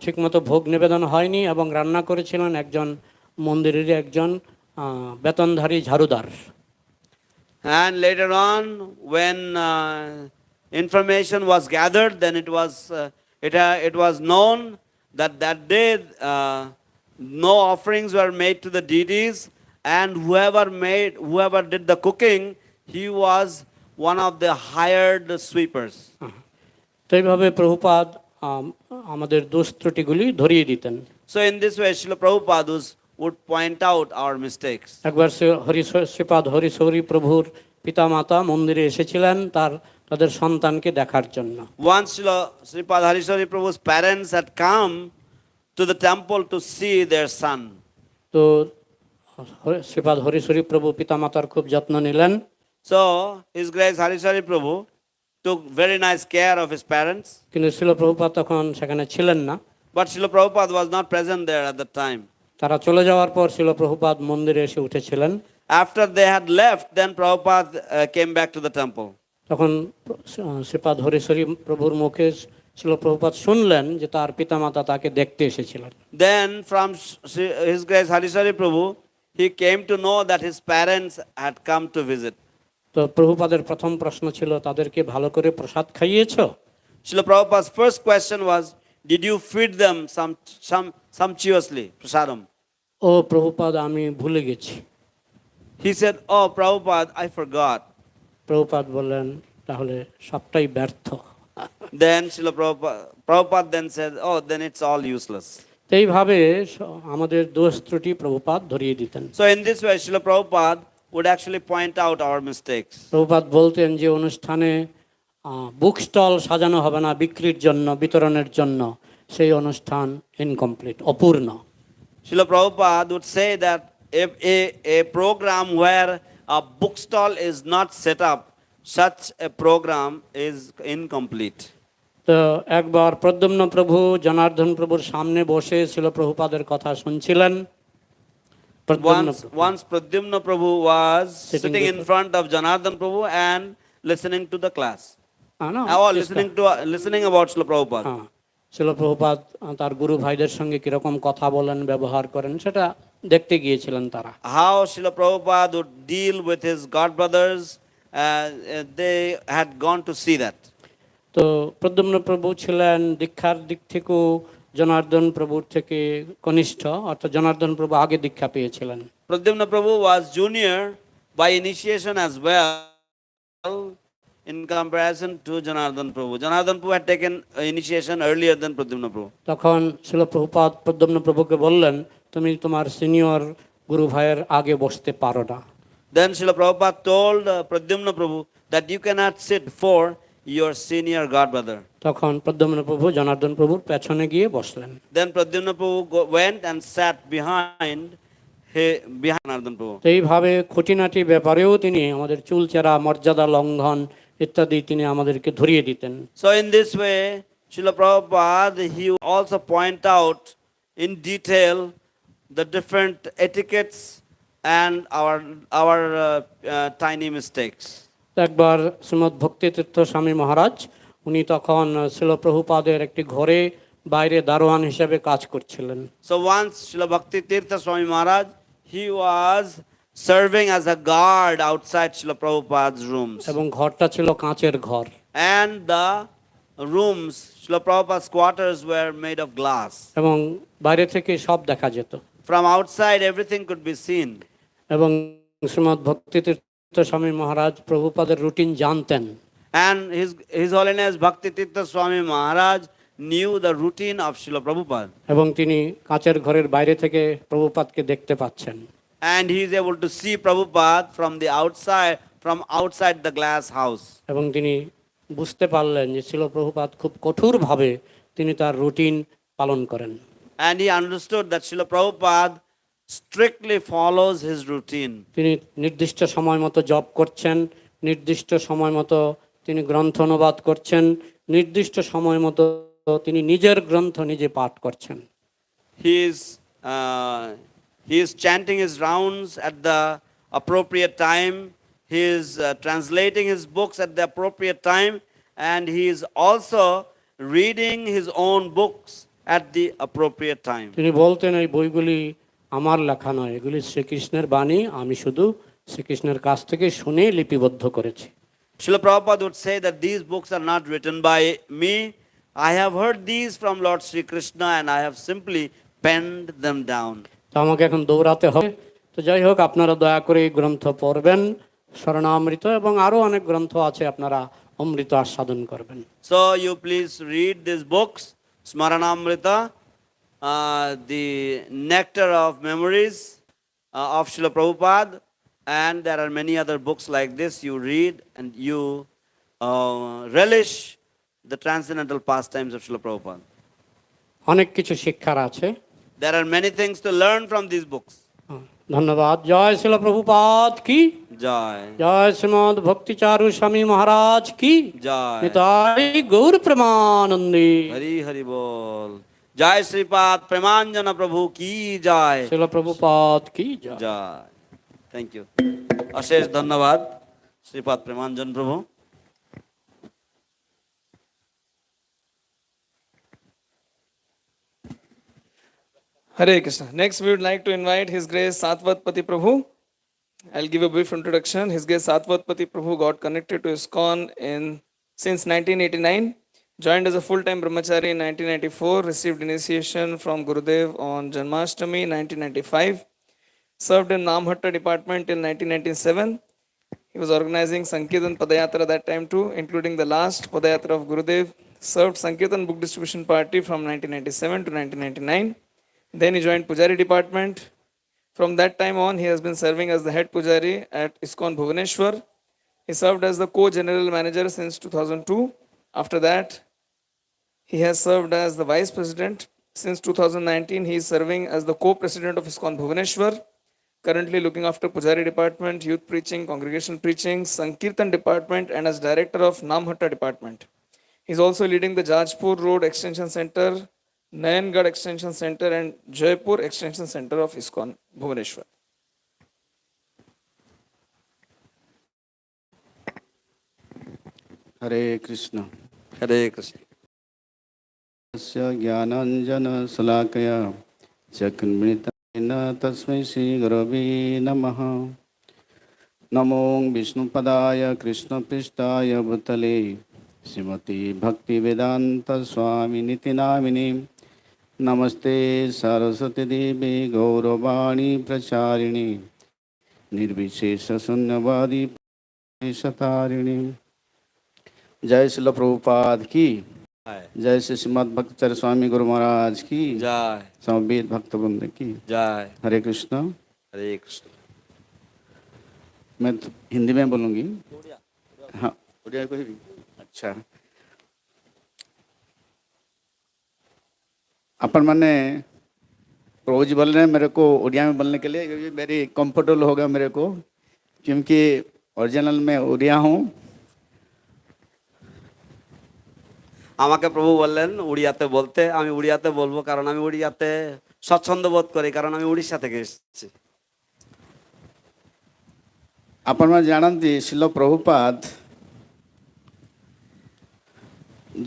ঠিকমতো ভোগ নিবেদন হয়নি এবং রান্না করেছিলেন একজন মন্দিরের একজন বেতনধারী ঝাড়ুদার। And later on, when information was gathered, then it was known that that day no offerings were made to the deities, and whoever did the cooking, he was one of the hired sweepers. তো এইভাবে প্রভুপাদ আমাদের দোষ ত্রুটিগুলি ধরিয়ে দিতেন। So in this way, Srila Prabhupada would point out our mistakes. একবার শ্রীপাদ হরিশৌরী প্রভুর পিতামাতা মন্দিরে এসেছিলেন তাদের সন্তানকে দেখার জন্য। Once Sripad Harisori Prabhu's parents had come to the temple to see their son. তো শ্রীপাদ হরিশৌরী প্রভু পিতামাতার খুব যত্ন নিলেন। So His Grace Harisori Prabhu took very nice care of his parents. কিন্তু শিল প্রভুপাদ তখন সেখানে ছিলেন না। But Srila Prabhupada was not present there at that time. তারা চলে যাওয়ার পর শিল প্রভুপাদ মন্দিরে এসে উঠেছিলেন। After they had left, then Prabhupada came back to the temple. তো তখন শ্রীপাদ হরিশ্বরী প্রভুর মুখে শিল প্রভুপাদ শুনলেন যে তার পিতামাতা তাকে দেখতে এসেছিলেন। Then from His Grace Harisari Prabhu, he came to know that his parents had come to visit. তো প্রভুপাদের প্রথম প্রশ্ন ছিল, তাদেরকে ভালো করে প্রসাদ খাইয়েছো? Srila Prabhupada's first question was, did you feed them sumptuously, prasadam? ও প্রভুপাদ, আমি ভুলে গেছি। He said, oh Prabhupada, I forgot. Prabhupada বললেন, তাহলে সবটাই ব্যর্থ। Then Srila Prabhupada then said, oh, then it's all useless. এইভাবে আমাদের দোষ ত্রুটি প্রভুপাদ ধরিয়ে দিতেন। So in this way, Srila Prabhupada would actually point out our mistakes. Prabhupada বলতেন যে অনুষ্ঠানে বুক স্টল সাজানো হবে না বিক্রির জন্য, বিতরণের জন্য, সেই অনুষ্ঠান ইনকমপ্লিট, অপূর্ণ। Srila Prabhupada would say that if a program where a bookstall is not set up, such a program is incomplete. তো একবার প্রদ্যুম্ন প্রভু জনার্দন প্রভুর সামনে বসে ছিল প্রভুপাদের কথা শুনছিলেন। Once Pradyumna Prabhu was sitting in front of Janardhan Prabhu and listening to the class. Or listening about Srila Prabhupada. ছিল প্রভুপাদ তার গুরু ভাইদের সঙ্গে কিরকম কথা বলেন, ব্যবহার করেন, সেটা দেখতে গিয়েছিলেন তারা। How Srila Prabhupada would deal with his god brothers, they had gone to see that. তো প্রদ্যুম্ন প্রভু ছিলেন দীক্ষার দিক থেকেও জনার্দন প্রভুর থেকে কনিষ্ঠ, অর্থাৎ জনার্দন প্রভু আগে দীক্ষা পেয়েছিলেন। Pradyumna Prabhu was junior by initiation as well in comparison to Janardhan Prabhu. Janardhan Prabhu had taken initiation earlier than Pradyumna Prabhu. তখন শিল প্রভুপাদ প্রদ্যুম্ন প্রভুকে বললেন, তুমি তোমার সিনিয়র গুরু ভাইয়ের আগে বসতে পারো না। Then Srila Prabhupada told Pradyumna Prabhu that you cannot sit for your senior god brother. তখন প্রদ্যুম্ন প্রভু জনার্দন প্রভুর পেছনে গিয়ে বসলেন। Then Pradyumna Prabhu went and sat behind Janardhan Prabhu. এইভাবে খুঁটিনাটি ব্যাপারেও তিনি আমাদের চুলচেরা, মর্যাদা লঙ্ঘন ইত্যাদি তিনি আমাদেরকে ধরিয়ে দিতেন। So in this way, Srila Prabhupada, he also point out in detail the different etiquettes and our tiny mistakes. একবার শ্রীমৎ ভক্তিতীর্থ স্বামী মহারাজ, উনি তখন শিল প্রভুপাদের একটি ঘরে বাইরে দারোয়ান হিসেবে কাজ করছিলেন। So once Srila Bhakti Tirtha Swami Maharaj, he was serving as a guard outside Srila Prabhupada's rooms. এবং ঘরটা ছিল কাঁচের ঘর। And the rooms, Srila Prabhupada's quarters were made of glass. এবং বাইরে থেকে সব দেখা যেত। From outside, everything could be seen. এবং শ্রীমৎ ভক্তিতীর্থ স্বামী মহারাজ প্রভুপাদের রুটিন জানতেন। And His Holiness Bhakti Tirtha Swami Maharaj knew the routine of Srila Prabhupada. এবং তিনি কাঁচের ঘরের বাইরে থেকে প্রভুপাদকে দেখতে পাচ্ছেন। And he is able to see Prabhupada from outside the glass house. এবং তিনি বুঝতে পারলেন যে শিল প্রভুপাদ খুব কঠোরভাবে তিনি তার রুটিন পালন করেন। And he understood that Srila Prabhupada strictly follows his routine. তিনি নির্দিষ্ট সময় মতো জপ করছেন, নির্দিষ্ট সময় মতো তিনি গ্রন্থ অনুবাদ করছেন, নির্দিষ্ট সময় মতো তিনি নিজের গ্রন্থ নিজে পাঠ করছেন। He is chanting his rounds at the appropriate time. He is translating his books at the appropriate time, and he is also reading his own books at the appropriate time. তিনি বলতেন, এই বইগুলি আমার লেখা নয়, এগুলি শ্রীকৃষ্ণের বাণী, আমি শুধু শ্রীকৃষ্ণের কাছ থেকে শুনে লিপিবদ্ধ করেছি। Srila Prabhupada would say that these books are not written by me. I have heard these from Lord Sri Krishna and I have simply penned them down. তো আমাকে এখন দৌড়াতে হবে। তো যাই হোক, আপনারা দয়া করে এই গ্রন্থ পড়বেন, শরণামৃত এবং আরো অনেক গ্রন্থ আছে, আপনারা অমৃত আস্বাদন করবেন। So you please read these books, Smaranamrita, the nectar of memories of Srila Prabhupada, and there are many other books like this. You read and you relish the transcendental pastimes of Srila Prabhupada. অনেক কিছু শিক্ষার আছে। There are many things to learn from these books. ধন্যবাদ। জয় শিল প্রভুপাদ কি জয়। জয় শ্রীমদ ভক্তি চারু স্বামী মহারাজ কি জয়। নিতাই গৌর প্রেমানন্দে। হরি হরি বল। জয় শ্রীপাদ প্রেমাঞ্জন প্রভু কি জয়। শিল প্রভুপাদ কি জয়। জয়। Thank you. অশেষ ধন্যবাদ শ্রীপাদ প্রেমাঞ্জন প্রভু। Hare Krishna. Next, we would like to invite His Grace Satvatpati Prabhu. I'll give a brief introduction. His Grace Satvatpati Prabhu got connected to ISKCON since 1989. Joined as a full-time brahmachari in 1994. Received initiation from Gurudev on Janmashtami 1995. Served in Namhatta department till 1997. He was organizing Sankirtan Padayatra that time too, including the last Padayatra of Gurudev. Served Sankirtan Book Distribution Party from 1997 to 1999. Then he joined Pujari department. From that time on, he has been serving as the head Pujari at ISKCON Bhubaneswar. He served as the co-general manager since 2002. After that, he has served as the vice president. Since 2019, he is serving as the co-president of ISKCON Bhubaneswar. Currently looking after Pujari department, youth preaching, congregation preaching, Sankirtan department, and as director of Namhatta department. He is also leading the Jajpur Road Extension Center, Nayangarh Extension Center, and Jaipur Extension Center of ISKCON Bhubaneswar. हरे कृष्ण हरे कृष्ण तस्य ज्ञानाञ्जनशलाकया चक्रमृतेन तस्मै श्रीगुरवे नमः नमो विष्णुपदाय कृष्णपृष्ठाय भूतले श्रीमती भक्तिवेदान्तस्वामिनिति नामिने नमस्ते सरस्वतीदेवी गौरवाणी प्रचारिणी निर्विशेषशून्यवादी शतारिणी जय श्रील प्रभुपाद की जय श्री श्रीमद् भक्तचर्य स्वामी गुरु महाराज की जय समवेत भक्तवृंद की जय हरे कृष्ण। हरे कृष्ण मैं तो हिंदी में बोलूँगी। हाँ उड़िया कोई भी अच्छा। अपन मैंने प्रभु जी बोल रहे हैं मेरे को उड़िया में बोलने के लिए क्योंकि वेरी कंफर्टेबल होगा मेरे को क्योंकि ओरिजिनल में उड़िया हूँ। আমাকে প্রভু বললেন উড়িয়াতে বলতে, আমি উড়িয়াতে বলবো কারণ আমি উড়িয়াতে স্বচ্ছন্দ বোধ করি, কারণ আমি উড়িষ্যা থেকে এসেছি। अपन मैं जानती शिल प्रभुपाद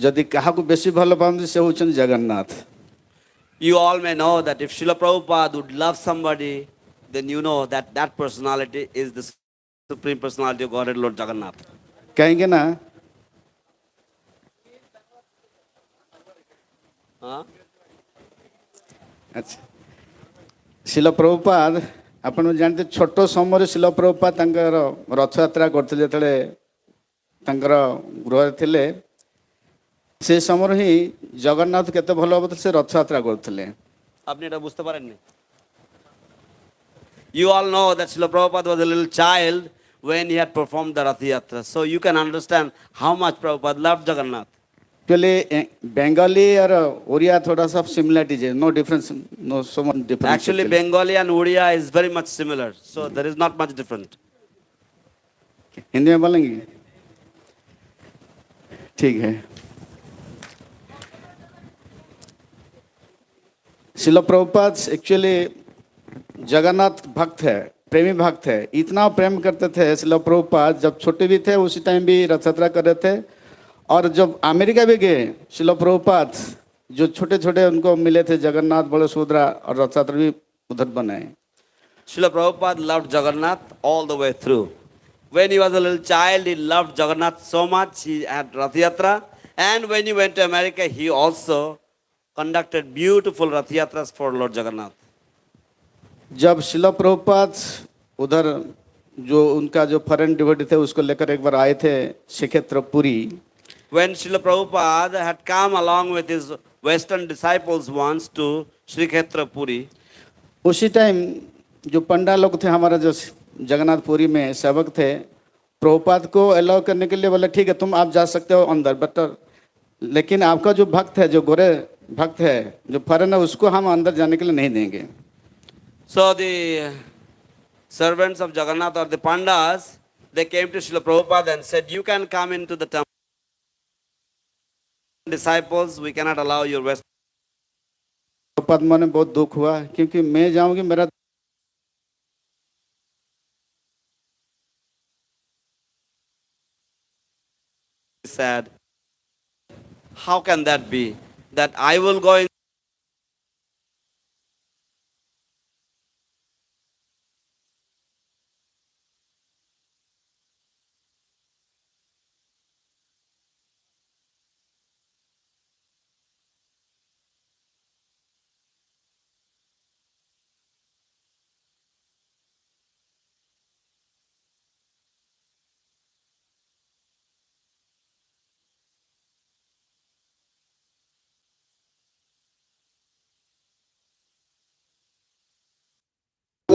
जदि क्या बेसी भल पाती से होचन Jagannath. You all may know that if Srila Prabhupada would love somebody, then you know that that personality is the Supreme Personality of Godhead, Lord Jagannath. कहेंगे ना हाँ? अच्छा शिल प्रभुपाद अपन जानते छोट समय शिल प्रभुपाद रथ यात्रा करते गृह थे से समय ही जगन्नाथ केते भल हम से रथ यात्रा करते। আপনি এটা বুঝতে পারেননি? You all know that Srila Prabhupada was a little child when he had performed the Rath Yatra. So you can understand how much Prabhupada loved Jagannath. पहले बंगाली और ओडिया थोड़ा सा सिमिलरिटीज है, no difference, no so much difference. Actually, Bengali and Odia is very much similar. So there is not much different. Hindi में बोलेंगे ठीक है। शिल प्रभुपाद एक्चुअली जगन्नाथ भक्त है, प्रेमी भक्त है। इतना प्रेम करते थे शिल प्रभुपाद जब छोटे भी थे उसी टाइम भी रथ यात्रा कर रहे थे और जब अमेरिका भी गए शिल प्रभुपाद जो छोटे छोटे उनको मिले थे जगन्नाथ बड़े सुभद्रा और रथ यात्रा भी उधर बनाए। Srila Prabhupada loved Jagannath all the way through. When he was a little child, he loved Jagannath so much, he had Rath Yatra. And when he went to America, he also conducted beautiful Rath Yatras for Lord Jagannath. जब शिल प्रभुपाद उधर जो उनका जो foreign devotee थे उसको लेकर एक बार आए थे श्रीक्षेत्र Puri. When Srila Prabhupada had come along with his Western disciples once to Sri Kshetra Puri, उसी टाइम जो पंडा लोग थे हमारा जो जगन्नाथपुरी में सेवक थे प्रभुपाद को अलाउ करने के लिए बोले ठीक है तुम आप जा सकते हो अंदर बट लेकिन आपका जो भक्त है जो गोरे भक्त है जो फॉरेन है उसको हम अंदर जाने के लिए नहीं देंगे। so the servants of Jagannath or the Pandas, they came to Srila Prabhupada and said, you can come into the temple. Disciples, we cannot allow your West. Prabhupada मन बहुत दुख हुआ क्योंकि मैं जाऊंगी मेरा Said, how can that be? That I will go in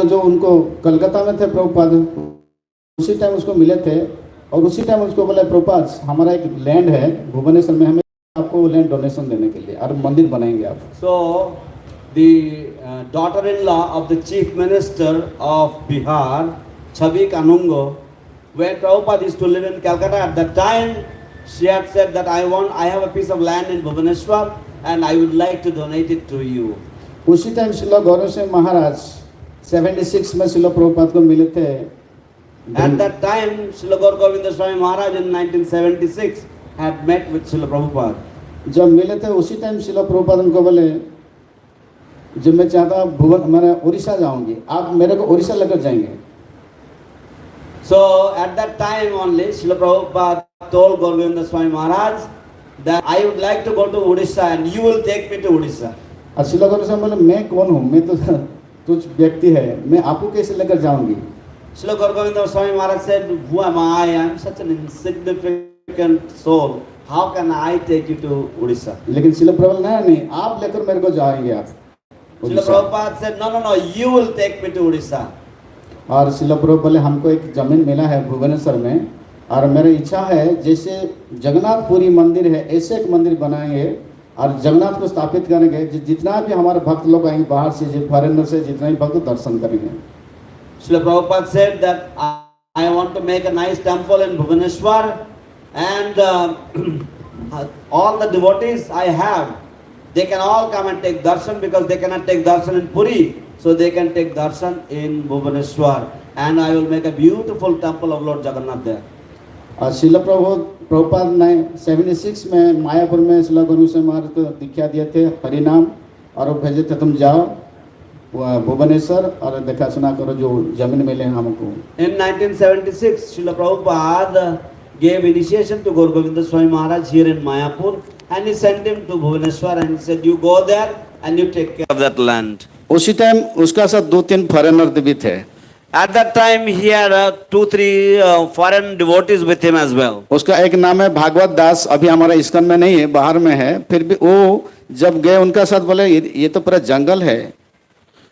जो उनको कलकत्ता में थे प्रभुपाद, उसी टाइम उसको मिले थे और उसी टाइम उसको बोले प्रभुपाद हमारा एक लैंड है भुवनेश्वर में, हमें आपको लैंड डोनेशन देने के लिए और मंदिर बनाएंगे आप। So the daughter-in-law of the chief minister of Bihar, Chabi Kanungo, when Prabhupada used to live in Calcutta at that time, she had said that I have a piece of land in Bhubaneswar and I would like to donate it to you. उसी time शिला गौरव सिंह महाराज 76 में शिला प्रभुपाद को मिले थे। At that time, Srila Gaur Govinda Swami Maharaj in 1976 had met with Srila Prabhupada. जब मिले थे उसी time शिला प्रभुपाद उनको बोले जब मैं चाहता भुवन मैंने उड़ीसा जाऊंगी, आप मेरे को उड़ीसा लेकर जाएंगे। So at that time only, Srila Prabhupada told Gaur Govinda Swami Maharaj that I would like to go to Odisha and you will take me to Odisha. और शिला गौरव सिंह बोले मैं कौन हूँ, मैं तो कुछ व्यक्ति है, मैं आपको कैसे लेकर जाऊंगी। Srila Gaur Govinda Swami Maharaj said, who am I? I am such an insignificant soul. How can I take you to Odisha? लेकिन शिला प्रभुपाद नहीं, आप लेकर मेरे को जाएंगे आप। Srila Prabhupada said, no, you will take me to Odisha. और शिला प्रभुपाद बोले हमको एक जमीन मिला है भुवनेश्वर में और मेरी इच्छा है जैसे जगन्नाथपुरी मंदिर है ऐसे एक मंदिर बनाएंगे और जगन्नाथ को स्थापित करेंगे, जितना भी हमारे भक्त लोग आएंगे बाहर से फॉरेनर से जितना भी भक्त दर्शन करेंगे। Srila Prabhupada said that I want to make a nice temple in Bhubaneswar and all the devotees I have, they can all come and take darshan because they cannot take darshan in Puri, so they can take darshan in Bhubaneswar and I will make a beautiful temple of Lord Jagannath there. और शिला प्रभुपाद ने 76 में मायापुर में शिला गुरु से महाराज को दीक्षा दिए थे हरिनाम और वो भेजे थे तुम जाओ भुवनेश्वर और देखा सुना करो जो जमीन मिले हमको। In 1976, Srila Prabhupada gave initiation to Gaur Govinda Swami Maharaj here in Mayapur and he sent him to Bhubaneswar and he said you go there and you take care of that land. उसी time उसका साथ 2-3 foreigner भी थे। At that time he had 2-3 foreign devotees with him as well. उसका एक नाम है भागवत दास, अभी हमारा इस्कन में नहीं है, बाहर में है, फिर भी वो जब गए उनका साथ बोले ये तो पूरा जंगल है,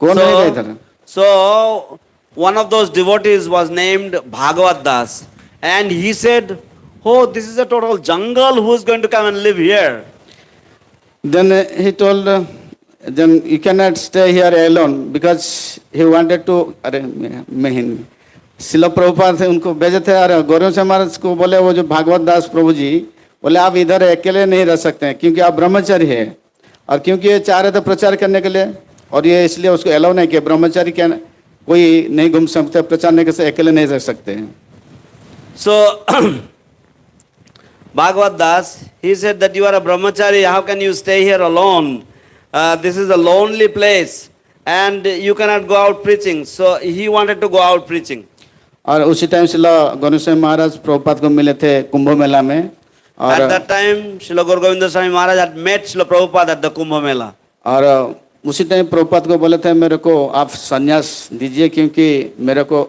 कौन रहेगा इधर। So one of those devotees was named Bhagavat Das and he said, oh, this is a total jungle, who is going to come and live here? Then he told then you cannot stay here alone because he wanted to अरे मैं शिला प्रभुपाद थे उनको भेजे थे और गौरव से महाराज को बोले वो जो भागवत दास प्रभु जी बोले आप इधर अकेले नहीं रह सकते हैं क्योंकि आप ब्रह्मचारी है और क्योंकि ये चाह रहे थे प्रचार करने के लिए और ये इसलिए उसको अलाउ नहीं किया, ब्रह्मचारी क्या कोई नहीं घूम सकते, प्रचार नहीं कर सकते, अकेले नहीं रह सकते हैं। So Bhagavad Das, he said that you are a brahmachari, how can you stay here alone? This is a lonely place and you cannot go out preaching. So he wanted to go out preaching. और उसी time शिला गौरव सिंह महाराज प्रभुपाद को मिले थे कुंभ मेला में और at that time Srila Gaur Govinda Swami Maharaj had met Srila Prabhupada at the Kumbh Mela. और उसी time Prabhupada को बोले थे मेरे को आप संन्यास दीजिए क्योंकि मेरे को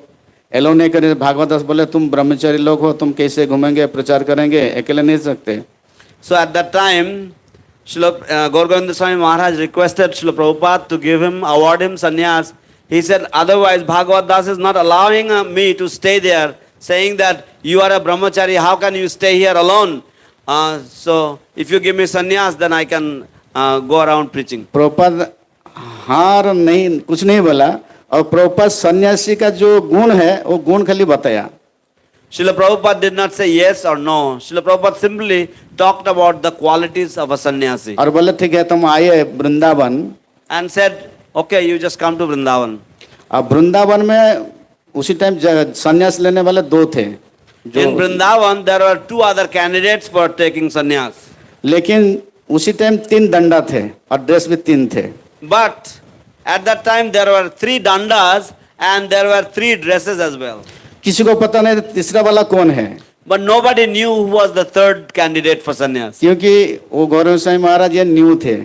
एलो नहीं करे। भागवत दास बोले तुम ब्रह्मचारी लोग हो, तुम कैसे घूमेंगे प्रचार करेंगे, अकेले नहीं सकते। So at that time Srila Gaur Govinda Swami Maharaj requested Srila Prabhupada to award him sannyas. He said, otherwise Bhagavad Das is not allowing me to stay there, saying that you are a brahmachari, how can you stay here alone? So if you give me sannyas, then I can go around preaching. Prabhupada हार नहीं कुछ नहीं बोला और प्रभुपाद सन्यासी का जो गुण है वो गुण खाली बताया। Srila Prabhupada did not say yes or no. Srila Prabhupada simply talked about the qualities of a sannyasi. और बोले ठीक है तुम आइए Vrindavan And said, okay, you just come to Vrindavan. अब वृंदावन में उसी टाइम सन्यास लेने वाले 2 थे। In Vrindavan, there were 2 other candidates for taking sannyas. लेकिन उसी टाइम 3 दंडा थे और ड्रेस भी 3 थे। But at that time there were 3 dandas and there were 3 dresses as well. किसी को पता नहीं तीसरा वाला कौन है। But nobody knew who was the 3rd candidate for sannyas. क्योंकि वो गौरव स्वामी महाराज ये न्यू थे।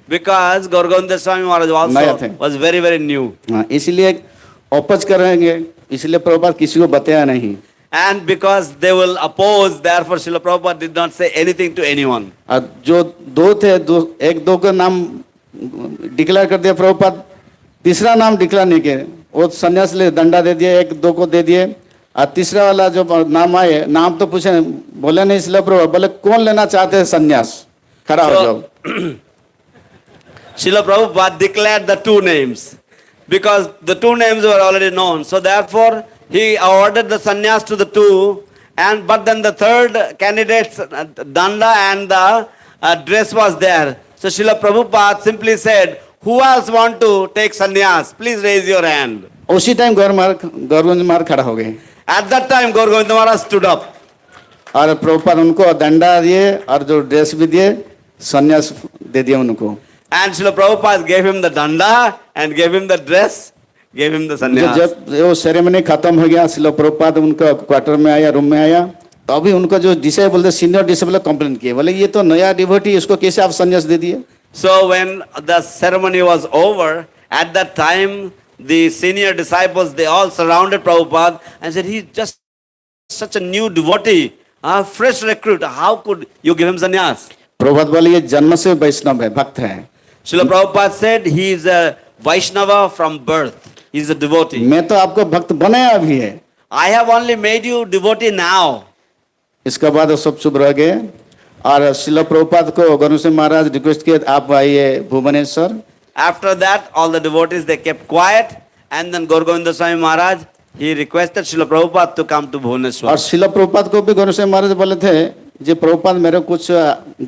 Because Gaur Govinda Swami Maharaj also was very, very new. हाँ, इसलिए ओपज करेंगे, इसलिए प्रभुपाद किसी को बताया नहीं। And because they will oppose, therefore Srila Prabhupada did not say anything to anyone. और जो 2 थे, 1-2 का नाम डिक्लेयर कर दिया प्रभुपाद, तीसरा नाम डिक्लेयर नहीं किया वो सन्यास ले दंडा दे दिए, एक दो को दे दिए। और तीसरा वाला जो नाम आए, नाम तो पूछे, बोले नहीं शिला प्रभु, बोले कौन लेना चाहते हैं सन्यास, खड़ा हो जाओ। Srila Prabhupada declared the two names because the two names were already known. So therefore, he awarded the sannyas to the two, and but then the third candidate's danda and the dress was there. So Srila Prabhupada simply said, "Who else want to take sannyas? Please raise your hand." उसी time गौरगोविंद महाराज खड़ा हो गए At that time, Gaur Govinda Maharaj stood up. और प्रभुपाद उनको दंडा दिए और जो dress भी दिए, सन्यास दे दिया उनको। And Srila Prabhupada gave him the danda and gave him the dress, gave him the sannyas. जब वो सेरेमनी खत्म हो गया, शिला प्रभुपाद उनका क्वार्टर में आया, रूम में आया, तो अभी उनका जो डिसेबल थे, सीनियर डिसेबल कंप्लेंट किए, बोले ये तो नया डिवोटी, इसको कैसे आप सन्यास दे दिए। So when the ceremony was over, at that time the senior disciples, they all surrounded Prabhupada and said, "He's just such a new devotee, a fresh recruit. How could you give him sannyas?" Prabhupada बोले ये जन्म से वैष्णव है, भक्त है। Srila Prabhupada said, "He is a Vaishnava from birth. He is a devotee. मैं तो आपको भक्त बनाया अभी है। I have only made you devotee now." इसके बाद वो सब चुप रह गए और शिला प्रभुपाद को गौरव महाराज रिक्वेस्ट किए, आप आइए Bhubaneswar. After that, all the devotees, they kept quiet, and then Gaur Govinda Swami Maharaj, he requested Srila Prabhupada to come to और Bhubaneswar. शिला प्रभुपाद को भी गौरव महाराज बोले थे, जी प्रभुपाद मेरे कुछ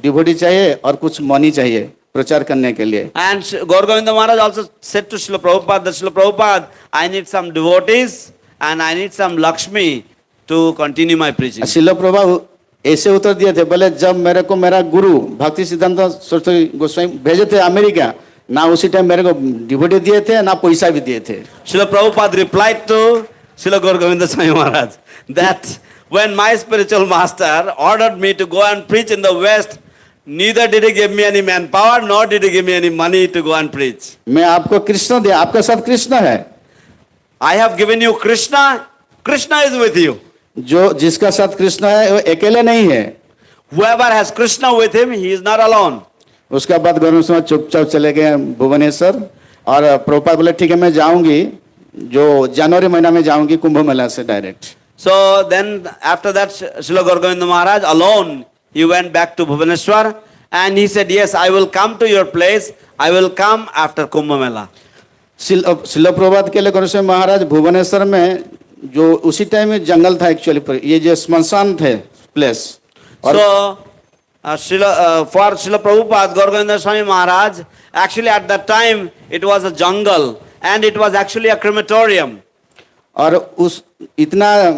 डिवोटी चाहिए और कुछ मनी चाहिए प्रचार करने के लिए। And Gaur Govinda Maharaj also said to Srila Prabhupada, that Srila Prabhupada, I need some devotees and I need some Lakshmi to continue my preaching. शिला प्रभुपाद ऐसे उत्तर दिए थे, बोले जब मेरे को मेरा गुरु भक्ति सिद्धांत सरस्वती गोस्वामी भेजे थे अमेरिका, ना उसी टाइम मेरे को डिवोटी दिए थे, ना पैसा भी दिए थे। Srila Prabhupada replied to Srila Gaur Govinda Swami Maharaj that when my spiritual master ordered me to go and preach in the West, neither did he give me any manpower, nor did he give me any money to go and preach. मैं आपको कृष्ण दिया, आपका साथ कृष्ण है। I have given you Krishna, Krishna is with you. जो जिसका साथ कृष्ण है वो अकेले नहीं है। Whoever has Krishna with him, he is not alone. उसका बाद गौरव सिंह चुपचाप चले गए भुवनेश्वर और प्रभुपाद बोले ठीक है मैं जाऊंगी, जो जनवरी महीना में जाऊंगी कुंभ मेला से direct. So then after that, Srila Gaur Govinda Maharaj alone, he went back to Bhubaneswar and he said, yes, I will come to your place. I will come after Kumbh Mela. शिला प्रभुपाद के लिए गौरव सिंह महाराज भुवनेश्वर में जो उसी time में जंगल था actually, ये जो स्मशान थे place. So for Srila Prabhupada, Gaur Govinda Swami Maharaj, actually at that time it was a jungle and it was actually a crematorium. और उस इतना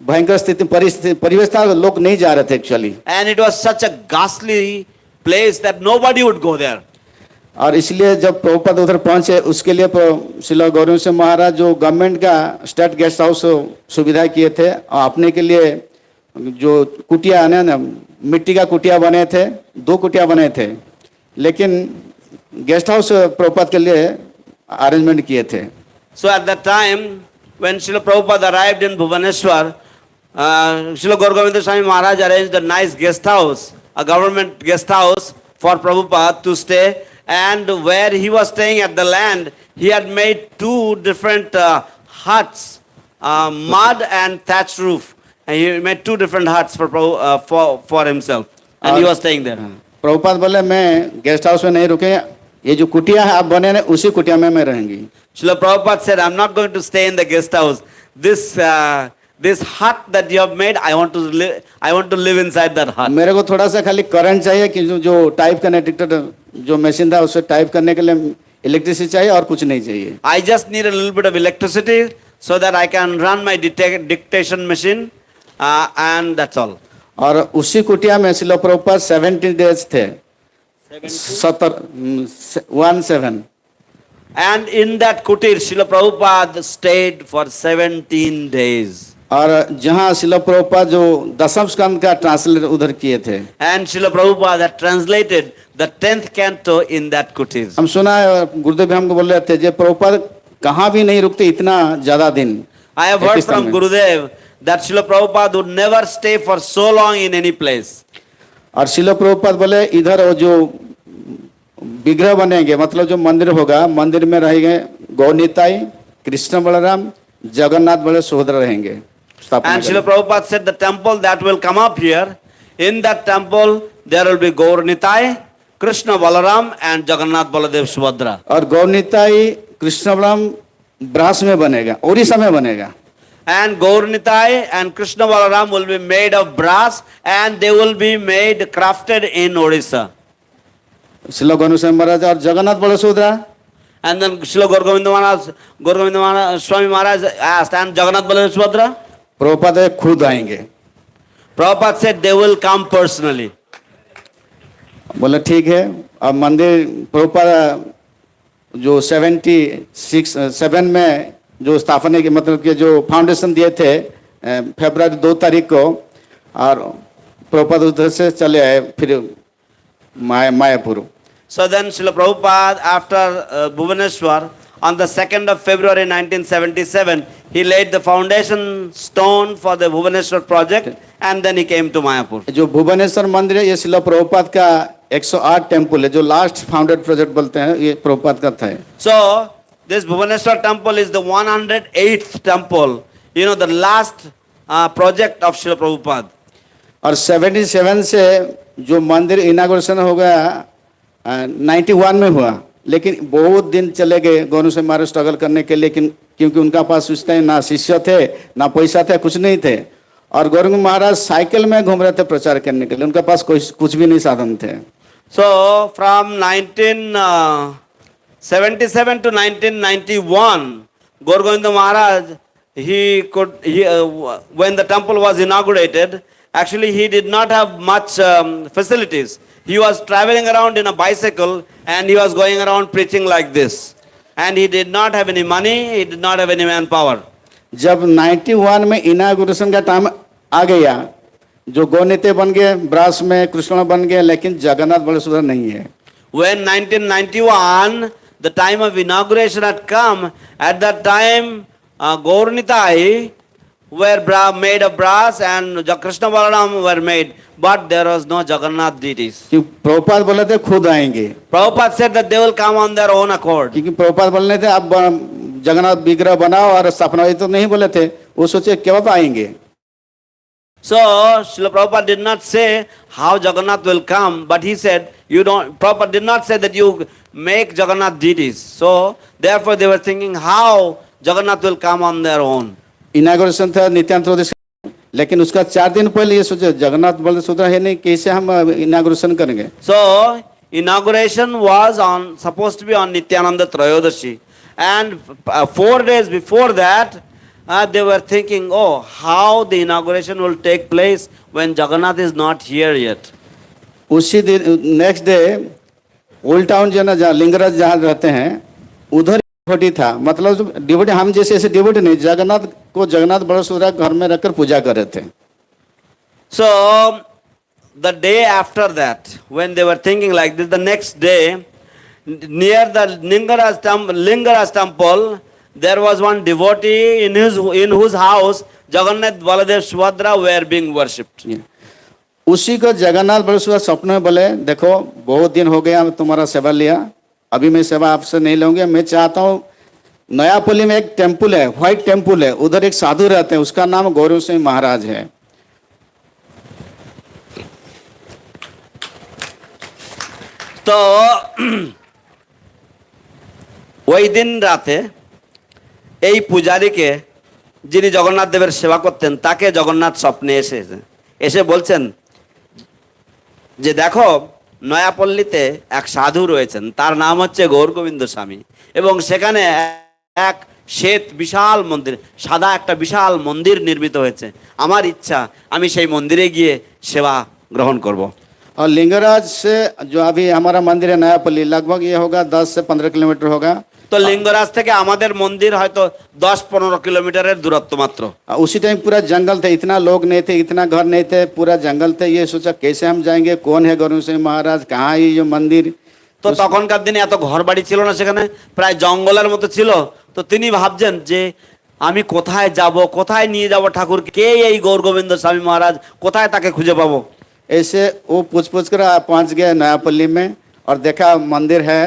भयंकर स्थिति परिवेश था, लोग नहीं जा रहे थे actually. And it was such a ghastly place that nobody would go there. और इसलिए जब प्रभुपाद उधर पहुंचे, उसके लिए शिला गौरव सिंह महाराज जो गवर्नमेंट का स्टेट गेस्ट हाउस सुविधा किए थे, अपने के लिए जो कुटिया है ना, मिट्टी का कुटिया बने थे, 2 कुटिया बने थे, लेकिन गेस्ट हाउस प्रभुपाद के लिए अरेंजमेंट किए थे। So at that time, when Srila Prabhupada arrived in Bhubaneswar, Srila Gaur Govinda Swami Maharaj arranged a nice guest house, a government guest house for Prabhupada to stay. And where he was staying at the land, he had made 2 different huts, mud and thatched roof. And he made 2 different huts for himself. And he was staying there. Prabhupada बोले मैं guest house में नहीं रुके, ये जो कुटिया है आप बने ने उसी कुटिया में मैं रहूंगी। Srila Prabhupada said, I'm not going to stay in the guest house. This hut that you have made, I want to live inside that hut. मेरे को थोड़ा सा खाली करंट चाहिए कि जो टाइप करने डिक्टेटर जो मशीन था उससे टाइप करने के लिए इलेक्ट्रिसिटी चाहिए और कुछ नहीं चाहिए। I just need a little bit of electricity so that I can run my dictation machine, and that's all. और उसी कुटिया में शिला प्रभुपाद 17 डेज थे, 17। And in that kutir, Srila Prabhupada stayed for 17 days. और जहाँ शिला प्रभुपाद जो दसम स्कंद का ट्रांसलेट उधर किए थे, And Srila Prabhupada had translated the 10th canto in that kutir. हम सुना है गुरुदेव हमको बोल रहे थे, जो प्रभुपाद कहाँ भी नहीं रुकते इतना ज्यादा दिन। I have heard from Gurudev that Srila Prabhupada would never stay for so long in any place. और शिला प्रभुपाद बोले इधर वो जो विग्रह बनेंगे, मतलब जो मंदिर होगा, मंदिर में रहेंगे गौनिताई कृष्ण बलराम जगन्नाथ बड़े सुभद्रा रहेंगे स्थापना And करेंगे। Srila Prabhupada said the temple that will come up here, in that temple there will be Gaur Nitai, Krishna Balaram and Jagannath Baladev Subhadra. और गौरनीताई कृष्ण बलराम ब्रास में बनेगा, उड़ीसा में बनेगा। And Gaur Nitai and Krishna Balaram will be made of brass and they will be made crafted in Odisha. Srila गौरव महाराज और जगन्नाथ बड़े Subhadra. And then Srila Gaur Maharaj, Swami Maharaj asked, and Jagannath Baladev Subhadra? Prabhupada खुद आएंगे। Prabhupada said they will come personally. बोले ठीक है। अब मंदिर प्रभुपाद जो 7 में जो स्थापना के मतलब कि जो फाउंडेशन दिए थे फरवरी 2 तारीख को, और प्रभुपाद उधर से चले आए फिर Mayapur. So then Srila Prabhupada, after Bhubaneswar, on the 2nd of February 1977, he laid the foundation stone for the Bhubaneswar project and then he came to Mayapur. जो भुवनेश्वर मंदिर है ये श्रील प्रभुपाद का 108 टेम्पल है, जो लास्ट फाउंडेड प्रोजेक्ट बोलते हैं, ये प्रभुपाद का था। So this Bhubaneswar temple is the 108th temple, you know, the last project of Srila Prabhupada. और 77 से जो मंदिर इनाग्रेशन हो गया 91 में हुआ, लेकिन बहुत दिन चले गए गौरव से महाराज स्ट्रगल करने के लिए, क्योंकि उनका पास उस टाइम ना शिष्य थे ना पैसा थे, कुछ नहीं थे, और गौरव महाराज साइकिल में घूम रहे थे प्रचार करने के लिए, उनके पास कुछ भी नहीं साधन थे। So from 1977 to 1991, Gaur Govinda Maharaj, when the temple was inaugurated, actually he did not have much facilities. He was traveling around in a bicycle and he was going around preaching like this. And he did not have any money, he did not have any manpower. जब 91 में inauguration का time आ गया, जो गौनीते बन गए, brass में कृष्ण बन गए, लेकिन जगन्नाथ बड़े सुधर नहीं है। When 1991, the time of inauguration had come, at that time, Gaur Nitai were made of brass and Krishna Balaram were made, but there was no Jagannath deities. क्योंकि प्रभुपाद बोले थे खुद आएंगे, Prabhupada said that they will come on their own accord. क्योंकि प्रभुपाद बोलने थे आप जगन्नाथ विग्रह बनाओ और स्थापना, तो नहीं बोले थे, वो सोचे कब आएंगे। So, Srila Prabhupada did not say how Jagannath will come, but he said, Prabhupada did not say that you make Jagannath deities. So, therefore they were thinking how Jagannath will come on their own. Inauguration था नित्यानंद प्रदेश, लेकिन उसका 4 दिन पहले ये सोचे जगन्नाथ बलदेव सुभद्रा है नहीं, कैसे हम इनाग्रेशन करेंगे। So, inauguration was supposed to be on Nityananda Trayodashi. And 4 days before that, they were thinking, oh, how the inauguration will take place when Jagannath is not here yet. उसी दिन नेक्स्ट डे ओल्ड टाउन जो ना जहाँ लिंगराज जहाँ रहते हैं उधर devotee था, मतलब डिवोटी हम जैसे ऐसे डिवोटी नहीं, जगन्नाथ को जगन्नाथ बड़ा सुधरा घर में रखकर पूजा कर रहे थे। So the day after that, when they were thinking like this, the next day, near the Lingaraj temple, there was one devotee in whose house Jagannath, Baladev, Subhadra were being worshipped. उसी को जगन्नाथ बड़ा सुधरा सपने में बोले, देखो बहुत दिन हो गया तुम्हारा सेवा लिया, अभी मैं सेवा आपसे नहीं लूंगा, मैं चाहता हूँ नयापल्ली में एक टेम्पल है, व्हाइट टेम्पल है, उधर एक साधु रहते हैं, उसका नाम गौरव सिंह महाराज है। तो ওই দিন রাতে এই পূজারীকে, যিনি জগন্নাথ দেবের সেবা করতেন, তাকে জগন্নাথ স্বপ্নে এসে বলছেন যে দেখো নয়াপল্লীতে এক সাধু রয়েছেন, তার নাম হচ্ছে গৌর গোবিন্দ স্বামী, এবং সেখানে এক শ্বেত বিশাল মন্দির, সাদা একটা বিশাল মন্দির নির্মিত হয়েছে, আমার ইচ্ছা আমি সেই মন্দিরে গিয়ে সেবা গ্রহণ করব। और लिंगराज से जो अभी हमारा मंदिर है नयापल्ली, लगभग ये होगा 10 से 15 किलोमीटर होगा। তো লিঙ্গরাজ থেকে আমাদের মন্দির হয়তো 10-15 কিলোমিটারের দূরত্ব মাত্র। उसी टाइम पूरा जंगल थे, इतना लोग नहीं थे, इतना घर नहीं थे, पूरा जंगल थे। ये सोचा कैसे हम जाएंगे, कौन है गौरव सिंह महाराज, कहाँ है ये मंदिर। তো তখনকার দিনে এত ঘর বাড়ি ছিল না, সেখানে প্রায় জঙ্গলের মতো ছিল। তো তিনি ভাবছেন যে আমি কোথায় যাব, কোথায় নিয়ে যাব ঠাকুর, কে এই গৌর গোবিন্দ স্বামী মহারাজ, কোথায় তাকে খুঁজে পাবো। ऐसे वो पूछ कर पहुंच गए नयापल्ली में और देखा मंदिर है,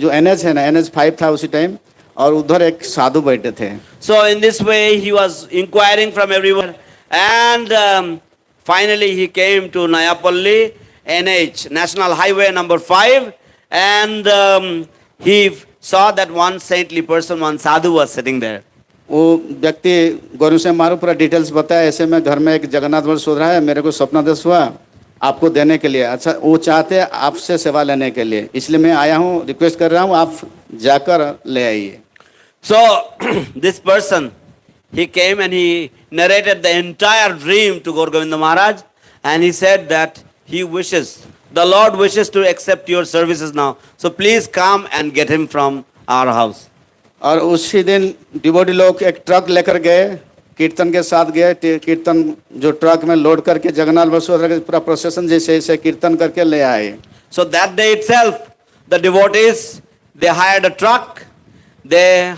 जो NH है ना, NH 5 था उसी टाइम, और उधर एक साधु बैठे थे. So in this way, he was inquiring from everyone, and finally he came to Nayapalli, NH, National Highway number 5, and he saw that one saintly person, one sadhu was sitting there. वो व्यक्ति गुरु से मारो पूरा details बताया, ऐसे में घर में एक जगन्नाथ मंदिर सोच रहा है, मेरे को स्वप्नादेश हुआ आपको देने के लिए. अच्छा, वो चाहते हैं आपसे सेवा लेने के लिए, इसलिए मैं आया हूँ, रिक्वेस्ट कर रहा हूँ आप जाकर ले आइए. So this person, he came and he narrated the entire dream to Gaur Govinda Maharaj, and he said that he wishes, the Lord wishes to accept your services now. So please come and get him from our house. और उसी दिन devotee लोग एक truck लेकर गए, कीर्तन के साथ गए. कीर्तन जो ट्रक में लोड करके जगन्नाथ बसुदेव पूरा प्रोसेशन जैसे ऐसे कीर्तन करके ले आए. So that day itself, the devotees, they hired a truck, they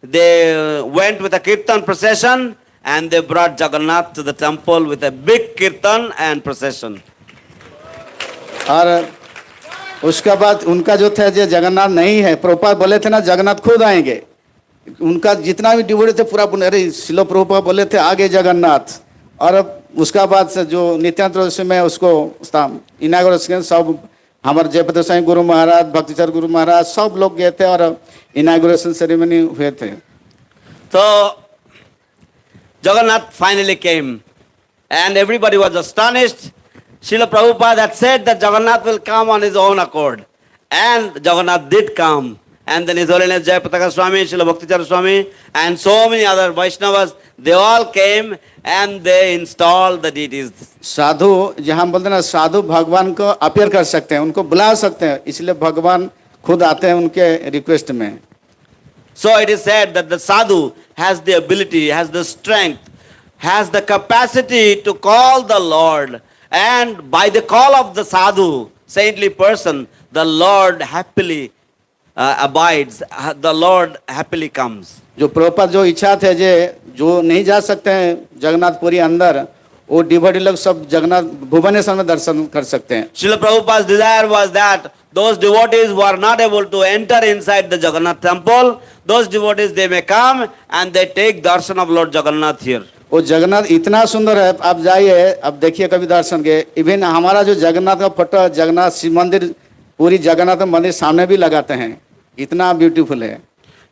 went with a kirtan procession, and they brought Jagannath to the temple with a big kirtan and procession. और उसका बाद उनका जो था जो जगन्नाथ नहीं है, प्रभुपाद बोले थे ना जगन्नाथ खुद आएंगे. उनका जितना भी डिवोटी थे पूरा अरे शिलो प्रभुपाद बोले थे आगे जगन्नाथ. और उसका बाद से जो नित्यानंद में उसको इनागुरेशन सब हमारे जयपति स्वामी गुरु महाराज, भक्तिचर गुरु महाराज सब लोग गए थे और इनागुरेशन सेरेमनी हुए थे. So Jagannath finally came, and everybody was astonished. Srila Prabhupada had said that Jagannath will come on his own accord, and Jagannath did come. And then His Holiness Jayapataka Swami, Srila Bhaktichar Swami, and so many other Vaishnavas, they all came and they installed the deities. साधु जहाँ हम बोलते हैं ना साधु भगवान को appear कर सकते हैं, उनको बुला सकते हैं, इसलिए भगवान खुद आते हैं उनके रिक्वेस्ट में. So it is said that the sadhu has the ability, has the strength, has the capacity to call the Lord, and by the call of the sadhu, saintly person, the Lord happily abides, the Lord happily comes. जो प्रभुपाद जो इच्छा थे जो नहीं जा सकते हैं जगन्नाथपुरी अंदर, वो डिवोटी लोग सब जगन्नाथ भुवनेश्वर में दर्शन कर सकते हैं. Srila Prabhupada's desire was that those devotees who are not able to enter inside the Jagannath temple, those devotees they may come and they take darshan of Lord Jagannath here. वो जगन्नाथ इतना सुंदर है, आप जाइए, आप देखिए कभी दर्शन के. इवन हमारा जो जगन्नाथ का फोटो जगन्नाथ शिव मंदिर पूरी जगन्नाथ मंदिर सामने भी लगाते हैं, इतना ब्यूटीफुल है.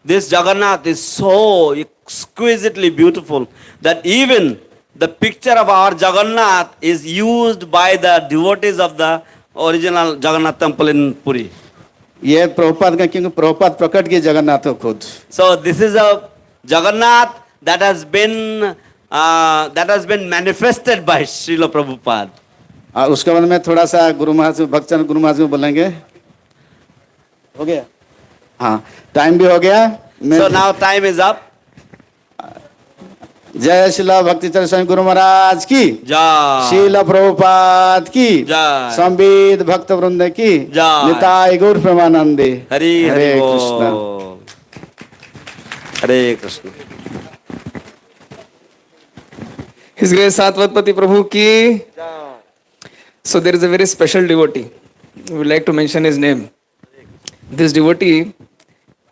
This Jagannath is so exquisitely beautiful that even the picture of our Jagannath is used by the devotees of the original Jagannath temple in Puri. ये प्रभुपाद का, क्योंकि प्रभुपाद प्रकट किए जगन्नाथ को खुद. So this is a Jagannath that has been manifested by Srila Prabhupada. उसके बाद में थोड़ा सा गुरु महाराज भक्तचरण गुरु महाराज को बोलेंगे. हो गया? हाँ, टाइम भी हो गया. So now time is up. जय शिला भक्तिचरण स्वामी गुरु महाराज की Jai. शिला प्रभुपाद की जय. संविद भक्त वृंद की जय. निताय गौर प्रेमानंदे. Hari Hare Hari Krishna. Bol. Hare Krishna. His Grace Satvatpati Prabhu ki. So there is a very special devotee. We would like to mention his name. This devotee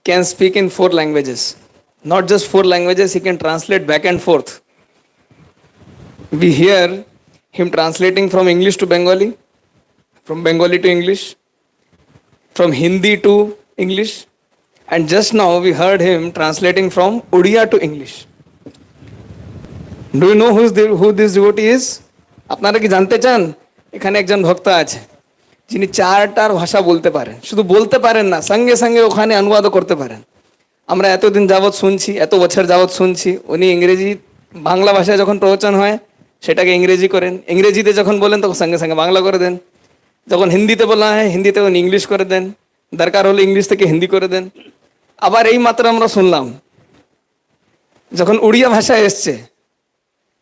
can speak in 4 languages. Not just 4 languages, he can translate back and forth. We hear him translating from English to Bengali, from Bengali to English, from Hindi to English, and just now we heard him translating from Odia to English. Do you know who this devotee is? আপনারা কি জানতে চান? এখানে একজন ভক্ত আছে যিনি 4টার ভাষা বলতে পারেন। শুধু বলতে পারেন না, সঙ্গে সঙ্গে ওখানে অনুবাদও করতে পারেন। আমরা এতদিন যাবৎ শুনছি, এত বছর যাবৎ শুনছি, উনি ইংরেজি বাংলা ভাষায় যখন প্রবচন হয় সেটাকে ইংরেজি করেন, ইংরেজিতে যখন বলেন তখন সঙ্গে সঙ্গে বাংলা করে দেন, যখন হিন্দিতে বলা হয় হিন্দিতে উনি ইংলিশ করে দেন, দরকার হলে ইংলিশ থেকে হিন্দি করে দেন। আবার এই মাত্র আমরা শুনলাম যখন উড়িয়া ভাষায় এসছে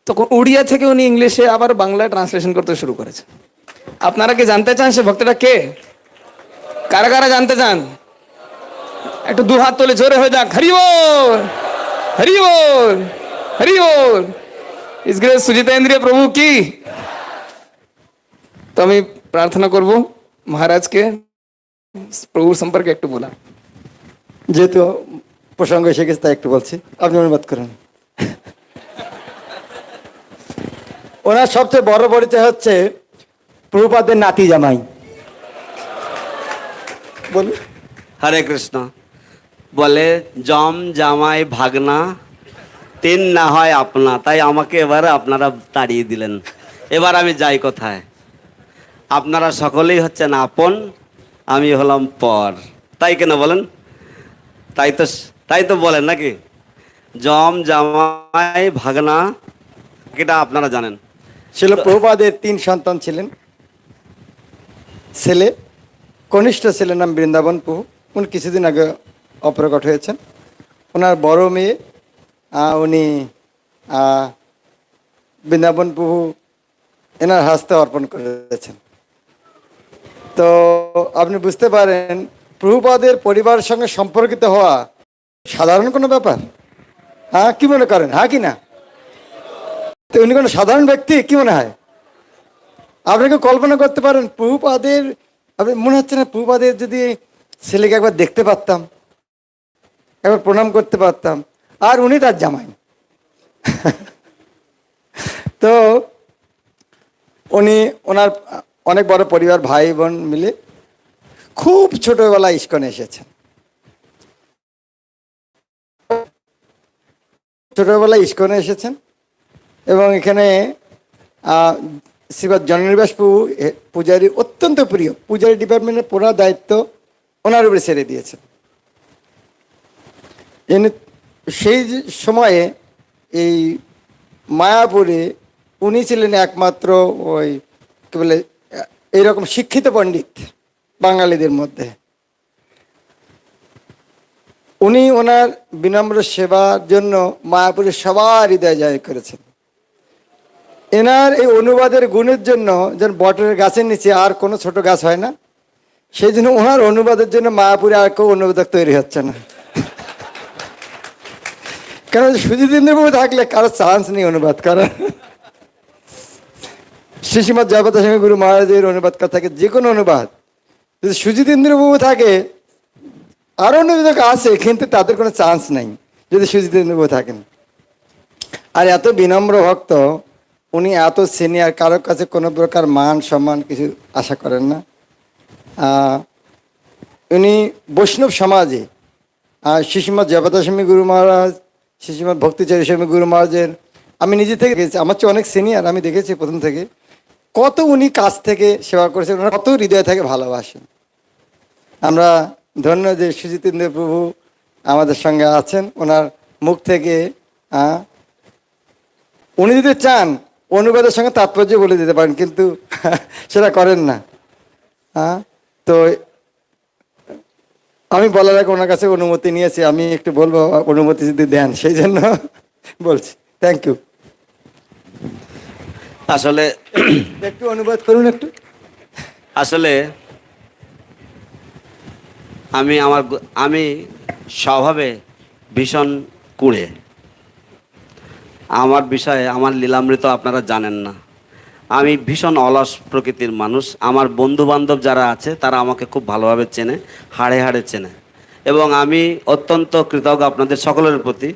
তখন উড়িয়া থেকে উনি ইংলিশে আবার বাংলায় ট্রান্সলেশন করতে শুরু করেছে। আপনারা কি জানতে চান সে ভক্তটা কে? কারা কারা জানতে চান? একটু 2 হাত তুলে জোরে হয়ে যাক, হরি বল, হরি বল, হরি বল। ইস গ্রেস সুজিতেন্দ্রিয় প্রভু কি। তো আমি প্রার্থনা করব মহারাজকে প্রভুর সম্পর্কে একটু বলা। যেহেতু প্রসঙ্গ এসে গেছে তাই একটু বলছি, আপনি অনুবাদ করেন। ওনার সবচেয়ে বড় পরিচয় হচ্ছে প্রভুপাদের নাতি জামাই। বলুন। হরে কৃষ্ণ। বলে জম জামাই ভাগনা তিন না হয় আপনা, তাই আমাকে এবার আপনারা তাড়িয়ে দিলেন। এবার আমি যাই কোথায়? আপনারা সকলেই হচ্ছেন আপন, আমি হলাম পর, তাই কেন বলেন? তাই তো বলেন নাকি? জম জামাই ভাগনা, এটা আপনারা জানেন। ছিল প্রভুপাদের 3 সন্তান ছিলেন। ছেলে, কনিষ্ঠ ছেলের নাম বৃন্দাবন প্রভু, উনি কিছুদিন আগে অপ্রকট হয়েছেন। ওনার বড় মেয়ে উনি বৃন্দাবন প্রভু এনার হাস্তে অর্পণ করেছেন। তো আপনি বুঝতে পারেন প্রভুপাদের পরিবারের সঙ্গে সম্পর্কিত হওয়া সাধারণ কোনো ব্যাপার? হ্যাঁ, কি মনে করেন? হ্যাঁ কি না? তো উনি কোনো সাধারণ ব্যক্তি কি মনে হয়? আপনাকে কল্পনা করতে পারেন প্রভুপাদের, আপনি মনে হচ্ছে না প্রভুপাদের যদি ছেলেকে একবার দেখতে পারতাম, একবার প্রণাম করতে পারতাম, আর উনি তার জামাই। তো উনি ওনার অনেক বড় পরিবার, ভাই বোন মিলে খুব ছোটবেলায় ইস্কনে এসেছেন। ছোটবেলায় ইস্কনে এসেছেন এবং এখানে শ্রীপাদ জননিবাস প্রভু পূজারী অত্যন্ত প্রিয়, পূজারী ডিপার্টমেন্টের পুরো দায়িত্ব ওনার উপরে ছেড়ে দিয়েছেন। সেই সময়ে এই মায়াপুরে উনি ছিলেন একমাত্র ওই কি বলে এইরকম শিক্ষিত পণ্ডিত বাঙালিদের মধ্যে। উনি ওনার বিনম্র সেবার জন্য মায়াপুরের সবার হৃদয় জয় করেছেন। এনার এই অনুবাদের গুণের জন্য, যেন বটের গাছের নিচে আর কোনো ছোট গাছ হয় না, সেই জন্য ওনার অনুবাদের জন্য মায়াপুরে আর কেউ অনুবাদক তৈরি হচ্ছে না। কারণ সুজিতেন্দ্রবাবু থাকলে কারো চান্স নেই অনুবাদ করার। শ্রীশ্রীমৎ জয়পাতা স্বামী গুরু মহারাজের অনুবাদ করা থাকে, যে কোনো অনুবাদ যদি সুজিতেন্দ্রবাবু থাকে, আরো অনুবাদক আছে কিন্তু তাদের কোনো চান্স নেই যদি সুজিতেন্দ্রবাবু থাকেন। আর এত বিনম্র ভক্ত উনি, এত সিনিয়র, কারোর কাছে কোনো প্রকার মান সম্মান কিছু আশা করেন না। উনি বৈষ্ণব সমাজে শ্রীশ্রীমৎ জয়পাতা স্বামী গুরু মহারাজ, শ্রীশ্রীমৎ ভক্তিচারী স্বামী গুরু মহারাজের, আমি নিজে থেকে দেখেছি, আমার চেয়ে অনেক সিনিয়র, আমি দেখেছি প্রথম থেকে কত উনি কাছ থেকে সেবা করেছেন, ওনারা কত হৃদয় থেকে ভালোবাসেন। আমরা ধন্য যে সুজিতেন্দ্র প্রভু আমাদের সঙ্গে আছেন। ওনার মুখ থেকে উনি যদি চান অনুবাদের সঙ্গে তাৎপর্য বলে দিতে পারেন, কিন্তু সেটা করেন না। তো আমি বলার আগে ওনার কাছে অনুমতি নিয়েছি, আমি একটু বলবো, অনুমতি যদি দেন, সেই জন্য বলছি। Thank you. আসলে একটু অনুবাদ করুন একটু। আসলে আমি স্বভাবে ভীষণ কুঁড়ে। আমার বিষয়ে, আমার লীলামৃত আপনারা জানেন না। আমি ভীষণ অলস প্রকৃতির মানুষ। আমার বন্ধু বান্ধব যারা আছে তারা আমাকে খুব ভালোভাবে চেনে, হাড়ে হাড়ে চেনে, এবং আমি অত্যন্ত কৃতজ্ঞ আপনাদের সকলের প্রতি।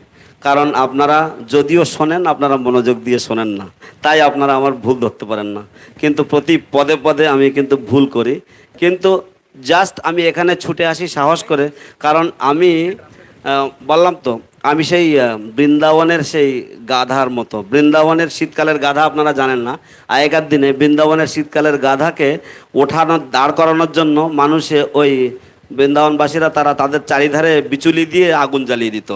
কারণ আপনারা যদিও শোনেন, আপনারা মনোযোগ দিয়ে শোনেন না, তাই আপনারা আমার ভুল ধরতে পারেন না। কিন্তু প্রতি পদে পদে আমি কিন্তু ভুল করি, কিন্তু জাস্ট আমি এখানে ছুটে আসি সাহস করে। কারণ আমি বললাম তো, আমি সেই বৃন্দাবনের সেই গাধার মতো। বৃন্দাবনের শীতকালের গাধা আপনারা জানেন না। আগেকার দিনে বৃন্দাবনের শীতকালের গাধাকে দাঁড় করানোর জন্য মানুষে ওই বৃন্দাবনবাসীরা তারা তাদের চারিধারে বিচুলি দিয়ে আগুন জ্বালিয়ে দিত,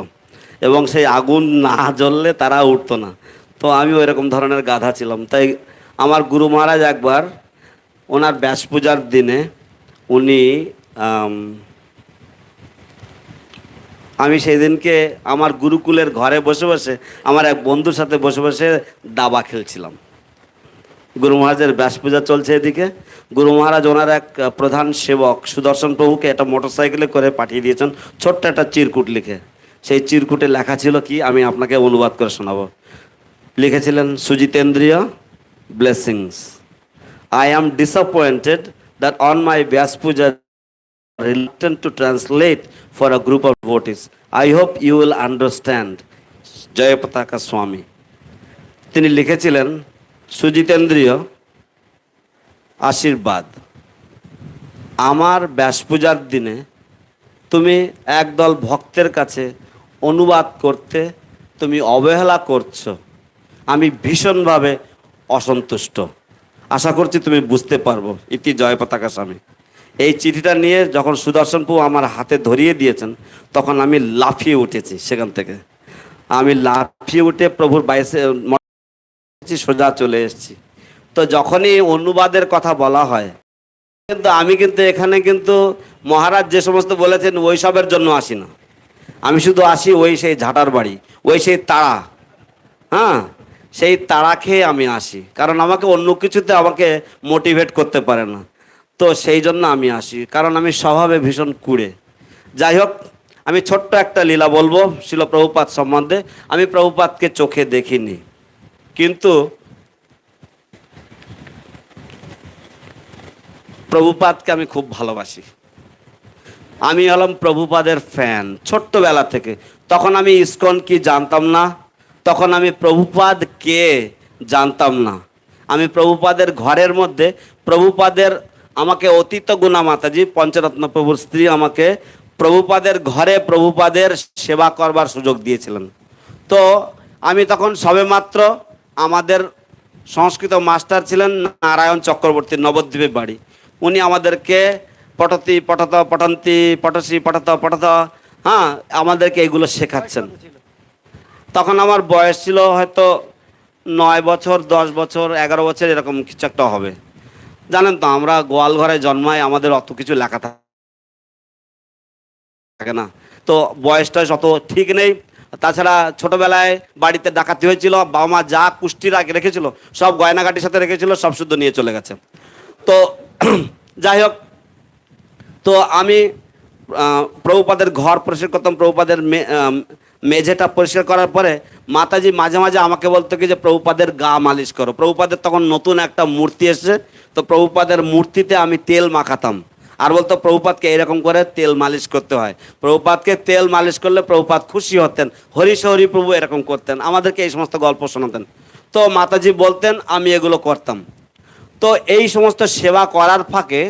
এবং সেই আগুন না জ্বললে তারা উঠতো না। তো আমি ওই রকম ধরনের গাধা ছিলাম। তাই আমার গুরু মহারাজ একবার ওনার ব্যাস পূজার দিনে উনি আমি সেই দিনকে আমার গুরুকুলের ঘরে বসে বসে আমার এক বন্ধুর সাথে বসে বসে দাবা খেলছিলাম। গুরু মহারাজের ব্যাস পূজা চলছে এদিকে। গুরু মহারাজ ওনার এক প্রধান সেবক সুদর্শন প্রভুকে একটা মোটরসাইকেলে করে পাঠিয়ে দিয়েছেন, ছোট্ট একটা চিরকুট লিখে। সেই চিরকুটে লেখা ছিল কি, আমি আপনাকে অনুবাদ করে শোনাবো। লিখেছিলেন, সুজিতেন্দ্রিয় blessings, I am disappointed that on my Vyas puja reluctant to translate for a group of devotees. I hope you will understand. Jayapataka স্বামী তিনি লিখেছিলেন সুজিতেন্দ্রীয় আশীর্বাদ, আমার ব্যাস পূজার দিনে তুমি একদল ভক্তের কাছে অনুবাদ করতে তুমি অবহেলা করছো, আমি ভীষণভাবে অসন্তুষ্ট। আশা করছি তুমি বুঝতে পারবো। ইতি জয়পতাকা স্বামী। এই চিঠিটা নিয়ে যখন সুদর্শন প্রভু আমার হাতে ধরিয়ে দিয়েছেন তখন আমি লাফিয়ে উঠেছি। সেখান থেকে আমি লাফিয়ে উঠে প্রভুর বাইসে সোজা চলে এসেছি। তো যখনই অনুবাদের কথা বলা হয় কিন্তু আমি কিন্তু এখানে কিন্তু মহারাজ যে সমস্ত বলেছেন ওই সবের জন্য আসি না। আমি শুধু আসি ওই সেই ঝাঁটার বাড়ি, ওই সেই তাড়া, হ্যাঁ সেই তাড়া খেয়ে আমি আসি, কারণ আমাকে অন্য কিছুতে আমাকে মোটিভেট করতে পারে না। তো সেই জন্য আমি আসি, কারণ আমি স্বভাবে ভীষণ কুড়ে। যাই হোক, আমি ছোট্ট একটা লীলা বলবো শিল প্রভুপাদ সম্বন্ধে। আমি প্রভুপাদকে চোখে দেখিনি, কিন্তু প্রভুপাদকে আমি খুব ভালোবাসি। আমি হলাম প্রভুপাদের ফ্যান ছোট্টবেলা থেকে। তখন আমি ইসকন কি জানতাম না, তখন আমি প্রভুপাদ কে জানতাম না। আমি প্রভুপাদের ঘরের মধ্যে প্রভুপাদের আমাকে অতীত গুণা মাতাজি পঞ্চরত্ন প্রভুর স্ত্রী আমাকে প্রভুপাদের ঘরে প্রভুপাদের সেবা করবার সুযোগ দিয়েছিলেন। তো আমি তখন সবেমাত্র, আমাদের সংস্কৃত মাস্টার ছিলেন নারায়ণ চক্রবর্তী, নবদ্বীপের বাড়ি। উনি আমাদেরকে পঠতি পঠত পঠন্তি পটসি পঠত পঠত, হ্যাঁ আমাদেরকে এগুলো শেখাচ্ছেন। তখন আমার বয়স ছিল হয়তো 9 বছর, 10 বছর, 11 বছর এরকম কিছু একটা হবে। জানেন তো আমরা গোয়াল ঘরে জন্মায়, আমাদের অত কিছু লেখা থাকে না, তো বয়সটা অত ঠিক নেই। তাছাড়া ছোটবেলায় বাড়িতে ডাকাতি হয়েছিল, বাবা মা যা কুষ্টি রেখেছিল সব গয়নাগাটির সাথে রেখেছিল, সব শুদ্ধ নিয়ে চলে গেছে। তো যাই হোক, তো আমি প্রভুপাদের ঘর পরিষ্কার করতাম। প্রভুপাদের মেঝেটা পরিষ্কার করার পরে মাতাজি মাঝে মাঝে আমাকে বলতো কি যে প্রভুপাদের গা মালিশ করো। প্রভুপাদের তখন নতুন একটা মূর্তি এসেছে, তো প্রভুপাদের মূর্তিতে আমি তেল মাখাতাম আর বলতো প্রভুপাদকে এরকম করে তেল মালিশ করতে হয়। প্রভুপাদকে তেল মালিশ করলে প্রভুপাদ খুশি হতেন, হরিশ হরি প্রভু এরকম করতেন, আমাদেরকে এই সমস্ত গল্প শোনাতেন। তো মাতাজি বলতেন, আমি এগুলো করতাম। তো এই সমস্ত সেবা করার ফাঁকে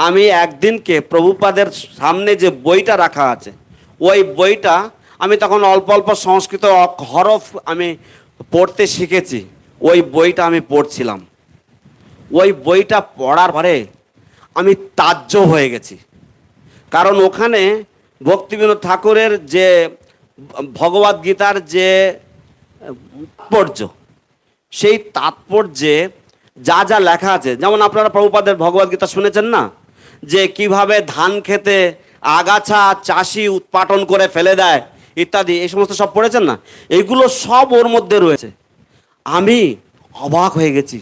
আমি একদিনকে প্রভুপাদের সামনে যে বইটা রাখা আছে ওই বইটা, আমি তখন অল্প অল্প সংস্কৃত হরফ আমি পড়তে শিখেছি, ওই বইটা আমি পড়ছিলাম। ওই বইটা পড়ার পরে আমি তাজ্জব হয়ে গেছি, কারণ ওখানে ভক্তিবিনোদ ঠাকুরের যে ভগবদ গীতার যে তাৎপর্য, সেই তাৎপর্যে যা যা লেখা আছে, যেমন আপনারা প্রভুপাদের ভগবদ গীতা শুনেছেন না, যে কিভাবে ধান খেতে আগাছা চাষি উৎপাটন করে ফেলে দেয় ইত্যাদি, এই সমস্ত সব পড়েছেন না, এইগুলো সব ওর মধ্যে রয়েছে। আমি অবাক হয়ে গেছি,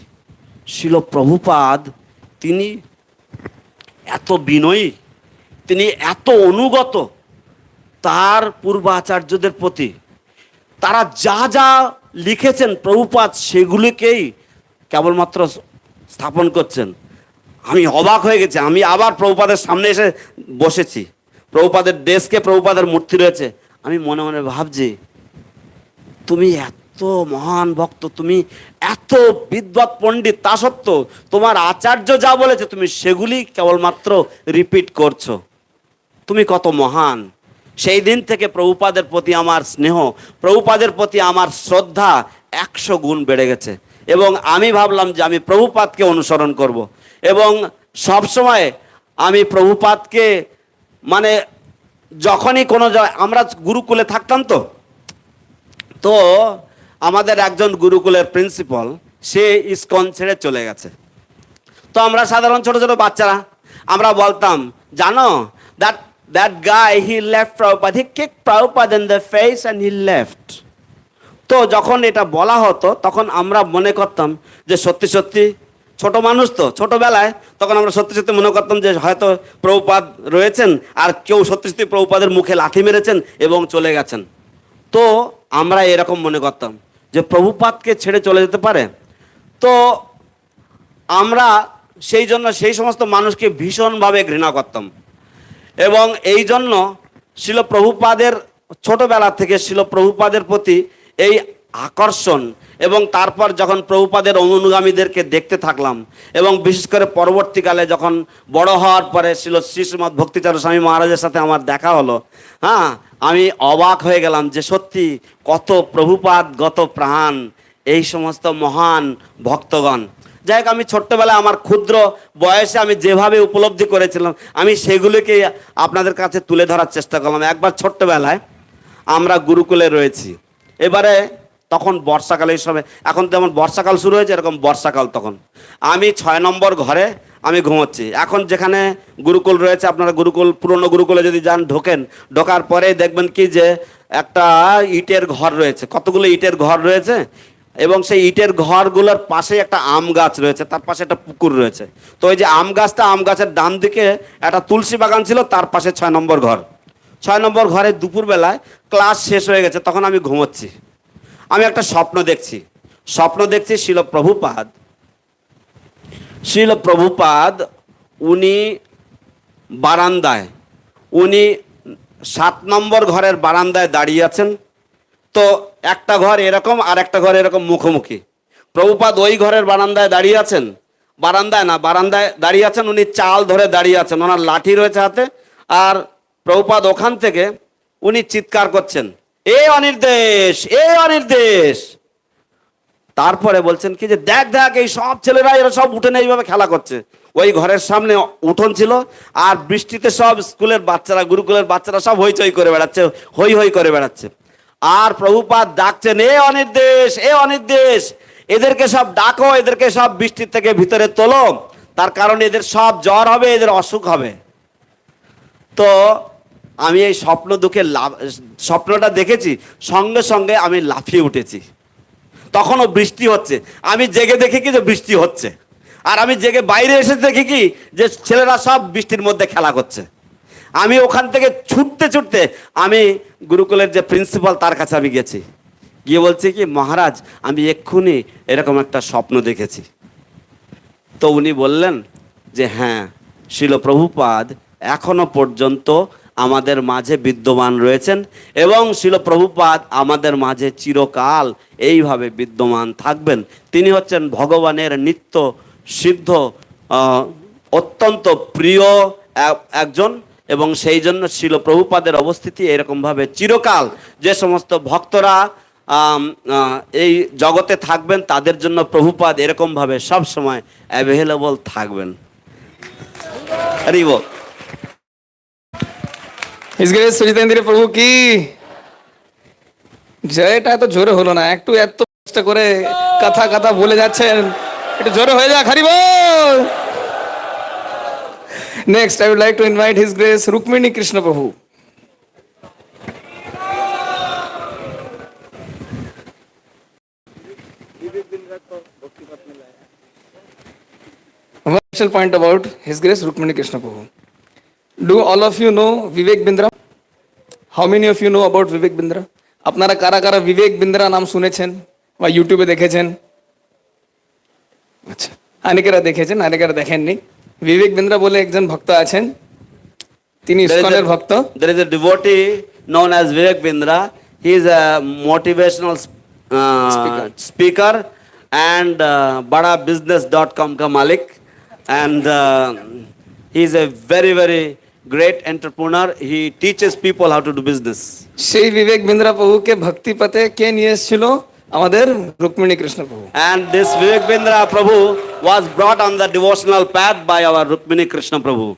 শিল প্রভুপাদ তিনি এত বিনয়ী, তিনি এত অনুগত তার পূর্বাচার্যদের প্রতি। তারা যা যা লিখেছেন প্রভুপাদ সেগুলিকেই কেবলমাত্র স্থাপন করছেন। আমি অবাক হয়ে গেছি। আমি আবার প্রভুপাদের সামনে এসে বসেছি, প্রভুপাদের ডেস্কে প্রভুপাদের মূর্তি রয়েছে। আমি মনে মনে ভাবছি, তুমি এত মহান ভক্ত, তুমি এত বিদ্বৎ পণ্ডিত, তা সত্ত্বেও তোমার আচার্য যা বলেছে তুমি সেগুলি কেবলমাত্র রিপিট করছো, তুমি কত মহান। সেই দিন থেকে প্রভুপাদের প্রতি আমার স্নেহ, প্রভুপাদের প্রতি আমার শ্রদ্ধা 100 গুণ বেড়ে গেছে। এবং আমি ভাবলাম যে আমি প্রভুপাদকে অনুসরণ করব। এবং সবসময় আমি প্রভুপাদকে, মানে যখনই কোনো আমরা গুরুকুলে থাকতাম, তো আমাদের একজন গুরুকুলের প্রিন্সিপাল সে ইসকন ছেড়ে চলে গেছে। তো আমরা সাধারণ ছোট ছোট বাচ্চারা আমরা বলতাম, জানো that guy he left Prabhupada, he kicked Prabhupada in the face and he left. তো যখন এটা বলা হতো তখন আমরা মনে করতাম যে সত্যি সত্যি, ছোট মানুষ তো ছোটবেলায়, তখন আমরা সত্যি সত্যি মনে করতাম যে হয়তো প্রভুপাদ রয়েছেন আর কেউ সত্যি সত্যি প্রভুপাদের মুখে লাথি মেরেছেন এবং চলে গেছেন। তো আমরা এরকম মনে করতাম যে প্রভুপাদকে ছেড়ে চলে যেতে পারে। তো আমরা সেই জন্য সেই সমস্ত মানুষকে ভীষণভাবে ঘৃণা করতাম। এবং এই জন্য শিল প্রভুপাদের ছোটবেলা থেকে শিল প্রভুপাদের প্রতি এই আকর্ষণ, এবং তারপর যখন প্রভুপাদের অনুগামীদেরকে দেখতে থাকলাম, এবং বিশেষ করে পরবর্তীকালে যখন বড় হওয়ার পরে শ্রীশ্রীমৎ ভক্তিচারু স্বামী মহারাজের সাথে আমার দেখা হলো, হ্যাঁ, আমি অবাক হয়ে গেলাম যে সত্যি কত প্রভুপাদ গত প্রাণ এই সমস্ত মহান ভক্তগণ। যাই হোক, আমি ছোট্টবেলায় আমার ক্ষুদ্র বয়সে আমি যেভাবে উপলব্ধি করেছিলাম আমি সেগুলিকে আপনাদের কাছে তুলে ধরার চেষ্টা করলাম। একবার ছোট্টবেলায় আমরা গুরুকুলে রয়েছি, এবারে তখন বর্ষাকালে, এই সময় এখন যেমন বর্ষাকাল শুরু হয়েছে এরকম বর্ষাকাল, তখন আমি 6 নম্বর ঘরে আমি ঘুমোচ্ছি। এখন যেখানে গুরুকুল রয়েছে, আপনারা গুরুকুল পুরনো গুরুকুলে যদি যান, ঢোকার পরে দেখবেন কি যে একটা ইটের ঘর রয়েছে, কতগুলো ইটের ঘর রয়েছে, এবং সেই ইটের ঘরগুলোর পাশে একটা আম গাছ রয়েছে, তার পাশে একটা পুকুর রয়েছে। তো ওই যে আম গাছের ডান দিকে একটা তুলসী বাগান ছিল, তার পাশে 6 নম্বর ঘর। 6 নম্বর ঘরে দুপুরবেলায় ক্লাস শেষ হয়ে গেছে, তখন আমি ঘুমোচ্ছি। আমি একটা স্বপ্ন দেখছি শিল প্রভুপাদ উনি বারান্দায়, উনি 7 নম্বর ঘরের বারান্দায় দাঁড়িয়ে আছেন। তো একটা ঘর এরকম আর একটা ঘর এরকম মুখোমুখি। প্রভুপাদ ওই ঘরের বারান্দায় দাঁড়িয়ে আছেন, বারান্দায় দাঁড়িয়ে আছেন, উনি চাল ধরে দাঁড়িয়ে আছেন, ওনার লাঠি রয়েছে হাতে, আর প্রভুপাদ ওখান থেকে উনি চিৎকার করছেন, এ অনির্দেশ, এ অনির্দেশ। তারপরে বলছেন কি যে দেখ এই সব ছেলেরা এরা সব উঠোনে এইভাবে খেলা করছে। ওই ঘরের সামনে উঠোন ছিল, আর বৃষ্টিতে সব স্কুলের বাচ্চারা, গুরুকুলের বাচ্চারা সব হইচই করে বেড়াচ্ছে, হই করে বেড়াচ্ছে। আর প্রভুপাদ ডাকছেন, এ অনির্দেশ, এ অনির্দেশ, এদেরকে সব ডাকো, এদেরকে সব বৃষ্টির থেকে ভিতরে তোলো, তার কারণে এদের সব জ্বর হবে, এদের অসুখ হবে। তো আমি এই স্বপ্নটা দেখেছি, সঙ্গে সঙ্গে আমি লাফিয়ে উঠেছি। তখনও বৃষ্টি হচ্ছে, আমি জেগে দেখি কি যে বৃষ্টি হচ্ছে, আর আমি জেগে বাইরে এসে দেখি কি যে ছেলেরা সব বৃষ্টির মধ্যে খেলা করছে। আমি ওখান থেকে ছুটতে আমি গুরুকুলের যে প্রিন্সিপাল তার কাছে আমি গেছি, গিয়ে বলছি কি, মহারাজ আমি এক্ষুনি এরকম একটা স্বপ্ন দেখেছি। তো উনি বললেন যে হ্যাঁ, শিল প্রভুপাদ এখনো পর্যন্ত আমাদের মাঝে বিদ্যমান রয়েছেন, এবং শিল প্রভুপাদ আমাদের মাঝে চিরকাল এইভাবে বিদ্যমান থাকবেন। তিনি হচ্ছেন ভগবানের নিত্য সিদ্ধ অত্যন্ত প্রিয় একজন, এবং সেই জন্য শিল প্রভুপাদের অবস্থিতি এরকমভাবে চিরকাল যে সমস্ত ভক্তরা এই জগতে থাকবেন তাদের জন্য প্রভুপাদ এরকমভাবে সব সময় অ্যাভেলেবল থাকবেন। হরিবল। হিজ গ্রেস সুজিতেন্দ্র প্রভু কি জয়টা এত জোরে হলো না, একটু এত কষ্ট করে কথা বলে যাচ্ছেন, একটু জোরে হয়ে যাক, হরিবল। Next, I would like to invite His Grace Rukmini Krishna Prabhu. One special point about His Grace Rukmini Krishna Prabhu. Do all of you know Vivek Bindra? How many of you know about Vivek Bindra? আপনারা কারা কারা বিবেক বিন্দ্রা নাম শুনেছেন বা ইউটিউবে দেখেছেন? আচ্ছা, অনেকেরা দেখেছেন, অনেকেরা দেখেননি। বিবেক বিন্দ্রা বলে একজন ভক্ত আছেন, তিনি ইসকনের ভক্ত। There is a devotee known as Vivek Bindra. He is a motivational speaker and badabusiness.com ka malik, and he is a very great entrepreneur. He teaches people how to do business. সেই বিবেক বিন্দ্রা প্রভুকে ভক্তি পথে কে নিয়ে এসেছিল? আমাদের রুক্মিণী কৃষ্ণ প্রভু। And this Vivek Bindra Prabhu was brought on the devotional path by our Rukmini Krishna Prabhu.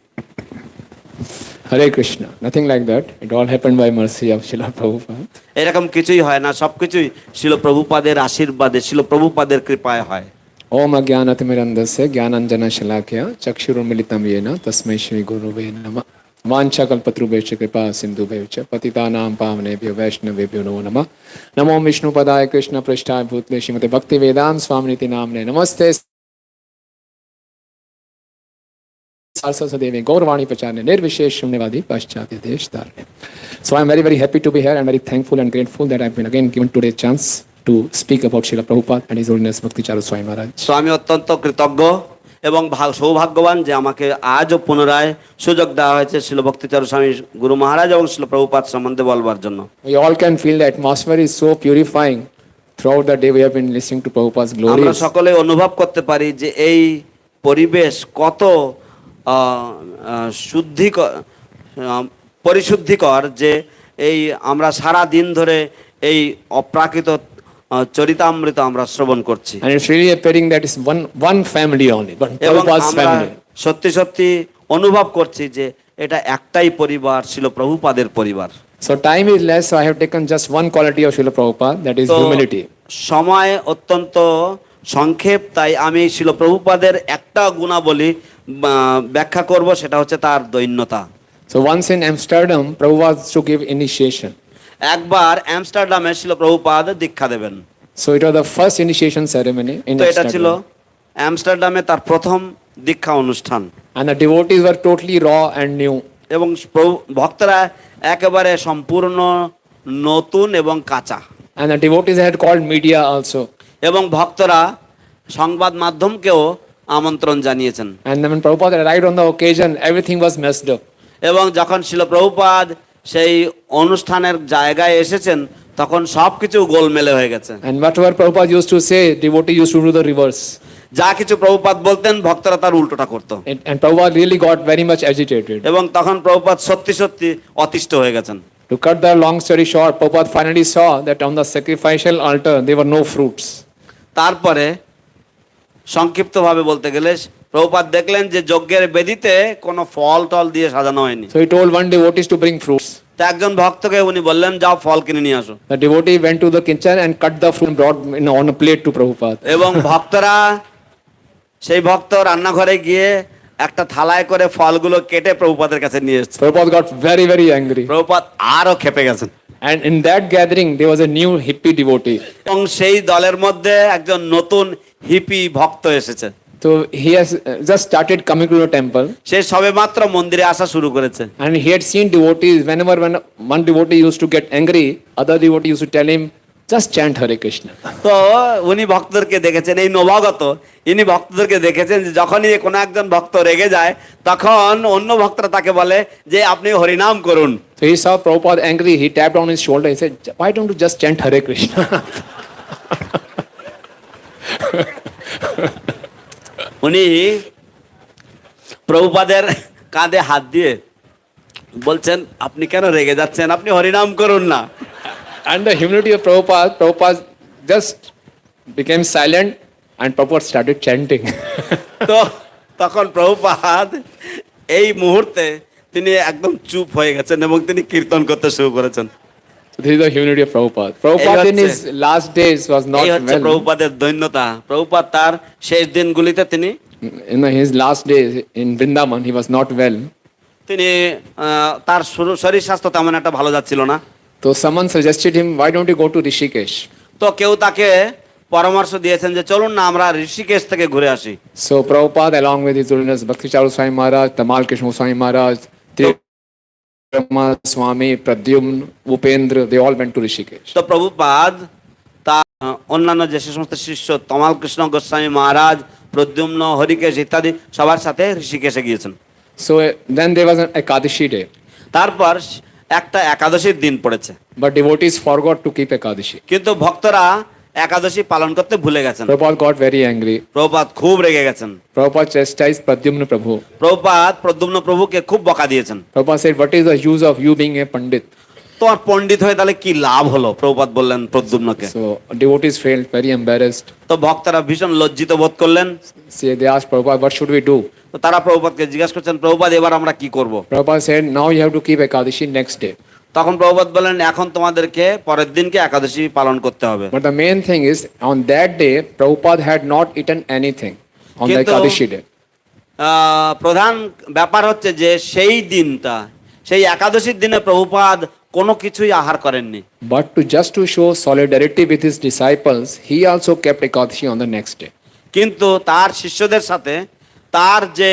Hare Krishna. Nothing like that. It all happened by mercy of Srila Prabhupada. এরকম কিছুই হয় না, সবকিছুই শিল প্রভুপাদের আশীর্বাদে, শিল প্রভুপাদের কৃপায় হয়। Om Ajnanatimirandasya Jnananjana Shalakya Chakshurunmilitam Yena Tasmai Shri Guruve Namah. Vancha kalpatrubhescha kripa sindhubhevcha patitanam pavanebhyo vaishnavebhyo namo namah. Namo Vishnu Padaya Krishna Prasthaya Bhutle Srimate Bhakti Vedanta Swaminiti Namne. Namaste Saraswati Devi Gaurvani Pacharne Nirvishesh Shunnyavadi Paschatya Desh Dharne. So I am very happy to be here and very thankful and grateful that I have been again given today chance to speak about Srila Prabhupada and His Holiness Bhakti Charu Swami Maharaj. So আমি অত্যন্ত কৃতজ্ঞ এবং সৌভাগ্যবান যে আমাকে আজও পুনরায় সুযোগ দেওয়া হয়েছে শিল ভক্তিচারু স্বামী গুরু মহারাজ এবং শিল প্রভুপাদ সম্বন্ধে বলবার জন্য। We all can feel the atmosphere is so purifying. Throughout the day we have been listening to Prabhupada's আমরা glories. সকলে অনুভব করতে পারি যে এই পরিবেশ কত শুদ্ধিকর পরিশুদ্ধিকর, যে এই আমরা সারা দিন ধরে এই অপ্রাকৃত চরিতামৃত আমরা শ্রবণ করছি। And it's really appearing that it's one family only, but এবং Prabhupada's আমরা family. সত্যি সত্যি অনুভব করছি যে এটা একটাই পরিবার, ছিল প্রভুপাদের পরিবার। So time is less, so I have taken just one quality of Srila Prabhupada, that is তো humility. সময় অত্যন্ত সংক্ষেপ, তাই আমি শিল প্রভুপাদের একটা গুণাবলী ব্যাখ্যা করব, সেটা হচ্ছে তার দৈন্যতা। So once in Amsterdam, Prabhupada was to give initiation. একবার আমস্টারডামে শিল প্রভুপাদ দীক্ষা দেবেন। So it was the first initiation ceremony in তো এটা ছিল Amsterdam. আমস্টারডামে তার প্রথম দীক্ষা অনুষ্ঠান। And the devotees were totally raw and new. এবং ভক্তরা একেবারে সম্পূর্ণ নতুন এবং কাঁচা। And the devotees had called media also. এবং ভক্তরা সংবাদ মাধ্যমকেও আমন্ত্রণ জানিয়েছেন। And when Prabhupada arrived on the occasion, everything was messed up. এবং যখন শিল প্রভুপাদ সেই অনুষ্ঠানের জায়গায় এসেছেন, তখন সবকিছু গোলমেলে হয়ে গেছে। And whatever Prabhupada used to say, devotee used to do the reverse. যা কিছু প্রভুপাদ বলতেন, ভক্তরা তার উল্টোটা করত। And Prabhupada really got very much agitated. এবং তখন প্রভুপাদ সত্যি সত্যি অতিষ্ঠ হয়ে গেছেন। To cut the long story short, Prabhupada finally saw that on the sacrificial altar there were no fruits. তারপরে সংক্ষিপ্তভাবে বলতে গেলে প্রভুপাদ দেখলেন যে যজ্ঞের বেদিতে কোনো ফল টল দিয়ে সাজানো হয়নি। So he told one devotee to bring fruits. তো একজন ভক্তকে উনি বললেন, যাও ফল কিনে নিয়ে আসো। The devotee went to the kitchen and cut the fruit and brought on a plate to Prabhupada. এবং সেই ভক্ত রান্নাঘরে গিয়ে একটা থালায় করে ফলগুলো কেটে প্রভুপাদের কাছে নিয়ে এসেছে। Prabhupada got very, very angry. Prabhupada আরো ক্ষেপে গেছেন। And in that gathering, there was a new hippie devotee. এবং সেই দলের মধ্যে একজন নতুন হিপি ভক্ত এসেছে। So he has just started coming to the temple. সে সবেমাত্র মন্দিরে আসা শুরু করেছে। And he had seen devotees, whenever one devotee used to get angry, other devotee used to tell him, just chant Hare Krishna. তো উনি ভক্তদেরকে দেখেছেন, এই নবাগত ইনি ভক্তদেরকে দেখেছেন যে যখনই কোনো একজন ভক্ত রেগে যায়, তখন অন্য ভক্তরা তাকে বলে যে আপনি হরিনাম করুন। So he saw Prabhupada angry, he tapped on his shoulder, he said, why don't you just chant Hare Krishna? উনি প্রভুপাদের কাঁধে হাত দিয়ে বলছেন, আপনি কেন রেগে যাচ্ছেন, আপনি হরিনাম করুন না। And the humility of Prabhupada just became silent and Prabhupada started chanting. তো তখন প্রভুপাদ এই মুহূর্তে তিনি একদম চুপ হয়ে গেছেন এবং তিনি কীর্তন করতে শুরু করেছেন। So this is the humility of Prabhupada. Prabhupada in his last days was not এই হচ্ছে well. প্রভুপাদের দৈন্যতা। প্রভুপাদ তার শেষ দিনগুলিতে তিনি In his last days in Vrindavan, he was not well. তিনি তার শরীর স্বাস্থ্য তেমন একটা ভালো যাচ্ছিল না। So someone suggested him, why don't you go to Rishikesh? তো কেউ তাকে পরামর্শ দিয়েছেন যে চলুন না আমরা ঋষিকেশ থেকে ঘুরে আসি। So Prabhupada, along with his holiness Bhakti Charu Swami Maharaj, Tamal Krishna Swami Maharaj, Tirobhava Swami, Pradyumna, Upendra, they all went to Rishikesh. তো প্রভুপাদ তার অন্যান্য যে সমস্ত শিষ্য তমাল কৃষ্ণ গোস্বামী মহারাজ, প্রদ্যুম্ন, হরিকেশ ইত্যাদি সবার সাথে ঋষিকেশে গিয়েছেন। So then there was an Ekadashi day. তারপর একটা একাদশীর দিন পড়েছে। But devotees forgot to keep Ekadashi. কিন্তু ভক্তরা একাদশী পালন করতে ভুলে গেছেন। Prabhupada got very angry. Prabhupada খুব রেগে গেছেন। Prabhupada chastised Pradyumna Prabhu. Prabhupada Pradyumna প্রভুকে খুব বকা দিয়েছেন। Prabhupada said, what is the use of you being a Pandit? তোমার পণ্ডিত হয়ে তাহলে কি লাভ হলো? প্রভুপাদ বললেন প্রদ্যুম্নকে। So devotees felt very embarrassed. তো ভক্তরা ভীষণ লজ্জিত বোধ করলেন। They asked Prabhupada, what should we do? তো তারা প্রভুপাদকে জিজ্ঞাসা করছেন, প্রভুপাদ এবার আমরা কি করব? Prabhupada said, now you have to keep Ekadashi next day. তখন প্রভুপাদ বললেন, এখন তোমাদেরকে পরের দিনকে একাদশী পালন করতে হবে। But the main thing is, on that day, Prabhupada had not eaten anything on the Ekadashi day. প্রধান ব্যাপার হচ্ছে যে সেই দিনটা, সেই একাদশীর দিনে প্রভুপাদ কোনো কিছুই আহার করেননি। But just to show solidarity with his disciples, he also kept Ekadashi on the next day. কিন্তু তার শিষ্যদের সাথে তার যে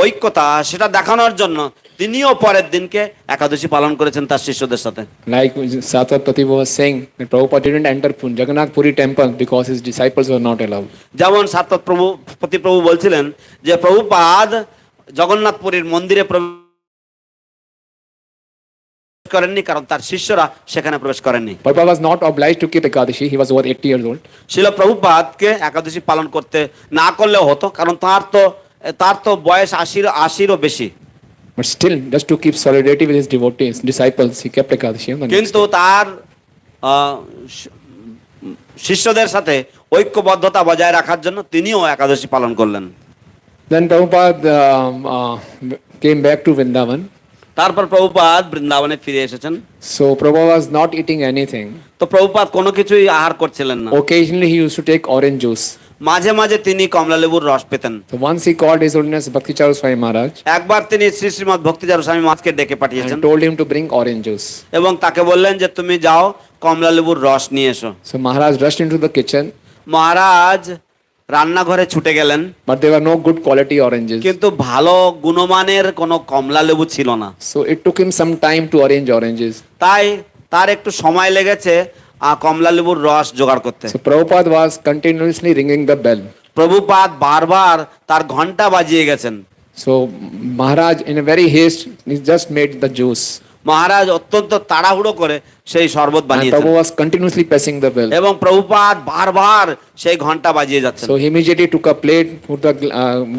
ঐক্যতা, সেটা দেখানোর জন্য তিনিও পরের দিনকে একাদশী পালন করেছেন তার শিষ্যদের সাথে। Like Satwat Patipa was saying, that Prabhupada didn't enter Jagannath Puri temple because his disciples were not allowed. যেমন সাত্তৎ প্রভু বলছিলেন যে প্রভুপাদ জগন্নাথ পুরীর মন্দিরে প্রবেশ করেননি কারণ তার শিষ্যরা সেখানে প্রবেশ করেননি। Prabhupada was not obliged to keep Ekadashi. He was over 80 years old. শিল প্রভুপাদকে একাদশী পালন করতে না করলেও হতো, কারণ তার তো বয়স 80-ও বেশি। But still, just to keep solidarity with his devotees, disciples, he kept Ekadashi on the next কিন্তু day. তার শিষ্যদের সাথে ঐক্যবদ্ধতা বজায় রাখার জন্য তিনিও একাদশী পালন করলেন। Then Prabhupada came back to Vrindavan. তারপর প্রভুপাদ বৃন্দাবনে ফিরে এসেছেন। So Prabhupada was not eating anything. তো প্রভুপাদ কোনো কিছুই আহার করছিলেন না। Occasionally he used to take orange juice. মাঝে মাঝে তিনি কমলালেবুর রস পেতেন। So once he called His Holiness Bhakti Charu Swami Maharaj একবার তিনি শ্রীমৎ ভক্তিচারু স্বামী মহারাজকে ডেকে পাঠিয়েছেন and told him to bring orange juice. এবং তাকে বললেন যে তুমি যাও কমলালেবুর রস নিয়ে এসো। So Maharaj rushed into the kitchen, মহারাজ রান্নাঘরে ছুটে গেলেন, but there were no good quality oranges. কিন্তু ভালো গুণমানের কোনো কমলালেবু ছিল না। So it took him some time to arrange oranges. তাই তার একটু সময় লেগেছে কমলালেবুর রস জোগাড় করতে। So Prabhupada was continuously ringing the bell. Prabhupada বারবার তার ঘন্টা বাজিয়ে গেছেন। So Maharaj in a very haste, he just made the juice. মহারাজ অত্যন্ত তাড়াহুড়ো করে সেই শরবত And বানিয়েছেন Prabhupada was continuously pressing the bell. এবং প্রভুপাদ বারবার সেই ঘন্টা বাজিয়ে যাচ্ছেন। So he immediately took a plate, put the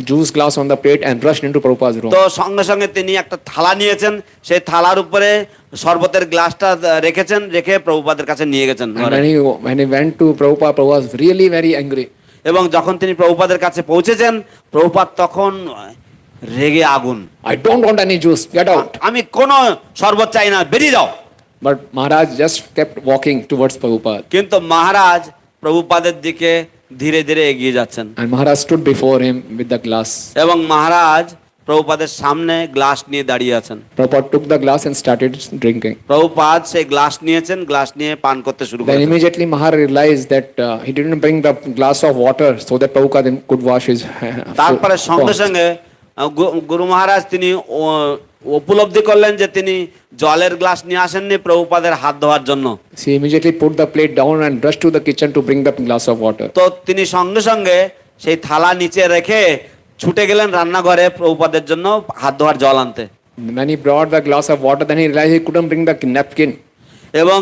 juice glass on the plate and rushed into Prabhupada's room. তো সঙ্গে সঙ্গে তিনি একটা থালা নিয়েছেন, সেই থালার উপরে শরবতের গ্লাসটা রেখেছেন, রেখে প্রভুপাদের কাছে নিয়ে গেছেন। And when he went to Prabhupada, Prabhupada was really very angry. এবং যখন তিনি প্রভুপাদের কাছে পৌঁছেছেন, প্রভুপাদ তখন রেগে আগুন। I don't want any juice, get out. আমি কোনো শরবত চাই না, বেরিয়ে যাও। But Maharaj just kept walking towards Prabhupada. কিন্তু মহারাজ প্রভুপাদের দিকে ধীরে ধীরে এগিয়ে যাচ্ছেন And Maharaj stood before him with the glass. এবং মহারাজ প্রভুপাদের সামনে গ্লাস নিয়ে দাঁড়িয়ে আছেন। Prabhupada took the glass and started drinking. Prabhupada সেই গ্লাস নিয়েছেন, গ্লাস নিয়ে পান করতে শুরু Then করেছেন। immediately Maharaj realized that he didn't bring the glass of water so that Prabhupada could wash his তারপরে সঙ্গে hands. সঙ্গে গুরু মহারাজ তিনি উপলব্ধি করলেন যে তিনি জলের গ্লাস নিয়ে আসেননি প্রভুপাদের হাত ধোয়ার জন্য। He immediately put the plate down and rushed to the kitchen to bring the glass of water. তো তিনি সঙ্গে সঙ্গে সেই থালা নিচে রেখে ছুটে গেলেন রান্নাঘরে প্রভুপাদের জন্য হাত ধোয়ার জল আনতে। When he brought the glass of water, then he realized he couldn't bring the napkin. এবং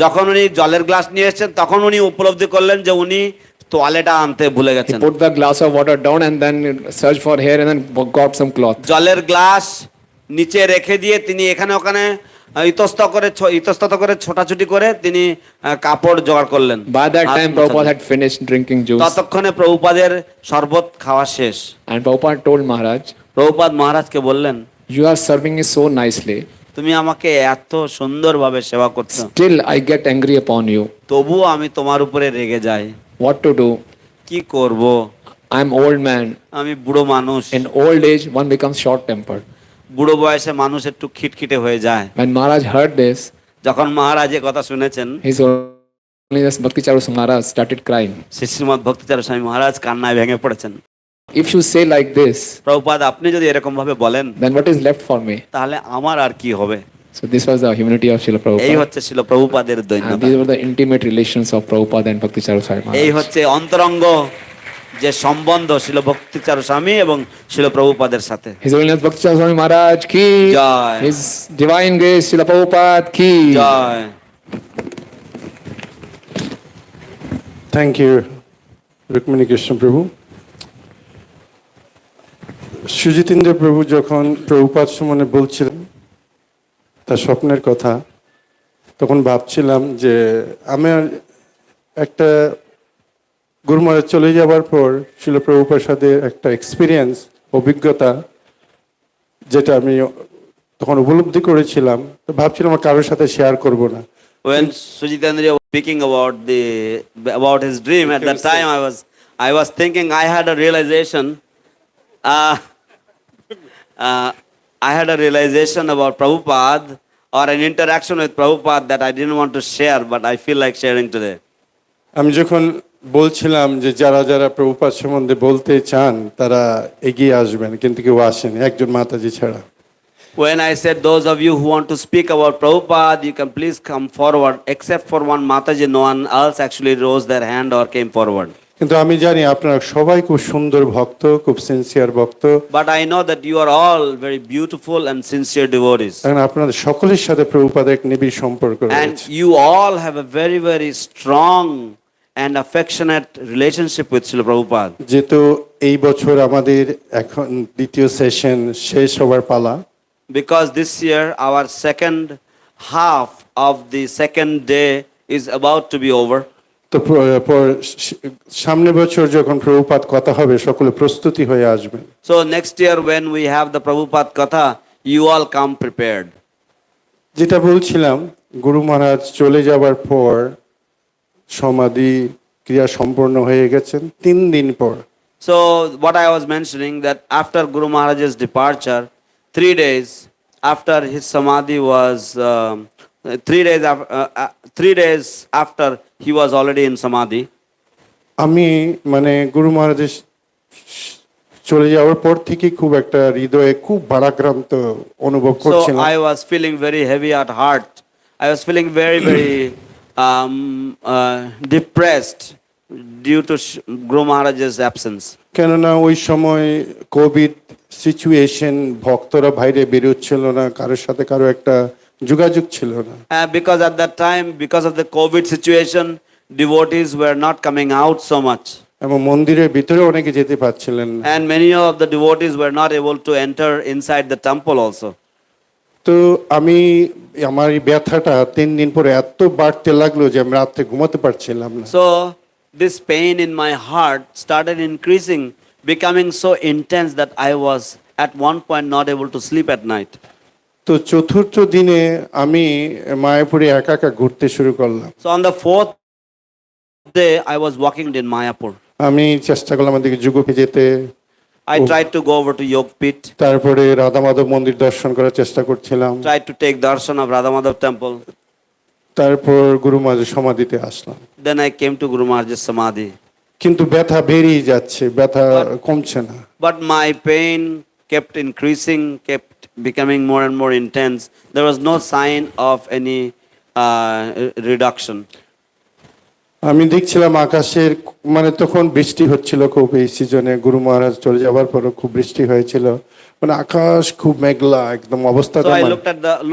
যখন উনি জলের গ্লাস নিয়ে এসেছেন তখন উনি উপলব্ধি করলেন যে উনি তোয়ালেটা আনতে ভুলে He গেছেন। put the glass of water down and then searched for hair and then got some cloth. জলের গ্লাস নিচে রেখে দিয়ে তিনি এখানে ওখানে ইতস্তত করে ছোটাছুটি করে তিনি কাপড় জোগাড় করলেন। By that time, Prabhupada had finished drinking juice. ততক্ষণে প্রভুপাদের শরবত খাওয়া শেষ। And Prabhupada told Maharaj, Prabhupada মহারাজকে বললেন, you are serving me so nicely. তুমি আমাকে এত সুন্দরভাবে সেবা করছো, Still, I get angry upon you. তবুও আমি তোমার উপরে রেগে যাই। What to do? কি করব? I'm old man. আমি বুড়ো মানুষ। In old age, one becomes short-tempered. বুড়ো বয়সে মানুষ একটু খিটখিটে হয়ে যায়। When Maharaj heard this, যখন মহারাজ এ কথা শুনেছেন, His Holiness Bhakti Charu Maharaj started crying. Srimat ভক্তিচারু স্বামী মহারাজ কান্নায় ভেঙে পড়েছেন। If you say like this, Prabhupada আপনি যদি এরকম ভাবে বলেন then what is left for me? তাহলে আমার আর কি হবে? So this was the humility of Srila এই Prabhupada. হচ্ছে ছিল প্রভুপাদের And দৈন্যতা। these were the intimate relations of Prabhupada and Bhakti Charu Swami এই Maharaj. হচ্ছে অন্তরঙ্গ যে সম্বন্ধ ছিল ভক্তিচারু স্বামী এবং ছিল প্রভুপাদের সাথে। His Holiness Bhakti Charu Swami Maharaj ki Jai. His Divine Grace Srila Prabhupada ki Joy. Thank you, Rukmini Krishna Prabhu. সুজিতেন্দ্র প্রভু যখন প্রভুপাদ সম্বন্ধে বলছিলেন তার স্বপ্নের কথা, তখন ভাবছিলাম যে আমার একটা গুরু মহারাজ চলে যাওয়ার পর শিল প্রভুপার সাথে একটা এক্সপিরিয়েন্স, অভিজ্ঞতা, যেটা আমি তখন উপলব্ধি করেছিলাম, তো ভাবছিলাম আমার কারোর সাথে শেয়ার করব না। When Sujitendra was speaking about his dream, at that time I was thinking I had a realization. I had a realization about Prabhupada or an interaction with Prabhupada that I didn't want to share, but I feel like sharing today. আমি যখন বলছিলাম যে যারা যারা প্রভুপাদ সম্বন্ধে বলতে চান তারা এগিয়ে আসবেন, কিন্তু কেউ আসেনি, একজন মাতাজি ছাড়া। When I said those of you who want to speak about Prabhupada, you can please come forward, except for one Mataji, no one else actually rose their hand or came forward. কিন্তু আমি জানি আপনারা সবাই খুব সুন্দর ভক্ত, খুব sincere ভক্ত, But I know that you are all very beautiful and sincere devotees. কারণ আপনাদের সকলের সাথে প্রভুপাদের এক নিবিড় সম্পর্ক And রয়েছে। you all have a very, very strong and affectionate relationship with Srila Prabhupada. যেহেতু এই বছর আমাদের এখন দ্বিতীয় সেশন শেষ হওয়ার পালা, Because this year our second half of the second day is about to be over. তো সামনের বছর যখন প্রভুপাদ কথা হবে সকলে প্রস্তুতি হয়ে আসবেন। So next year when we have the Prabhupada Katha, you all come prepared. যেটা বলছিলাম, গুরু মহারাজ চলে যাবার পর সমাধি ক্রিয়া সম্পন্ন হয়ে গেছেন 3 দিন পর। So what I was mentioning, that after Guru Maharaj's departure, 3 days after his samadhi was 3 days after he was already in samadhi. আমি মানে গুরু মহারাজের চলে যাওয়ার পর থেকে খুব একটা হৃদয়ে খুব ভারাক্রান্ত অনুভব So করছিলাম। I was feeling very heavy at heart. I was feeling very, very depressed due to Guru Maharaj's absence. কেননা ওই সময় কোভিড সিচুয়েশন, ভক্তরা বাইরে বেরোচ্ছিল না, কারোর সাথে কারো একটা যোগাযোগ ছিল না। Because at that time, because of the COVID situation, devotees were not coming out so much. এবং মন্দিরের ভিতরে অনেকে যেতে পারছিলেন না। And many of the devotees were not able to enter inside the temple also. তো আমি আমার এই ব্যথাটা 3 দিন পরে এত বাড়তে লাগলো যে আমি রাতে ঘুমাতে পারছিলাম না। So this pain in my heart started increasing, becoming so intense that I was at one point not able to sleep at night. তো চতুর্থ দিনে আমি মায়াপুরে একা একা ঘুরতে শুরু করলাম। So on the 4th day, I was walking in Mayapur. আমি চেষ্টা করলাম আমাদেরকে যুগপে যেতে, I tried to go over to Yogpit, তারপরে রাধা মাধব মন্দির দর্শন করার চেষ্টা করছিলাম, tried to take darshan of Radha Madhav temple. তারপর গুরু মহারাজের সমাধিতে আসলাম। Then I came to Guru Maharaj's Samadhi. কিন্তু ব্যথা বেড়েই যাচ্ছে, ব্যথা কমছে না। But my pain kept increasing, kept becoming more and more intense. There was no sign of any reduction. আমি দেখছিলাম আকাশের মানে তখন বৃষ্টি হচ্ছিল খুব, এই সিজনে গুরু মহারাজ চলে যাওয়ার পরও খুব বৃষ্টি হয়েছিল, মানে আকাশ খুব মেঘলা একদম অবস্থাটা। So I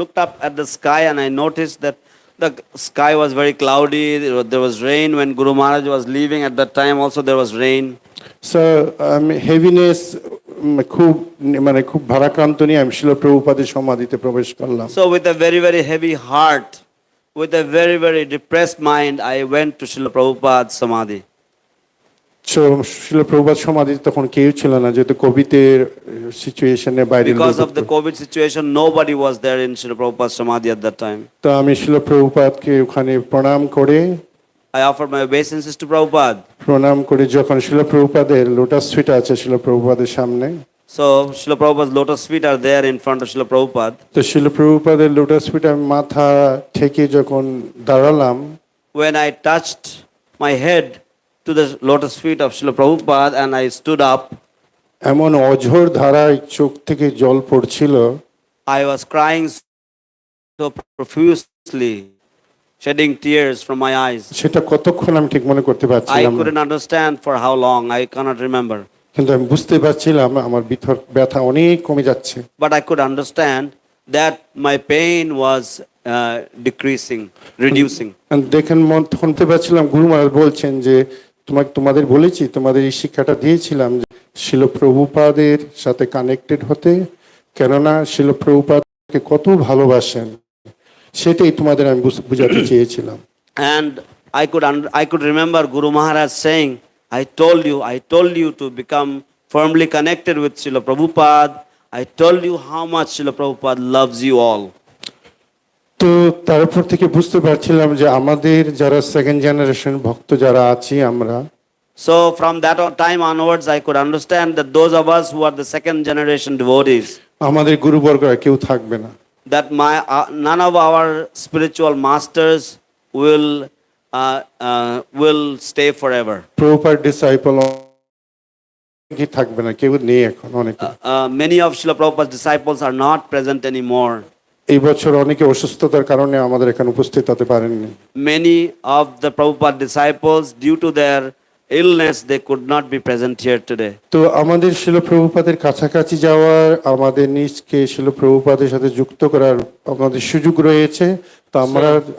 looked up at the sky and I noticed that the sky was very cloudy. There was rain when Guru Maharaj was leaving. At that time also there was rain. So heaviness খুব মানে খুব ভারাক্রান্ত নিয়ে আমি শিল প্রভুপাদের সমাধিতে প্রবেশ করলাম। So with a very, very heavy heart, with a very, very depressed mind, I went to Srila Prabhupada's Samadhi. So শিল প্রভুপাদ সমাধিতে তখন কেউ ছিল না, যেহেতু কোভিডের সিচুয়েশনে বাইরে। Because of the COVID situation, nobody was there in Srila Prabhupada's Samadhi at that time. তো আমি শিল প্রভুপাদকে ওখানে প্রণাম করে, I offered my obeisances to Prabhupada. প্রণাম করে যখন শিল প্রভুপাদের লোটাস ফিট আছে শিল প্রভুপাদের সামনে, So Srila Prabhupada's lotus feet are there in front of Srila Prabhupada. তো শিল প্রভুপাদের লোটাস ফিট আমি মাথা ঠেকে যখন দাঁড়ালাম, When I touched my head to the lotus feet of Srila Prabhupada and I stood up, এমন অঝোর ধারায় চোখ থেকে জল পড়ছিল, I was crying so profusely, shedding tears from my eyes. সেটা কতক্ষণ আমি ঠিক মনে করতে I পারছিলাম না। couldn't understand for how long, I cannot remember. কিন্তু আমি বুঝতে পারছিলাম আমার ভিতর ব্যথা অনেক কমে যাচ্ছে। But I could understand that my pain was decreasing, reducing. দেখেন শুনতে পাচ্ছিলাম গুরু মহারাজ বলছেন যে তোমাদের বলেছি, তোমাদের এই শিক্ষাটা দিয়েছিলাম যে শিল প্রভুপাদের সাথে কানেক্টেড হতে, কেননা শিল প্রভুপাদকে কত ভালোবাসেন সেটাই তোমাদের আমি বুঝাতে চেয়েছিলাম। And I could remember Guru Maharaj saying, I told you to become firmly connected with Srila Prabhupada. I told you how much Srila Prabhupada loves you all. তো তারপর থেকে বুঝতে পারছিলাম যে আমাদের যারা সেকেন্ড জেনারেশন ভক্ত যারা আছি আমরা, So from that time onwards, I could understand that those of us who are the second generation devotees, আমাদের গুরুবর্গরা কেউ থাকবে না। that none of our spiritual masters will stay forever. Proper disciple কি থাকবে না, কেউ নেই এখন অনেকে। Many of Srila Prabhupada's disciples are not present anymore. এই বছর অনেকে অসুস্থতার কারণে আমাদের এখানে উপস্থিত হতে পারেননি। Many of the Prabhupada disciples, due to their illness, they could not be present here today. তো আমাদের শিল প্রভুপাদের কাছাকাছি যাওয়ার, আমাদের নিজকে শিল প্রভুপাদের সাথে যুক্ত করার আমাদের সুযোগ রয়েছে। তো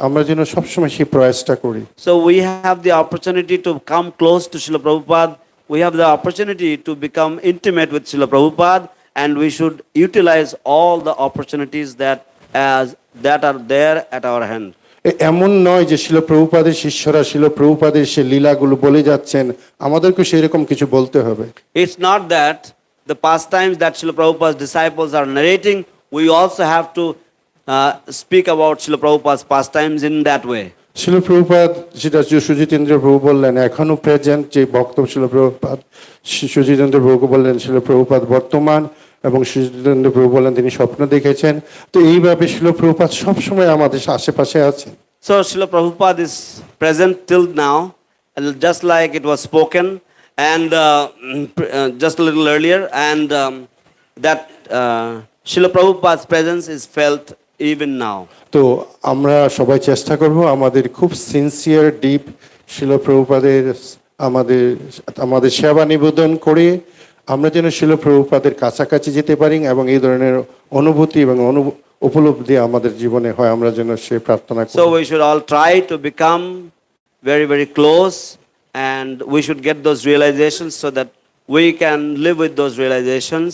আমরা যেন সবসময় সেই প্রয়াসটা করি। So we have the opportunity to come close to Srila Prabhupada. We have the opportunity to become intimate with Srila Prabhupada, and we should utilize all the opportunities that are there at our hand. এমন নয় যে শিল প্রভুপাদের শিষ্যরা শিল প্রভুপাদের সে লীলাগুলো বলে যাচ্ছেন, আমাদেরকে সেরকম কিছু বলতে হবে। It's not that the pastimes that Srila Prabhupada's disciples are narrating, we also have to speak about Srila Prabhupada's pastimes in that way. শিল প্রভুপাদ, যেটা সুজিতেন্দ্র প্রভু বললেন, এখনো প্রেজেন্ট যে ভক্ত শিল প্রভুপাদ, সুজিতেন্দ্র প্রভু বললেন শিল প্রভুপাদ বর্তমান, এবং সুজিতেন্দ্র প্রভু বললেন তিনি স্বপ্ন দেখেছেন। তো এইভাবে শিল প্রভুপাদ সবসময় আমাদের আশেপাশে আছেন। So Srila Prabhupada is present till now, just like it was spoken, and just a little earlier, and that Srila Prabhupada's presence is felt even now. তো আমরা সবাই চেষ্টা করব আমাদের খুব সিনসিয়ার ডিপ শিল প্রভুপাদের আমাদের সেবা নিবেদন করে আমরা যেন শিল প্রভুপাদের কাছাকাছি যেতে পারি, এবং এই ধরনের অনুভূতি এবং উপলব্ধি আমাদের জীবনে হয়, আমরা যেন সে প্রার্থনা করি। So we should all try to become very, very close, and we should get those realizations so that we can live with those realizations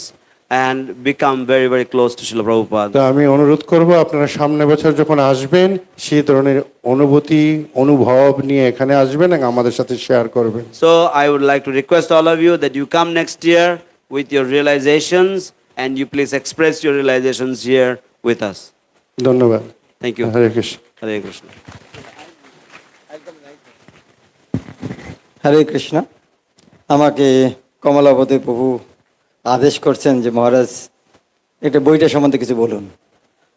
and become very, very close to Srila Prabhupada. তো আমি অনুরোধ করব আপনারা সামনে বছর যখন আসবেন সেই ধরনের অনুভূতি অনুভব নিয়ে এখানে আসবেন এবং আমাদের সাথে শেয়ার করবেন। So I would like to request all of you that you come next year with your realizations, and you please express your realizations here with us. ধন্যবাদ। Thank you. Hare Krishna. Hare Krishna. হরে কৃষ্ণ। আমাকে কমলাপতি প্রভু আদেশ করছেন যে মহারাজ এটা বইটা সম্বন্ধে কিছু বলুন।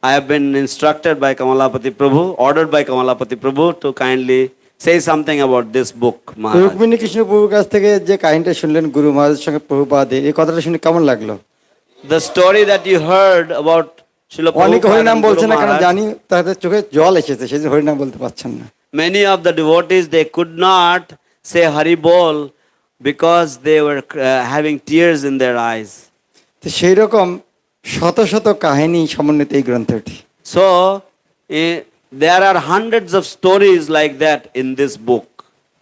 I have been instructed by Kamalapati Prabhu, ordered by Kamalapati Prabhu to kindly say something about this book, Maharaj. Rukmini Krishna প্রভুর কাছ থেকে যে কাহিনীটা শুনলেন গুরু মহারাজের সঙ্গে প্রভুপাদের, এই কথাটা শুনে কেমন লাগলো? The story that you heard about Srila অনেক Prabhupada হরিনাম and বলছে Guru না, কারণ Maharaj, জানি তাদের চোখে জল এসেছে, সেই জন্য হরিনাম বলতে পারছেন না। many of the devotees, they could not say Hari Bol because they were having tears in their eyes. তো সেই রকম শত শত কাহিনী সমন্বিত এই গ্রন্থটি। So there are hundreds of stories like that in this book.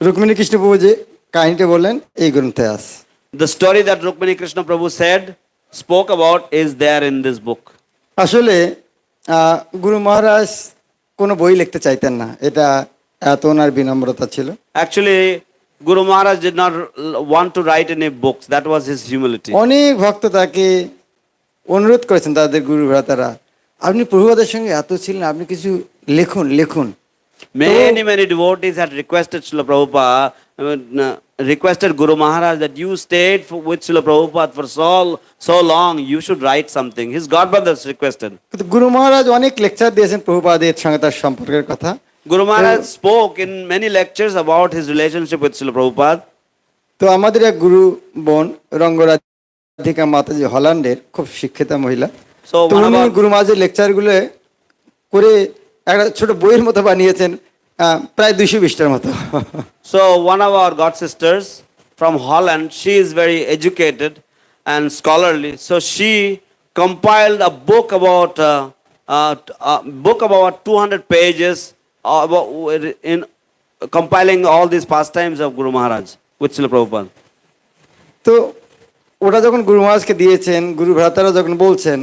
Rukmini Krishna প্রভু যে কাহিনীটা বললেন এই গ্রন্থে আছে। The story that Rukmini Krishna Prabhu spoke about is there in this book. আসলে গুরু মহারাজ কোনো বই লিখতে চাইতেন না, এটা এত ওনার বিনম্রতা ছিল। Actually, Guru Maharaj did not want to write any books. That was his humility. অনেক ভক্ত তাকে অনুরোধ করেছেন, তাদের গুরু ভ্রাতারা, আপনি প্রভুপাদের সঙ্গে এত ছিলেন, আপনি কিছু লিখুন। Many devotees had requested Srila Prabhupada, requested Guru Maharaj that you stayed with Srila Prabhupada for so long, you should write something. His godbrothers requested. কিন্তু গুরু মহারাজ অনেক লেকচার দিয়েছেন প্রভুপাদের সঙ্গে তার সম্পর্কের কথা। Guru Maharaj spoke in many lectures about his relationship with Srila Prabhupada. তো আমাদের এক গুরু বোন রঙ্গরাধিকা মাতাজি হল্যান্ডের খুব শিক্ষিতা মহিলা, So তো one of উনি our- গুরু মহারাজের লেকচারগুলো করে একটা ছোট বইয়ের মতো বানিয়েছেন, প্রায় 220টার মতো। So one of our god sisters from Holland, she is very educated and scholarly. So she compiled a book about 200 pages in compiling all these pastimes of Guru Maharaj with Srila Prabhupada. তো ওটা যখন গুরু মহারাজকে দিয়েছেন, গুরু ভ্রাতারা যখন বলছেন,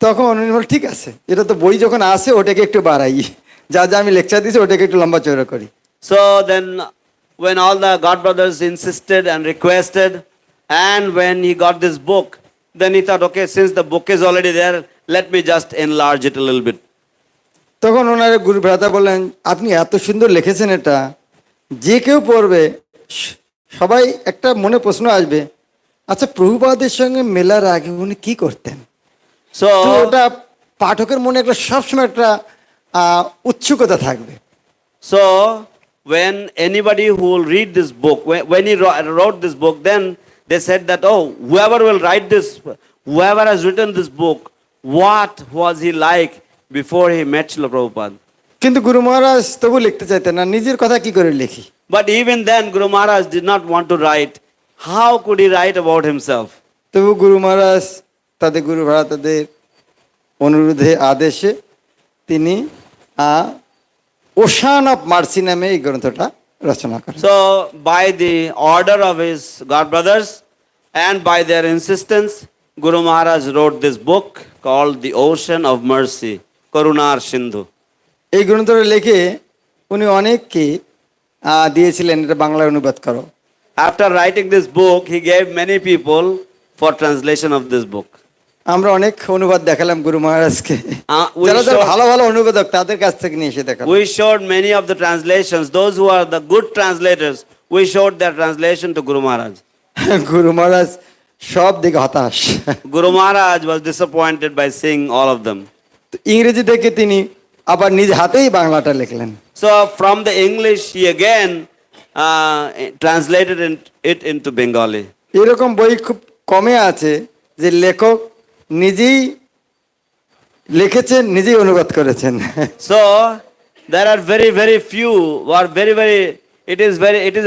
তখন উনি বললেন ঠিক আছে, এটা তো বই যখন আসে ওটাকে একটু বাড়াই, যা যা আমি লেকচার দিয়েছি ওটাকে একটু লম্বা চওড়া করি। So then when all the god brothers insisted and requested, and when he got this book, then he thought, okay, since the book is already there, let me just enlarge it a little bit. তখন ওনার গুরু ভ্রাতা বললেন, আপনি এত সুন্দর লিখেছেন, এটা যে কেউ পড়বে সবাই একটা মনে প্রশ্ন আসবে, আচ্ছা প্রভুপাদের সঙ্গে মেলার আগে উনি কি করতেন? তো So ওটা পাঠকের মনে একটা সবসময় একটা উৎসুকতা থাকবে। So when anybody who will read this book, when he wrote this book, then they said that, oh, whoever will write this, whoever has written this book, what was he like before he met Srila Prabhupada? কিন্তু গুরু মহারাজ তবু লিখতে চাইতেন না, নিজের কথা কি করে লিখি। But even then, Guru Maharaj did not want to write. How could he write about himself? তবু গুরু মহারাজ তাদের গুরু ভ্রাতাদের অনুরোধে আদেশে তিনি ওশান অফ মার্সি নামে এই গ্রন্থটা রচনা করেন। So, by the order of his god brothers and by their insistence, Guru Maharaj wrote this book called The Ocean of Mercy, Karunar Sindhu. এই গ্রন্থটা লিখে উনি অনেককে দিয়েছিলেন, এটা বাংলায় অনুবাদ করো। After writing this book, he gave many people for translation of this book. আমরা অনেক অনুবাদ দেখালাম গুরু মহারাজকে, we যারা showed- ভালো ভালো অনুবাদক তাদের কাছ থেকে নিয়ে এসে দেখালাম। We showed many of the translations. Those who are the good translators, we showed their translation to Guru Maharaj. গুরু মহারাজ সব দিকে হতাশ। Guru Maharaj was disappointed by seeing all of them. তো ইংরেজি থেকে তিনি আবার নিজ হাতেই বাংলাটা লিখলেন। So from the English, he again translated it into Bengali. এরকম বই খুব কমে আছে যে লেখক নিজেই লিখেছেন, নিজেই অনুবাদ করেছেন। So there are very, very few, or it is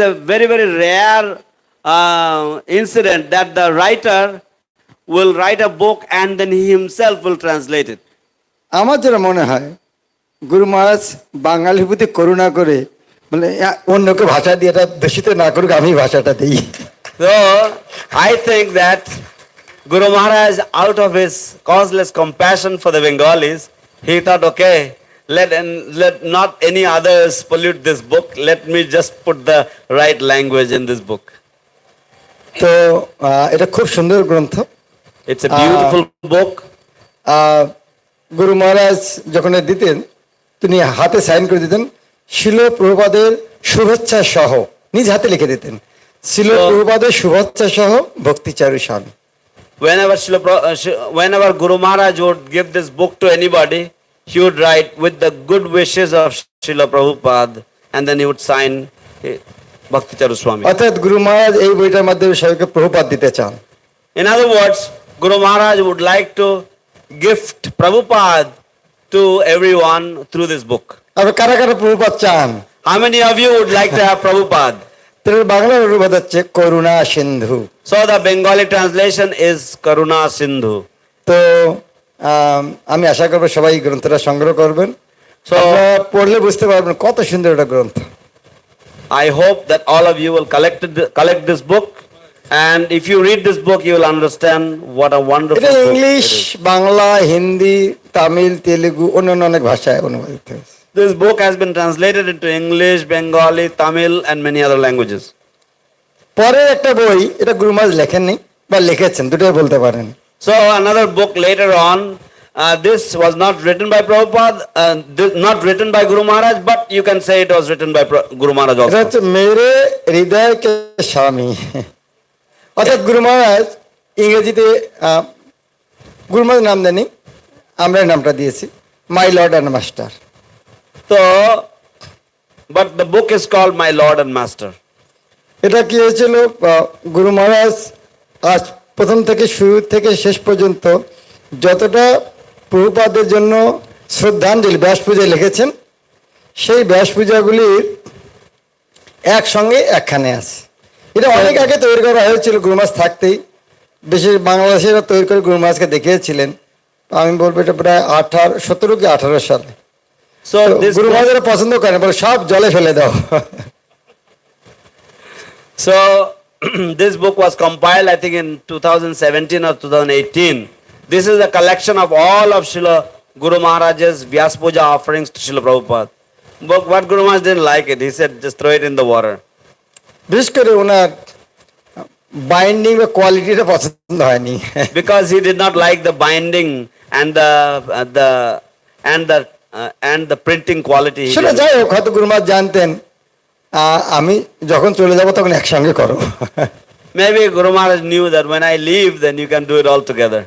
a very, very rare incident that the writer will write a book and then he himself will translate it. আমার যেটা মনে হয় গুরু মহারাজ বাঙালির প্রতি করুণা করে মানে অন্যকে ভাষা দিয়ে এটা দূষিত না করুক, আমি ভাষাটা দিই। So I think that Guru Maharaj, out of his causeless compassion for the Bengalis, he thought, okay, let not any others pollute this book. Let me just put the right language in this book. তো এটা খুব সুন্দর গ্রন্থ। It's a beautiful book. গুরু মহারাজ যখন দিতেন তিনি হাতে sign করে দিতেন, শিল প্রভুপাদের শুভেচ্ছা সহ নিজ হাতে লিখে দিতেন, শিল প্রভুপাদের শুভেচ্ছা সহ ভক্তি চারু স্বামী। Whenever Guru Maharaj would give this book to anybody, he would write with the good wishes of Srila Prabhupada, and then he would sign Bhakti Charu Swami. অর্থাৎ গুরু মহারাজ এই বইটার মাধ্যমে সবাইকে প্রভুপাদ দিতে চান। In other words, Guru Maharaj would like to gift Prabhupada to everyone through this book. আবার কারা কারা প্রভুপাদ চান? How many of you would like to have Prabhupada? তার বাংলা অনুবাদ হচ্ছে করুণা সিন্ধু। So the Bengali translation is Karuna Sindhu. তো আমি আশা করবো সবাই এই গ্রন্থটা সংগ্রহ করবেন, পড়লে বুঝতে পারবেন কত সুন্দর একটা গ্রন্থ। I hope that all of you will collect this book, and if you read this book, you will understand what a wonderful এটা book English, it is. Bangla, Hindi, Tamil, Telugu, অন্যান্য অনেক ভাষায় অনুবাদিত হয়েছে। This book has been translated into English, Bengali, Tamil, and many other languages. পরে একটা বই, এটা গুরু মহারাজ লেখেননি বা লিখেছেন, দুটোই বলতে পারেন। So another book later on, this was not written by Prabhupada, not written by Guru Maharaj, but you can say it was written by Guru Maharaj এটা also. হচ্ছে মেরে হৃদয় কে স্বামী। অর্থাৎ গুরু মহারাজ ইংরেজিতে গুরু মহারাজ নাম দেননি, আমরা নামটা দিয়েছি my lord and master. So, but the book is called My Lord and Master. এটা কি হয়েছিল, গুরু মহারাজ আজ প্রথম থেকে শুরু থেকে শেষ পর্যন্ত যতটা প্রভুপাদের জন্য শ্রদ্ধাঞ্জলি ব্যাস পূজায় লিখেছেন, সেই ব্যাস পূজাগুলির একসঙ্গে একখানে আছে। এটা অনেক আগে তৈরি করা হয়েছিল গুরু মহারাজ থাকতেই, বেশি বাংলাদেশেরা তৈরি করে গুরু মহারাজকে দেখিয়েছিলেন। আমি বলবো এটা প্রায় 17 কি 18 সালে। So this গুরু book, মহারাজরা পছন্দ করেন, বলে সব জলে ফেলে দাও। so this book was compiled, I think, in 2017 or 2018. This is a collection of all of Srila Guru Maharaj's Vyas Puja offerings to Srila Prabhupada. But Guru Maharaj didn't like it. He said, just throw it in the water. বিশেষ করে ওনার binding বা কোয়ালিটিটা পছন্দ হয়নি। Because he did not like the binding and the printing quality. He সেটা didn't. যাই হোক, হয়তো গুরু মহারাজ জানতেন আমি যখন চলে যাব তখন একসঙ্গে করো। Maybe Guru Maharaj knew that when I leave, then you can do it all together.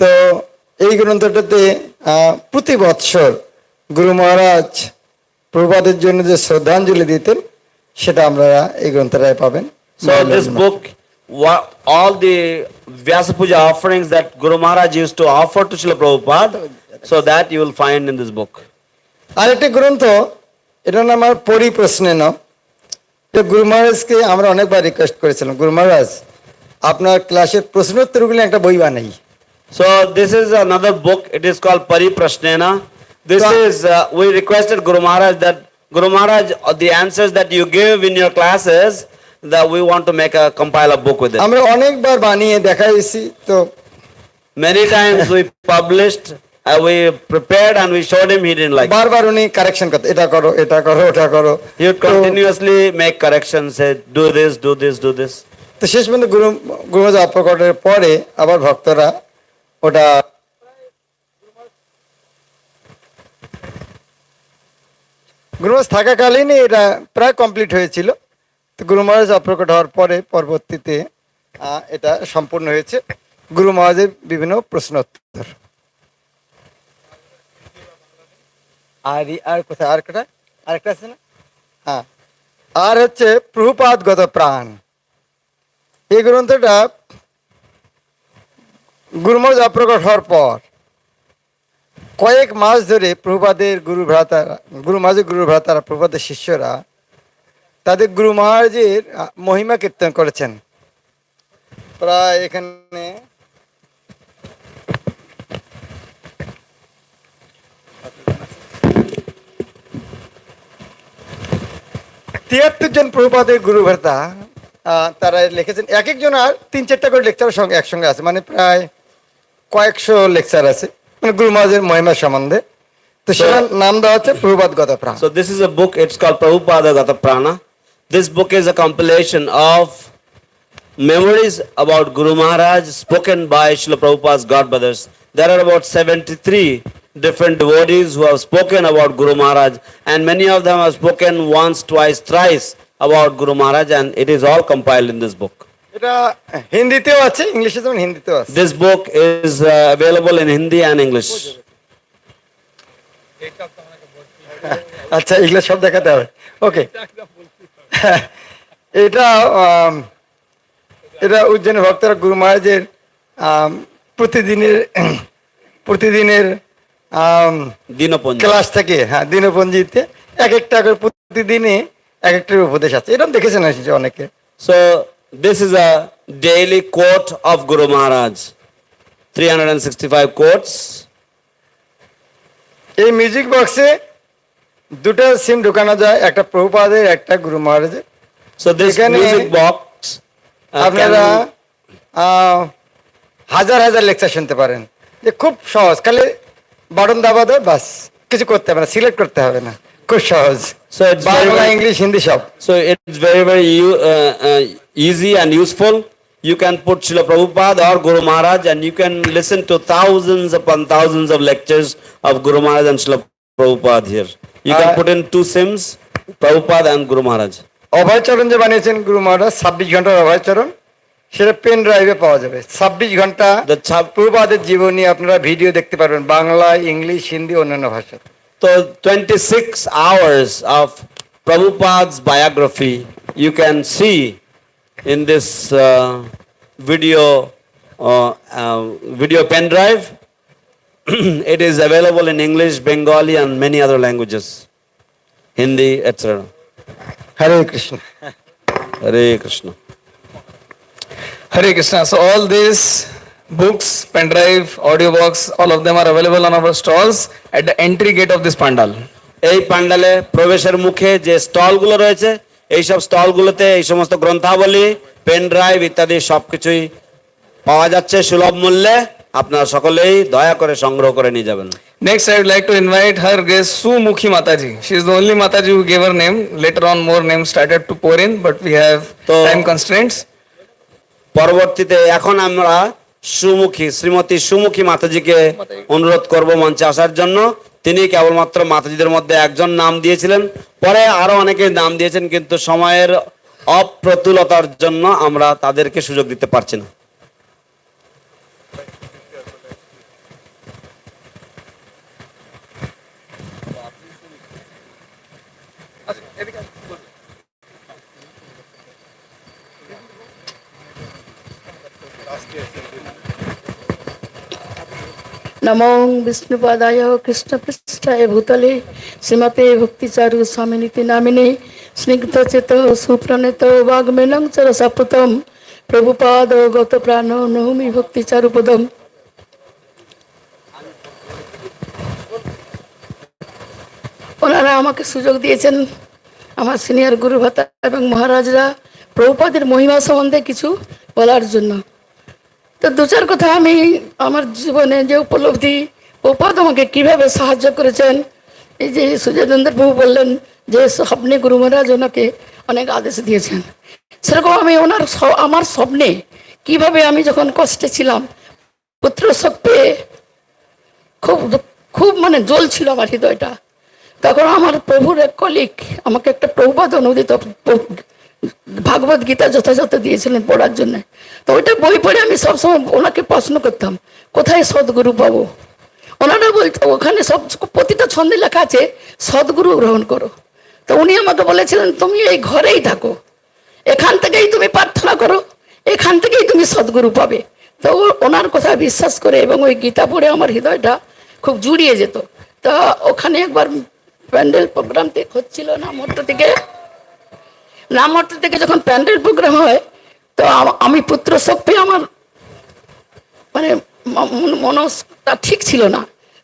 তো এই গ্রন্থটাতে প্রতি বৎসর গুরু মহারাজ প্রভুপাদের জন্য যে শ্রদ্ধাঞ্জলি দিতেন সেটা আমরা এই গ্রন্থটায় পাবেন। So this book all the Vyasa Puja offerings that Guru Maharaj used to offer to Srila Prabhupada, so that you will find in this book. আরেকটি গ্রন্থ, এটার নাম আমার পরিপ্রশ্নেন। এটা গুরু মহারাজকে আমরা অনেকবার রিকোয়েস্ট করেছিলাম, গুরু মহারাজ আপনার ক্লাসের প্রশ্নোত্তরগুলো একটা বই বানাই। So this is another book. It is called Pariprashnena. This is we requested Guru Maharaj that Guru Maharaj, the answers that you give in your classes, that we want to make a compile a book with it. আমরা অনেকবার বানিয়ে দেখাইছি, তো Many times we published, we prepared and we showed him, he didn't like it. বারবার উনি correction করতে, এটা করো, এটা করো, ওটা করো। He would continuously make corrections, say do this, do this, do this. তো শেষ পর্যন্ত গুরু মহারাজ অপ্রকটের পরে আবার ভক্তরা ওটা গুরু মহারাজ থাকাকালীনই এটা প্রায় কমপ্লিট হয়েছিল। তো গুরু মহারাজ অপ্রকট হওয়ার পরে পরবর্তীতে এটা সম্পূর্ণ হয়েছে গুরু মহারাজের বিভিন্ন প্রশ্নোত্তর। আর কোথায় আরেকটা আছে না? হ্যাঁ, আর হচ্ছে প্রভুপাদগত প্রাণ। এই গ্রন্থটা গুরু মহারাজ অপ্রকট হওয়ার পর কয়েক মাস ধরে প্রভুপাদের গুরু মহারাজের গুরু ভ্রাতারা, প্রভুপাদের শিষ্যরা তাদের গুরু মহারাজের মহিমা কীর্তন করেছেন। প্রায় এখানে 73 জন প্রভুপাদের গুরু ভ্রাতা তারা লিখেছেন। এক একজন আর 3-4টা করে লেকচার সঙ্গে একসঙ্গে আছে, মানে প্রায় কয়েকশো লেকচার আছে মানে গুরু মহারাজের মহিমা সম্বন্ধে। তো সেটার নাম দেওয়া হচ্ছে প্রভুপাদগত প্রাণ। So this is a book, it's called Prabhupada Gata Prana. This book is a compilation of memories about Guru Maharaj spoken by Srila Prabhupada's godbrothers. There are about 73 different devotees who have spoken about Guru Maharaj, and many of them have spoken once, twice, thrice about Guru Maharaj, and it is all compiled in this book. এটা হিন্দিতেও আছে, ইংলিশে যেমন হিন্দিতেও আছে। This book is available in Hindi and English. আচ্ছা, এগুলো সব দেখাতে হবে। ওকে, এটা এটা উজ্জয়নের ভক্তরা গুরু মহারাজের প্রতিদিনের ক্লাস থেকে, হ্যাঁ, দিনপঞ্জিতে এক একটা করে প্রতিদিনে এক একটার উপদেশ আছে। এরকম দেখেছেন অনেকে। So this is a daily quote of Guru Maharaj, 365 quotes. এই মিউজিক বক্সে দুটো সিম ঢোকানো যায়, একটা প্রভুপাদের, একটা গুরু মহারাজের। So this music box আপনারা হাজার হাজার লেকচার শুনতে পারেন, যে খুব সহজ, খালি বাটন দাবাতে বাস, কিছু করতে হবে না, সিলেক্ট করতে হবে না, খুব সহজ। So it's Bangla, English, Hindi সব। So it's very easy and useful. You can put Srila Prabhupada or Guru Maharaj, and you can listen to thousands upon thousands of lectures of Guru Maharaj and Srila Prabhupada here. You can put in 2 SIMs, Prabhupada and Guru Maharaj. Abhay Charan যে বানিয়েছেন গুরু মহারাজ, 26 ঘন্টার অভয়চরণ, সেটা pen ড্রাইভে পাওয়া যাবে। 26 ঘন্টা প্রভুপাদের জীবনী আপনারা ভিডিও দেখতে পারবেন, বাংলা, ইংলিশ, হিন্দি, অন্যান্য ভাষা। So 26 hours of Prabhupada's biography you can see in this video pen drive. It is available in English, Bengali and many other languages, Hindi, etc. Hare Krishna. Hare Krishna. Hare Krishna. So all these books, pen drive, audio box, all of them are available on our stalls at the entry gate of this pandal. এই পান্ডালে প্রবেশের মুখে যে স্টলগুলো রয়েছে, এই সব স্টলগুলোতে এই সমস্ত গ্রন্থাবলী, pen drive ইত্যাদি সবকিছুই পাওয়া যাচ্ছে সুলভ মূল্যে। আপনারা সকলেই দয়া করে সংগ্রহ করে নিয়ে যাবেন। Next, I would like to invite her guest Sumukhi Mataji. She is the only Mataji who gave her name. Later on, more names started to pour in, but we have time constraints. পরবর্তীতে এখন আমরা শ্রীমতী সুমুখী মাতাজিকে অনুরোধ করব মঞ্চে আসার জন্য। তিনি কেবলমাত্র মাতাজিদের মধ্যে একজন নাম দিয়েছিলেন, পরে আরো অনেকে নাম দিয়েছেন, কিন্তু সময়ের অপ্রতুলতার জন্য আমরা তাদেরকে সুযোগ দিতে পারছি না। नमो विष्णुपादाय कृष्णपृष्ठाय भूतले श्रीमते भक्ति चारु स्वामिनीति नामिने स्निग्धचेत सुप्रणीत वाग्मेनं चरसापुतम प्रभुपाद गत प्राण नौमि भक्ति चारुपदम। ওনারা আমাকে সুযোগ দিয়েছেন আমার সিনিয়র গুরু ভাতা এবং মহারাজরা প্রভুপাদের মহিমা সম্বন্ধে কিছু বলার জন্য। তো দু চার কথা আমি আমার জীবনে যে উপলব্ধি প্রভুপাদ আমাকে কিভাবে সাহায্য করেছেন, এই যে সুজেন্দ্র প্রভু বললেন যে স্বপ্নে গুরু মহারাজ ওনাকে অনেক আদেশ দিয়েছেন, সেরকম আমি আমার স্বপ্নে কিভাবে আমি যখন কষ্টে ছিলাম, পুত্র শোক পেয়ে খুব খুব মানে জ্বলছিল আমার হৃদয়টা, তখন আমার প্রভুর এক কলিগ আমাকে একটা প্রভুপাদ অনুদিত ভাগবত গীতা যথাযথ দিয়েছিলেন পড়ার জন্য। তো ওইটা বই পড়ে আমি সবসময় ওনাকে প্রশ্ন করতাম কোথায় সদ্গুরু পাবো। ওনারা বলতো ওখানে সব প্রতিটা ছন্দে লেখা আছে সদ্গুরু গ্রহণ করো। তো উনি আমাকে বলেছিলেন তুমি এই ঘরেই থাকো, এখান থেকেই তুমি প্রার্থনা করো, এখান থেকেই তুমি সদ্গুরু পাবে। তো ওনার কথা বিশ্বাস করে এবং ওই গীতা পড়ে আমার হৃদয়টা খুব জুড়িয়ে যেত। তা ওখানে একবার প্যান্ডেল প্রোগ্রাম হচ্ছিল নামহট্ট থেকে যখন প্যান্ডেল প্রোগ্রাম হয়, তো আমি পুত্র শোক পেয়ে আমার মানে মনটা ঠিক ছিল না।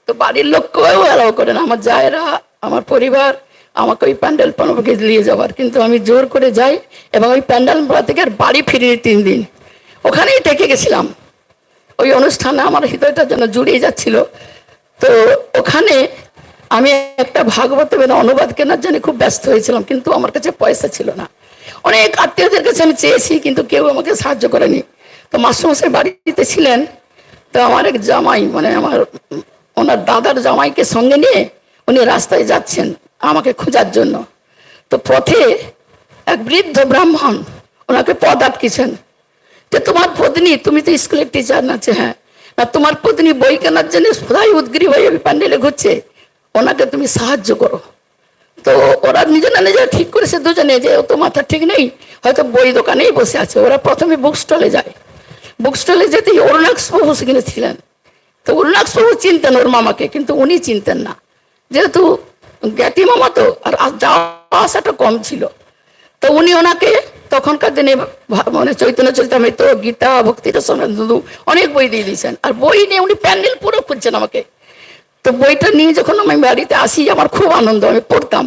তো বাড়ির লোক কেউ অ্যালাউ করে না, আমার জায়েরা আমার পরিবার আমাকে ওই প্যান্ডেল প্রণবকে নিয়ে যাওয়ার, কিন্তু আমি জোর করে যাই এবং ওই প্যান্ডেল থেকে আর বাড়ি ফিরিয়ে 3 দিন ওখানেই থেকে গেছিলাম। ওই অনুষ্ঠানে আমার হৃদয়টা যেন জুড়িয়ে যাচ্ছিল। তো ওখানে আমি একটা ভাগবতের অনুবাদ কেনার জন্য খুব ব্যস্ত হয়েছিলাম, কিন্তু আমার কাছে পয়সা ছিল না। অনেক আত্মীয়দের কাছে আমি চেয়েছি, কিন্তু কেউ আমাকে সাহায্য করেনি। তো মাস্টারমশাই বাড়িতে ছিলেন, তো আমার এক জামাই মানে ওনার দাদার জামাইকে সঙ্গে নিয়ে উনি রাস্তায় যাচ্ছেন আমাকে খোঁজার জন্য। তো পথে এক বৃদ্ধ ব্রাহ্মণ ওনাকে পথ আটকেছেন যে তোমার পত্নী, তুমি তো স্কুলের টিচার না? হ্যাঁ। না তোমার পত্নী বই কেনার জন্য সদাই উদ্গ্রীব হয়ে প্যান্ডেলে ঘুরছে, ওনাকে তুমি সাহায্য করো। তো ওরা নিজেরা ঠিক করেছে দুজনে যে ও তো মাথা ঠিক নেই, হয়তো বই দোকানেই বসে আছে। ওরা প্রথমে বুক স্টলে যায়, বুক স্টলে যেতেই অরুণাক্ষ প্রভু সেখানে ছিলেন। তো অরুণাক্ষ প্রভু চিনতেন ওর মামাকে, কিন্তু উনি চিনতেন না, যেহেতু জ্ঞাতি মামা তো আর যাওয়া আসাটা কম ছিল। তো উনি ওনাকে তখনকার দিনে মানে চৈতন্য চরিতামৃত, গীতা, ভক্তি রসায়ন অনেক বই দিয়ে দিয়েছেন। আর বই নিয়ে উনি প্যান্ডেল পুরো খুঁজছেন আমাকে। তো বইটা নিয়ে যখন আমি বাড়িতে আসি আমার খুব আনন্দ, আমি পড়তাম।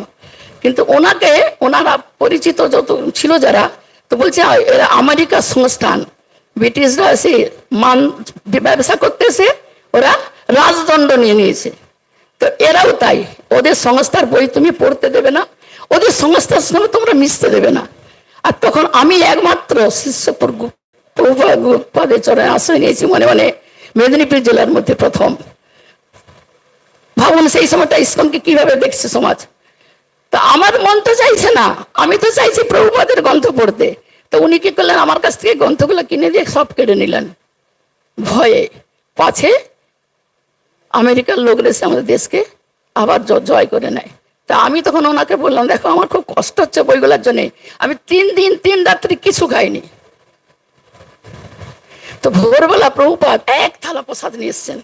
কিন্তু ওনাকে ওনারা পরিচিত যত ছিল যারা, তো বলছে এরা আমেরিকার সংস্থান, ব্রিটিশরা এসে ব্যবসা করতে এসে ওরা রাজদণ্ড নিয়ে নিয়েছে। তো এরাও তাই, ওদের সংস্থার বই তুমি পড়তে দেবে না, ওদের সংস্থার সঙ্গে তোমরা মিশতে দেবে না। আর তখন আমি একমাত্র শিষ্য প্রভুপাদের চরণে আশ্রয় নিয়েছি মনে মনে, মেদিনীপুর জেলার মধ্যে প্রথম। ভাবুন সেই সময়টা ইসকনকে কিভাবে দেখছে সমাজ। তা আমার মন তো চাইছে না, আমি তো চাইছি প্রভুপাদের গ্রন্থ পড়তে। তো উনি কি করলেন, আমার কাছ থেকে গ্রন্থগুলো কিনে দিয়ে সব কেড়ে নিলেন ভয়ে, পাছে আমেরিকার লোকরা এসে আমাদের দেশকে আবার জয় করে নেয়। তা আমি তখন ওনাকে বললাম দেখো আমার খুব কষ্ট হচ্ছে বইগুলোর জন্যে, আমি 3 দিন 3 রাত্রি কিছু খাইনি। তো ভোরবেলা প্রভুপাদ 1 থালা প্রসাদ নিয়ে এসছেন,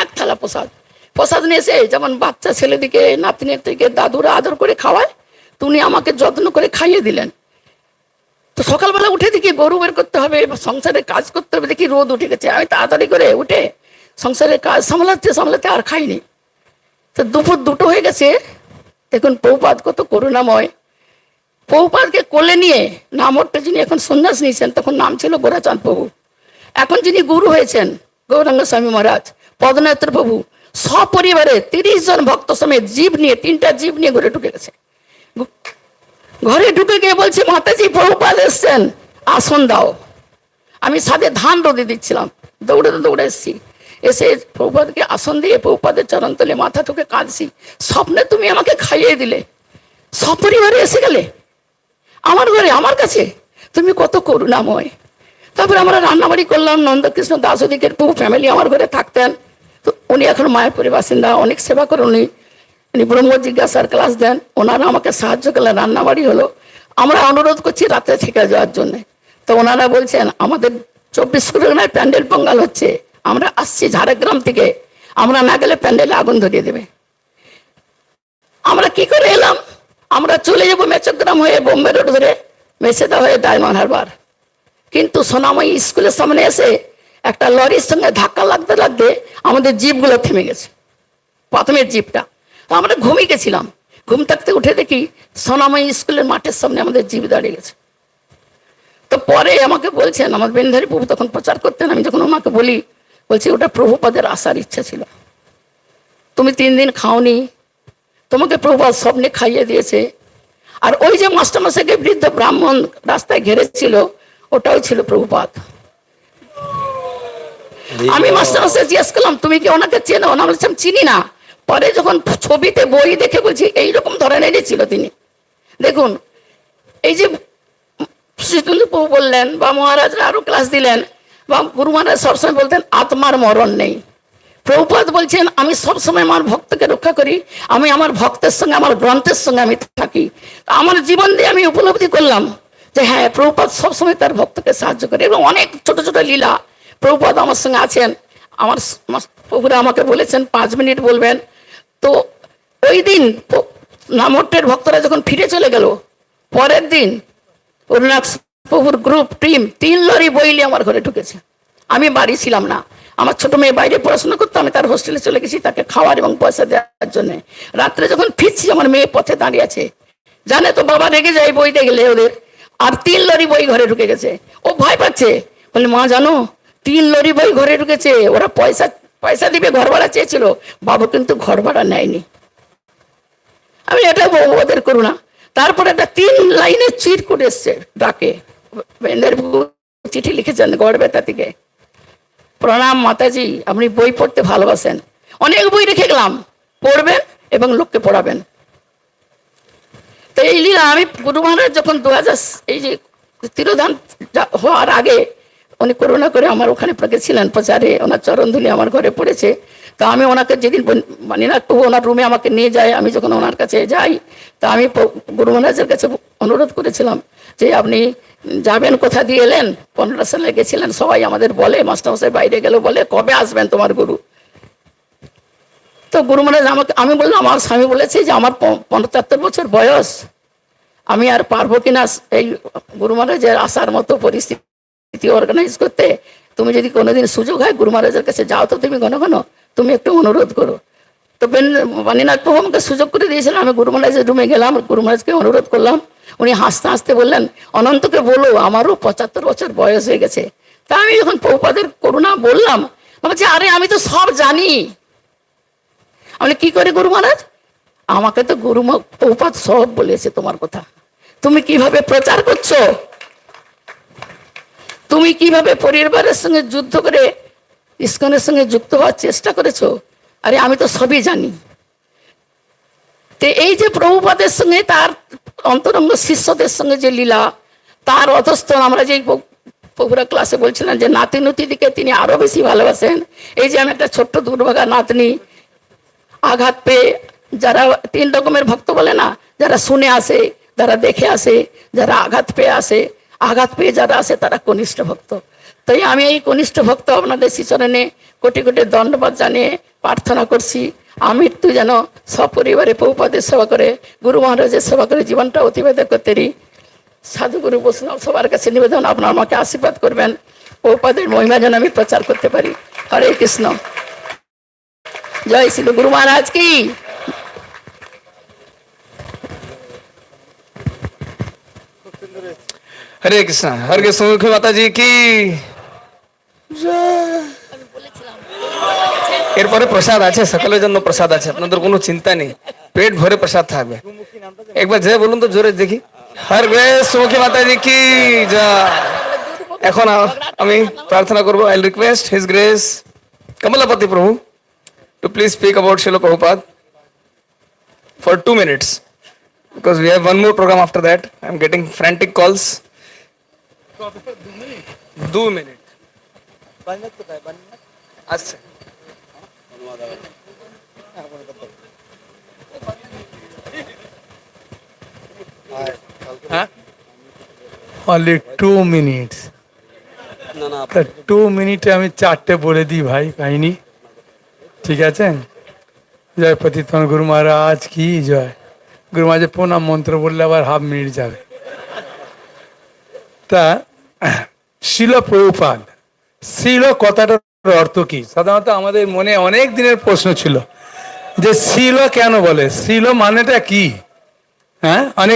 1 থালা প্রসাদ নিয়ে এসে যেমন বাচ্চা ছেলেদিকে নাতনিকে দাদুরা আদর করে খাওয়ায়, তো উনি আমাকে যত্ন করে খাইয়ে দিলেন। তো সকালবেলা উঠে দেখি গরু বের করতে হবে, সংসারে কাজ করতে হবে, দেখি রোদ উঠে গেছে। আমি তাড়াতাড়ি করে উঠে সংসারের কাজ সামলাতে আর খাইনি। তো দুপুর 2টো হয়ে গেছে। দেখুন প্রভুপাদ কত করুণাময়। প্রভুপাদকে কোলে নিয়ে নামহট্টে যিনি এখন সন্ন্যাস নিয়েছেন, তখন নাম ছিল গোরাচাঁদ প্রভু, এখন যিনি গুরু হয়েছেন গৌরাঙ্গ স্বামী মহারাজ, পদনায়ত্র প্রভু সপরিবারে 30 জন ভক্ত সমেত জীব নিয়ে 3টা জীব নিয়ে ঘরে ঢুকে গেছে। ঘরে ঢুকে গিয়ে বলছে মাতাজি প্রভুপাদ এসছেন, আসন দাও। আমি সাথে ধান রোদে দিচ্ছিলাম, দৌড়ে এসছি। এসে প্রভুপাদকে আসন দিয়ে প্রভুপাদের চরণ তলে মাথা ঠুকে কাঁদছি, স্বপ্নে তুমি আমাকে খাইয়ে দিলে, সপরিবারে এসে গেলে আমার ঘরে আমার কাছে, তুমি কত করুণাময়। তারপরে আমরা রান্নাবাড়ি করলাম, নন্দকৃষ্ণ দাসদিকের পুরো ফ্যামিলি আমার ঘরে থাকতেন। তো উনি এখন মায়াপুরের বাসিন্দা, অনেক সেবা করেন উনি ব্রহ্ম জিজ্ঞাসার ক্লাস দেন। ওনারা আমাকে সাহায্য করলেন, রান্নাবাড়ি হলো। আমরা অনুরোধ করছি রাতে থেকে যাওয়ার জন্যে। তো ওনারা বলছেন আমাদের 24 প্যান্ডেল পঙ্গাল হচ্ছে, আমরা আসছি ঝাড়গ্রাম থেকে, আমরা না গেলে প্যান্ডেলে আগুন ধরিয়ে দেবে। আমরা কি করে এলাম? আমরা চলে যাবো মেচগ্রাম হয়ে, বোম্বে রোড ধরে, মেছেদা হয়ে ডায়মন্ড হারবার। কিন্তু সোনাময়ী স্কুলের সামনে এসে একটা লরির সঙ্গে ধাক্কা লাগতে লাগতে আমাদের জিপগুলো থেমে গেছে, প্রথমের জিপটা। তো আমরা ঘুমিয়ে গেছিলাম, ঘুম থাকতে উঠে দেখি সোনাময়ী স্কুলের মাঠের সামনে আমাদের জিপ দাঁড়িয়ে গেছে। তো পরে আমাকে বলছেন, আমার বেনধারী প্রভু তখন প্রচার করতেন, আমি যখন ওনাকে বলছি ওটা প্রভুপাদের আসার ইচ্ছা ছিল, তুমি 3 দিন খাওনি, তোমাকে প্রভুপাদ স্বপ্নে খাইয়ে দিয়েছে। আর ওই যে মাস্টারমশাইকে বৃদ্ধ ব্রাহ্মণ রাস্তায় ঘেরেছিল, ওটাও ছিল প্রভুপাদ। আমি মাস্টারমশাই জিজ্ঞেস করলাম, তুমি কি ওনাকে চেনো? ওনা বলছিলাম চিনি না। পরে যখন ছবিতে বই দেখে বলছি এইরকম ধরনেরই ছিল তিনি। দেখুন, এই যে প্রভু বললেন বা মহারাজরা আরো ক্লাস দিলেন বা গুরু মহারাজ সবসময় বলতেন আত্মার মরণ নেই। প্রভুপাদ বলছেন আমি সবসময় আমার ভক্তকে রক্ষা করি, আমি আমার ভক্তের সঙ্গে, আমার গ্রন্থের সঙ্গে আমি থাকি। আমার জীবন দিয়ে আমি উপলব্ধি করলাম যে হ্যাঁ, প্রভুপাদ সবসময় তার ভক্তকে সাহায্য করে। এবং অনেক ছোট ছোট লীলা প্রভুপাদ আমার সঙ্গে আছেন। আমার প্রভুরা আমাকে বলেছেন 5 মিনিট বলবেন। তো ওই দিন নামটের ভক্তরা যখন ফিরে চলে গেল, পরের দিন অরুণাক্ষ প্রভুর গ্রুপ টিম 3 লরি বই নিয়ে আমার ঘরে ঢুকেছে। আমি বাড়ি ছিলাম না, আমার ছোট মেয়ে বাইরে পড়াশোনা করতো, আমি তার হোস্টেলে চলে গেছি তাকে খাওয়ার এবং পয়সা দেওয়ার জন্য। রাত্রে যখন ফিরছি আমার মেয়ে পথে দাঁড়িয়ে আছে, জানে তো বাবা রেগে যায় বই দিয়ে গেলে ওদের, আর 3 লরি বই ঘরে ঢুকে গেছে। ও ভয় পাচ্ছে, বলে মা জানো 3 লরি বই ঘরে ঢুকেছে, ওরা পয়সা দিবে, ঘর ভাড়া চেয়েছিল, বাবু কিন্তু ঘর ভাড়া নেয়নি। আমি এটা ওদের করুণা। তারপরে একটা 3 লাইনের চিরকুট এসছে ডাকে, চিঠি লিখেছেন গড়বেতা থেকে, প্রণাম মাতাজি, আপনি বই পড়তে ভালোবাসেন, অনেক বই রেখে গেলাম, পড়বেন এবং লোককে পড়াবেন। তো এই লীলা আমি গুরু মহারাজ যখন 2000 এই যে তিরোধান হওয়ার আগে উনি করুণা করে আমার ওখানে গেছিলেন প্রচারে, ওনার চরণধুলি আমার ঘরে পড়েছে। তো আমি ওনাকে যেদিন মানি না তবু ওনার রুমে আমাকে নিয়ে যায়, আমি যখন ওনার কাছে যাই, তা আমি গুরু মহারাজের কাছে অনুরোধ করেছিলাম যে আপনি যাবেন, কোথা দিয়ে এলেন? 15 সালে গেছিলেন, সবাই আমাদের বলে, মাস্টারমশাই বাইরে গেল, বলে কবে আসবেন তোমার গুরু? তো গুরু মহারাজ আমাকে, আমি বললাম আমার স্বামী বলেছে যে আমার 75 বছর বয়স, আমি আর পারবো কিনা এই গুরু মহারাজের আসার মতো পরিস্থিতি অর্গানাইজ করতে। তুমি যদি কোনোদিন সুযোগ হয় গুরু মহারাজের কাছে যাও, তো তুমি ঘন ঘন তুমি একটু অনুরোধ করো। তো বাণীনাথ প্রভু আমাকে সুযোগ করে দিয়েছিলেন। আমি গুরু মহারাজের রুমে গেলাম, গুরু মহারাজকে অনুরোধ করলাম। উনি হাসতে হাসতে বললেন, অনন্তকে বলো আমারও 75 বছর বয়স হয়ে গেছে। তা আমি যখন প্রভুপাদের করুণা বললাম, বলছে আরে আমি তো সব জানি। আমি কি করে গুরু মহারাজ? আমাকে তো প্রভুপাদ সব বলেছে তোমার কথা, তুমি কিভাবে প্রচার করছো, তুমি কিভাবে পরিবারের সঙ্গে যুদ্ধ করে ইস্কনের সঙ্গে যুক্ত হওয়ার চেষ্টা করেছো, আরে আমি তো সবই জানি। তো এই যে প্রভুপাদের সঙ্গে তার অন্তরঙ্গ শিষ্যদের সঙ্গে যে লীলা, তার অধস্তন আমরা যে প্রভুরা ক্লাসে বলছিলেন যে নাতি নতিদিকে তিনি আরো বেশি ভালোবাসেন। এই যে আমি একটা ছোট্ট দুর্ভাগা নাতনি, আঘাত পেয়ে, যারা 3 রকমের ভক্ত বলে না, যারা শুনে আসে, যারা দেখে আসে, যারা আঘাত পেয়ে আসে, আঘাত পেয়ে যারা আসে তারা কনিষ্ঠ ভক্ত। তাই আমি এই কনিষ্ঠ ভক্ত আপনাদের শ্রীচরণে কোটি কোটি ধন্যবাদ জানিয়ে প্রার্থনা করছি, আমৃত্যু যেন সপরিবারে প্রভুপাদের সেবা করে, গুরু মহারাজের সেবা করে জীবনটা অতিবাহিত করতে পারি। সাধুগুরু বৈষ্ণব সবার কাছে নিবেদন, আপনার আমাকে আশীর্বাদ করবেন, প্রভুপাদের মহিমা যেন আমি প্রচার করতে পারি। হরে কৃষ্ণ, জয় শ্রী গুরু মহারাজ কি। হরে কৃষ্ণ, হরে কৃষ্ণ, মুখ্য মাতাজি কি। এরপরে প্রসাদ আছে, সকলের জন্য প্রসাদ আছে, আপনাদের কোনো চিন্তা নেই, পেট ভরে প্রসাদ থাকবে। একবার জয় বলুন তো জোরে দেখি। হরে কৃষ্ণ, মুখ্য মাতাজি কি জয়। এখন আমি প্রার্থনা করবো, I request his grace Kamalapati Prabhu to please speak about Srila Prabhupada for 2 minutes, because we have one more program after that. I am getting frantic calls. 2 minutes. আচ্ছা, only 2 minutes. 2 মিনিটে আমি 4টে বলে দিই ভাই কাহিনী, ঠিক আছে? জয় পতিতন গুরু মহারাজ কি জয়। গুরু মহারাজের প্রণাম মন্ত্র বললে আবার হাফ মিনিট যাবে। তা শিল প্রভুপাদ, শিল কথাটার অর্থ কি? সাধারণত আমাদের মনে অনেক দিনের প্রশ্ন ছিল যে শিল কেন বলে, শিল মানেটা কি? হ্যাঁ, অনেক